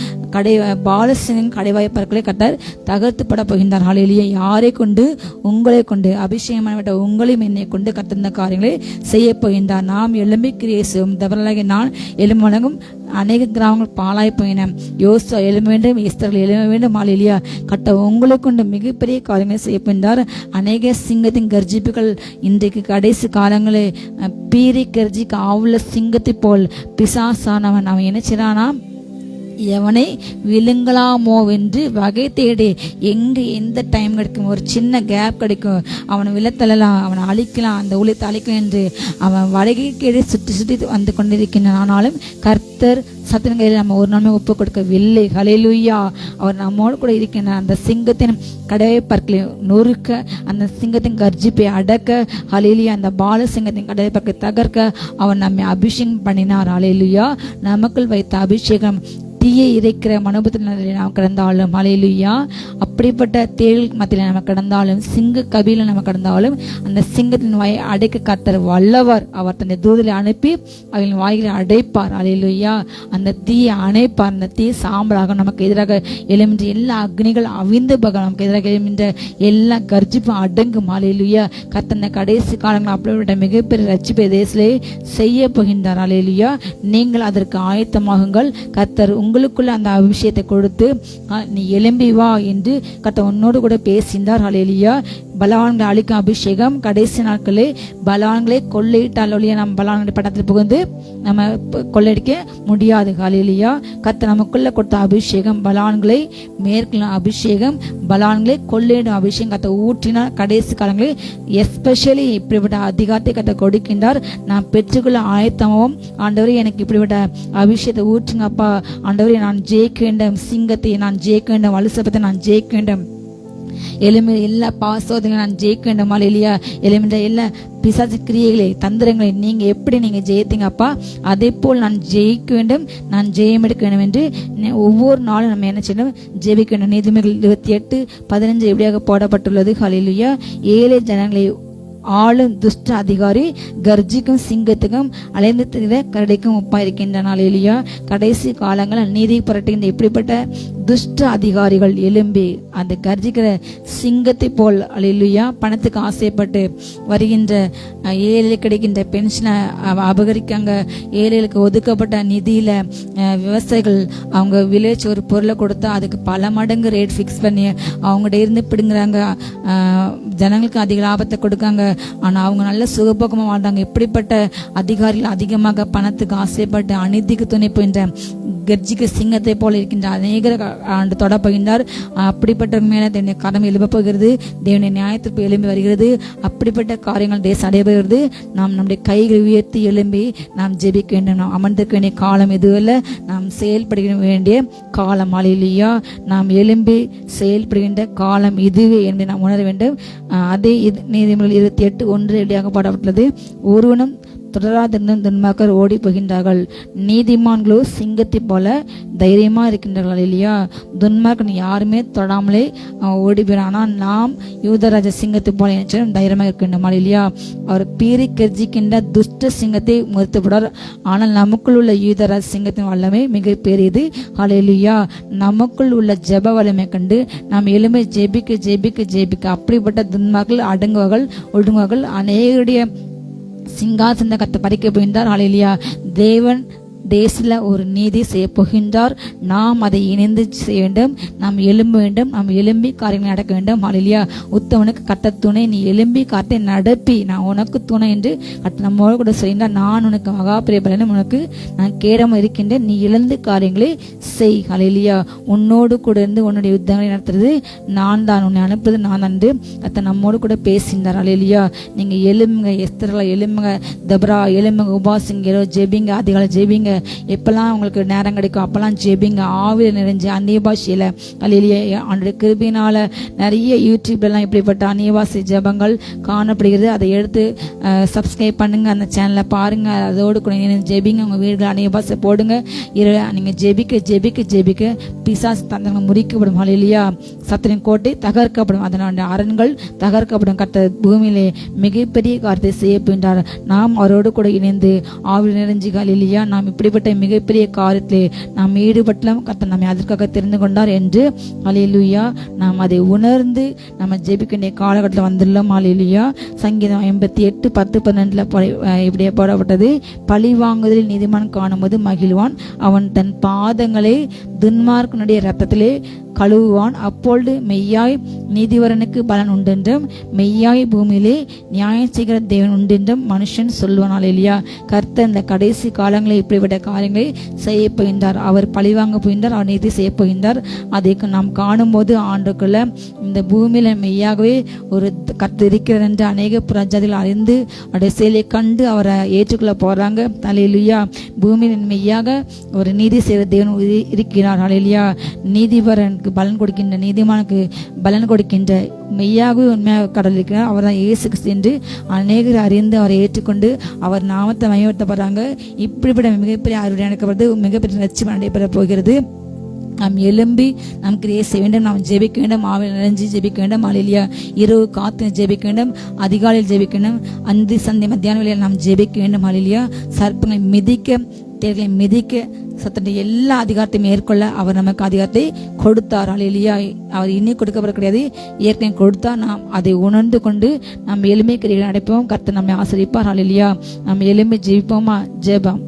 பால சிங்கம் கடைவாய் பற்களை கர்த்தர் தகர்த்துப்பட போகின்றார், ஹல்லேலூயா. யாரை கொண்டு? உங்களை கொண்டு, அபிஷேகமான உங்களையும் என்னை கொண்டு கர்த்தர் இந்த காரியங்களை செய்ய போகின்றார். நாம் எழும்பி கிரியை செய்வோம். தவறலாக நான் எழும்ப வழங்கும். அநேக கிராமங்கள் பாலாய் போயின. யோசுவா எழும்ப வேண்டும், எஸ்தர்கள் எழும்ப வேண்டும், ஹல்லேலூயா. கர்த்தர் உங்களை கொண்டு மிகப்பெரிய காரியங்களை செய்ய போகின்றார். அநேக சிங்கத்தின் கர்ஜிப்புகள் இன்றைக்கு கடைசி காலங்களில் பீறி கர்ஜிக்கு ஆவுள்ள சிங்கத்தை போல் பிசாசானவன் அவன் என்ன செய்றானா, எவனை விழுங்கலாமோ என்று வகை தேடி எங்க எந்த டைம் கிடைக்கும், ஒரு சின்ன கேப் கிடைக்கும், அவனை விழத்தள்ளலாம், அவனை அழிக்கலாம், அந்த ஊழியத்தை அழிக்கலாம் என்று அவன் வடகை கேடி சுற்றி சுற்றி வந்து கொண்டிருக்கின்றான். ஆனாலும் கர்த்தர் சத்தின் கையில் நம்ம ஒரு நாளுமே ஒப்பு கொடுக்கவில்லை, ஹல்லேலூயா. அவர் நம்மோடு கூட இருக்கின்றார். அந்த சிங்கத்தின் கடவை பற்களை நொறுக்க, அந்த சிங்கத்தின் கர்ஜிப்பை அடக்க, ஹல்லேலூயா, அந்த பால சிங்கத்தின் கடவை பற்களை தகர்க்க அவர் நம்மை அபிஷேகம் பண்ணினார், ஹல்லேலூயா. நமக்குள் வைத்த அபிஷேகம் தீயை இறைக்கிற மனோபத்தில் நாம் கடந்தாலும், ஹல்லேலூயா, அப்படிப்பட்ட தேள் மத்தியில் நம்ம கடந்தாலும், சிங்க கபில நம்ம கடந்தாலும், அந்த சிங்கத்தின் வாயை அடைக்க கர்த்தர் வல்லவர். அவர் தன்னை தூதரை அனுப்பி அவர்களின் வாய்களை அடைப்பார், ஹல்லேலூயா. அந்த தீயை அணைப்பார். அந்த தீ சாம்பலாக நமக்கு எதிராக எழுகின்ற எல்லா அக்னிகள் அவிந்து பக நமக்கு எதிராக எழுகின்ற எல்லா கர்ஜிப்பும் அடங்கும், ஹல்லேலூயா. கர்த்தர் இந்த கடைசி காலங்கள் அப்படிப்பட்ட மிகப்பெரிய ரட்சிப்பை தேசத்திலே செய்ய போகின்றார், ஹல்லேலூயா. நீங்கள் அதற்கு ஆயத்தமாகுங்கள். கர்த்தர் உங்களுக்குள்ள அந்த அபிஷேகத்தை கொடுத்து நீ எழும்பி வா என்று கர்த்தர் உன்னோடு கூட பேசினார், ஹல்லேலூயா. பலவான்களை அழிக்கும் அபிஷேகம். கடைசி நாட்களே பலவான்களை கொள்ளையிட்டால் ஒழிய நம்ம பலவான்களுடைய பட்டத்தில் புகுந்து நம்ம கொள்ளையடிக்க முடியாது, ஹல்லேலூயா. கர்த்தர் நமக்குள்ள கொடுத்த அபிஷேகம் பலவான்களை மேற்கொள்ளும் அபிஷேகம், பலவான்களை கொள்ளையிடும் அபிஷேகம் கர்த்தர் ஊற்றினார். கடைசி காலங்களில் எஸ்பெஷலி இப்படிப்பட்ட அதிகாரத்தை கர்த்தர் கொடுக்கின்றார். நான் பெற்றுக்கொள்ள ஆயத்தமாவும். ஆண்டவரே, எனக்கு இப்படிப்பட்ட அபிஷேகத்தை ஊற்றுங்கப்பா. ஆண்டவரே, நான் ஜெயிக்க வேண்டும், சிங்கத்தை நான் ஜெயிக்க வேண்டும், வலுசபத்தை நான் ஜெயிக்க வேண்டும், எலும்பு எல்லா பாசோதனை நான் ஜெயிக்க வேண்டும், ஹல்லேலூயா. எலும்பின்ற எல்லா பிசாசு கிரியைகளை தந்திரங்களை நீங்க எப்படி நீங்க ஜெயித்தீங்கப்பா, அதே போல் நான் ஜெயிக்க வேண்டும், நான் ஜெயம் எடுக்க வேண்டும் என்று ஒவ்வொரு நாளும் நம்ம என்ன செய்யணும், ஜெபிக்க வேண்டும். நீதிமொழிகள் 28:15 எப்படியாக போடப்பட்டுள்ளது, ஹல்லேலூயா. ஏழை ஜனங்களை ஆளும் துஷ்ட அதிகாரி கர்ஜிக்கும் சிங்கத்துக்கும் அலைந்து திரிகிற கரடிக்கும் ஒப்பா இருக்கின்றன, ஹல்லேலூயா. கடைசி காலங்கள் நீதி புரட்டுகின்ற இப்படிப்பட்ட துஷ்ட அதிகாரிகள் எழும்பி அந்த கர்ஜிக்கிற சிங்கத்தை போல் அல்லேலூயா பணத்துக்கு ஆசைப்பட்டு வருகின்ற ஏழைகளுக்கு கிடைக்கின்ற பென்ஷனை அபகரிக்காங்க. ஏழைகளுக்கு ஒதுக்கப்பட்ட நிதியில விவசாயிகள் அவங்க விளைவிச்ச ஒரு பொருளை கொடுத்தா அதுக்கு பல மடங்கு ரேட் ஃபிக்ஸ் பண்ணி அவங்ககிட்ட இருந்து பிடுங்குறாங்க. ஜனங்களுக்கு அதிக லாபத்தை கொடுக்காங்க. ஆனா அவங்க நல்ல சுகபோகமா வாழ்ந்தாங்க. இப்படிப்பட்ட அதிகாரிகள் அதிகமாக பணத்துக்கு ஆசைப்பட்டு அநீதிக்கு துணை போகின்ற கர்ஜிக்க சிங்கத்தை போல இருக்கின்ற அநேக ஆண்டு தொடப்பகின்றார். அப்படிப்பட்ட மேல தேவனுடைய கரம் எழுப்ப போகிறது. தேவனுடைய நியாயத்திற்கு எழும்பி வருகிறது. அப்படிப்பட்ட காரியங்கள் தேசம் அடைபடுகிறது. நாம் நம்முடைய கைகளை உயர்த்தி எழும்பி நாம் ஜெபிக்க வேண்டும். நாம் அமர்ந்திருக்க வேண்டிய காலம் எதுவல்ல, நாம் செயல்பட வேண்டிய காலம். அல்லேலூயா. நாம் எழும்பி செயல்படுகின்ற காலம் இதுவே என்று நாம் உணர வேண்டும். அதே நீதிமொழிகள் 28:1 ரெடியாக பாடப்பட்டுள்ளது. ஒருவனும் தொடராதிருந்தும் துன்மார்க்கர் ஓடி போகின்றார்கள், நீதிமான்களோ சிங்கத்தை போல தைரியமா இருக்கின்றார்கள். இல்லையா? துன்மார்க்கன் யாருமே தொடாமலே ஓடி போயிடும். ஆனால் நாம் யூதராஜ சிங்கத்தை போல தைரியமா இருக்கின்றோம். இல்லையா? அவர் பீறி கர்ஜிக்கின்ற துஷ்ட சிங்கத்தை முறித்துவிடார். ஆனால் நமக்குள் உள்ள யூதராஜ சிங்கத்தின் வல்லமை மிக பெரியது. ஹல்லேலூயா. நமக்குள் உள்ள ஜெப வல்லமை கண்டு நாம் எலும்பை ஜெபிக்க ஜெபிக்க ஜெபிக்க அப்படிப்பட்ட துன்மார்கள் அடங்குவார்கள், ஒடுங்குவார்கள். அநேகருடைய சிங்காசனத்தை கர்த்தர் பறிக்க போகின்றார். ஹல்லேலூயா. தேவன் தேசத்துல ஒரு நீதி செய்ய போகின்றார். நாம் அதை இணைந்து செய்ய வேண்டும். நாம் எழும்ப வேண்டும். நாம் எழும்பி காரியங்களை நடக்க வேண்டும். ஹல்லேலூயா. உத்தவனுக்கு கர்த்தர் துணை, நீ எழும்பி காரியத்தை நடப்பி நான் உனக்கு துணை என்று கர்த்தர் நம்மோடு கூட சொல்கின்றார். நான் உனக்கு மகா பெரிய பலனும் உனக்கு நான் கேடாம இருக்கின்றேன், நீ எழுந்து காரியங்களை செய். ஹல்லேலூயா. உன்னோடு கூட இருந்து உன்னுடைய யுத்தங்களை நடத்துறது நான் தான், உன்னை அனுப்புறது நான் தான் என்று கர்த்தர் நம்மோடு கூட பேசினார். ஹல்லேலூயா. நீங்க எழும்புங்க, எஸ்தர்ல எழும்புங்க, தபரா எழும்புங்க, உபாசிங்க, ஜெபிங்க, அதிகாலை ஜெபிங்க. எப்பெல்லாம் உங்களுக்கு நேரம் கிடைக்கும் அப்பெல்லாம் ஜெபிங்க, ஆவில நிறைஞ்ச அந்நிய பாஷையில. அல்லேலூயா. அவனுடைய கிருபையினால நிறைய யூடியூப்லாம் இப்படிப்பட்ட அந்நிய பாஷை ஜெபங்கள் காணப்படுகிறது. அதை எடுத்து சப்ஸ்கிரைப் பண்ணுங்க, அந்த சேனலை பாருங்க, அதோடு கூட ஜெபிங்க. உங்க வீடுகள் அந்நிய பாஷை போடுங்க. நீங்க ஜெபிக்க ஜெபிக்க ஜெபிக்க பிசாசு தந்தங்கள் முறிக்கப்படும். அல்லேலூயா. சத்துரின் கோட்டை தகர்க்கப்படும், அதனுடைய அரண்கள் தகர்க்கப்படும். கர்த்தர் பூமியிலே மிகப்பெரிய காரியத்தை செய்ய போகின்றார். நாம் அவரோடு கூட இணைந்து ஆவில நிறைஞ்சு அல்லேலூயா நாம் இப்படிப்பட்ட மிகப்பெரிய காரியத்திலே நாம் ஈடுபட்டலாம். கர்த்தர் நம்மை அதற்காக தெரிந்து கொண்டார் என்று அல்லேலூயா நாம் அதை உணர்ந்து நம்ம ஜெபிக்க வேண்டிய காலகட்டத்தில் வந்துள்ளோம். அல்லேலூயா. சங்கீதம் 88:10-12 இப்படியே போடப்பட்டது. பழி வாங்குதலில் நீதிமான் காணும்போது மகிழ்வான், அவன் தன் பாதங்களை துன்மார்க்கனுடைய இரத்தத்திலே கழுவுவான். அப்பொழுது மெய்யாய் நீதிவரனுக்கு பலன் உண்டென்றும் மெய்யாய் பூமியிலே நியாயம் செய்கிற தேவன் உண்டென்றும் மனுஷன் சொல்லுவான். அல்லேலூயா. கர்த்தர் இந்த கடைசி காலங்களில் இப்படிப்பட்ட காரியங்களை செய்ய போகின்றார். அவர் பழிவாங்க போகின்றார், அவர் நீதி செய்ய போகின்றார். அதை நாம் காணும்போது ஆண்டுக்குள்ள இந்த பூமியில மெய்யாகவே ஒரு கர்த்தர் இருக்கிறார் என்று அநேக புறஜாதிகள் அறிந்து அவருடைய செயலை கண்டு அவரை ஏற்றுக்கொள்ள போறாங்க. அல்லேலூயா. பூமியில் மெய்யாக ஒரு நீதி செய்கிற தேவன் இருக்கிறார். அல்லேலூயா. நீதிபரனுக்கு பலன் கொடுக்கின்ற, நீதிமானுக்கு பலன் கொடுக்கின்ற மெய்யாகவே உண்மையாக கடவுள் இருக்கிறார். அவர் தான் இயேசு கிறிஸ்து என்று அநேகர் அறிந்து அவரை ஏற்றுக்கொண்டு அவர் நாமத்தை மகிமைப்படுத்தப்படுறாங்க. இப்படிப்பட்ட மிகப்பெரிய அறுவடை நடக்கப்படுது, மிகப்பெரிய லட்சியம் நடைபெற போகிறது. நாம் எழும்பி நாம் கிரியை செய்ய வேண்டும். நாம் ஜெபிக்க வேண்டும், ஆவியில் நிறைஞ்சு ஜெபிக்க வேண்டும். அல்லேலூயா. இரவு காத்து ஜெபிக்க வேண்டும், அதிகாலையில் ஜெபிக்க வேண்டும், அந்தி சந்தை மத்தியான வேளையில் நாம் ஜெபிக்க வேண்டும். அல்லேலூயா. சர்ப்பங்களை மிதிக்க, தேர்களை மிதிக்க, சத்துடைய எல்லா அதிகாரத்தையும் மேற்கொள்ள அவர் நமக்கு அதிகாரத்தை கொடுத்தார். அல்லேலூயா. அவர் இனி கொடுக்கப்பட கிடையாது, ஏற்கனவே கொடுத்தார். நாம் அதை உணர்ந்து கொண்டு நாம் எளிமை கிரிகளை நடப்போம். கர்த்தர் நம்மை ஆசீர்வதிப்பார். அல்லேலூயா. நாம் எளிமை ஜெபிப்போமா? ஜெபம்.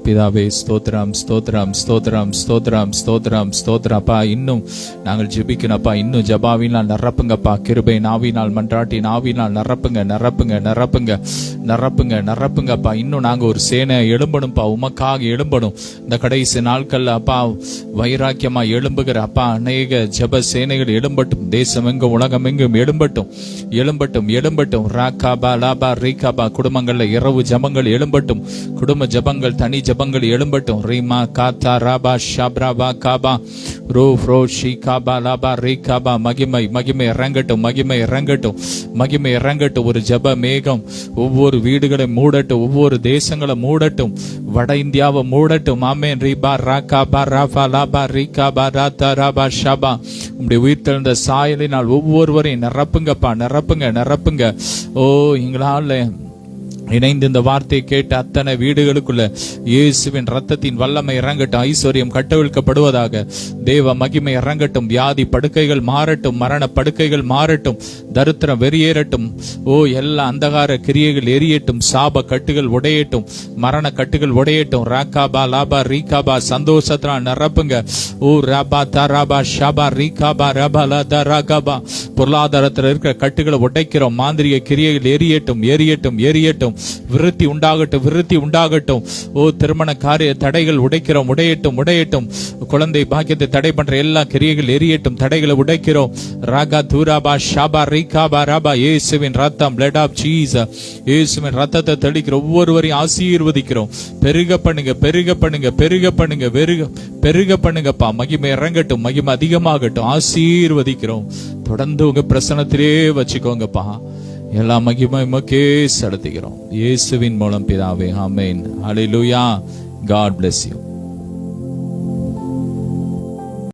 பிதாவே ஸ்தோத்திரம் ஸ்தோத்திரம் ஸ்தோத்திரம் ஸ்தோத்திரம் ஸ்தோத்திரம் ஸ்தோத்திரம். அப்பா இன்னும் நாங்கள் ஜெபிக்கணும்ப்பா. இன்னும் ஜபாவினால் நிரப்புங்கப்பா. கிருபை நாவினால் மன்றாட்டி நாவினால் நிரப்புங்க நிரப்புங்க நிரப்புங்க நிரப்புங்க நிரப்புங்கப்பா. இன்னும் நாங்கள் ஒரு சேனை எழும்பணும்ப்பா, உமக்காக எழும்பணும். இந்த கடைசி நாட்கள்ல அப்பா வைராக்கியமா எழும்புகிற அப்பா அநேக ஜப சேனைகள் எழும்பட்டும். தேசம் எங்கும் உலகம் எங்கும் எழும்பட்டும் எழும்பட்டும் எழும்பட்டும். ராகாபா லாபா ரீகாபா. குடும்பங்கள்ல இரவு ஜபங்கள் எழும்பட்டும். குடும்ப ஜபங்கள், தனி ஜபங்கள் எழும்பட்டும். ரீமா காத்தா ராபா ஷாப்ராபா காபா ரோ ஃப்ரோ ஷி காபா லாபா ரீகாபா. மகிமை மகிமை இறங்கட்டும், மகிமை இறங்கட்டும், மகிமை இறங்கட்டும். ஒரு ஜப மேகம் ஒவ்வொரு வீடுகளை மூடட்டும், ஒவ்வொரு தேசங்களை மூடட்டும், வட இந்தியாவை மூடட்டும். ஆமென். ரீபா ராகாபா ராபா லாபா ரீகாபா ராத்தா ராபா ஷாபா. உங்களுடைய உயிர்த்தெழுந்த சாயலினால் ஒவ்வொருவரையும் நிரப்புங்கப்பா, நிரப்புங்க நிரப்புங்க. ஓ எங்களால இணைந்து இந்த வார்த்தையை கேட்ட அத்தனை வீடுகளுக்குள்ள இயேசுவின் ரத்தத்தின் வல்லமை இறங்கட்டும். ஐஸ்வர்யம் கட்டவிழ்க்கப்படுவதாக. தேவ மகிமை இறங்கட்டும். வியாதி படுக்கைகள் மாறட்டும். மரண படுக்கைகள் மாறட்டும். தரித்திரம் வெறியேறட்டும். எல்லா அந்தகார கிரியைகள் எரியட்டும். சாப கட்டுகள் உடையட்டும். மரண கட்டுகள் உடையட்டும். ராகாபா லாபா ரீகாபா சந்தோஷத்தினால் நிரப்புங்க. ராபா தராபா ஷாபா ரீகாபா ரபா லா ராகாபா. பொருளாதாரத்தில் இருக்கிற கட்டுகளை உடைக்கிறோம். மாந்திரிக கிரியைகள் எரியட்டும், எரியட்டும், எரியட்டும். விருத்தி உண்டாகட்டும், விருத்தி உண்டாகட்டும். திருமண காரிய தடைகள் உடைக்கிறோம், உடையட்டும், உடையட்டும். குழந்தை பாக்கியத்தை தடை பண்ற எல்லா கிரியைகள் எரியட்டும், தடைகளை உடைக்கிறோம். ராகா தூராபா ஷாபா ரீகாபா ராபா. இயேசுவின் ரத்தம், பிளட் ஆஃப் ஜீசஸ். இயேசுவின் ரத்தத்தை தெளிக்கிற ஒவ்வொருவரையும் ஆசீர்வதிக்கிறோம். பெருக பண்ணுங்க, பெருக பண்ணுங்க, பெருக பண்ணுங்க, பெருக பண்ணுங்கப்பா. மகிமை இறங்கட்டும், மகிமை அதிகமாகட்டும். ஆசீர்வதிக்கிறோம். தொடர்ந்து உங்க பிரசனத்திலே வச்சுக்கோங்கப்பா. எல்லா மகிமை உமக்கே செலுத்துகிறோம். இயேசுவின் மூலம் பிதாவே, ஆமென். ஹல்லேலூயா. God bless you.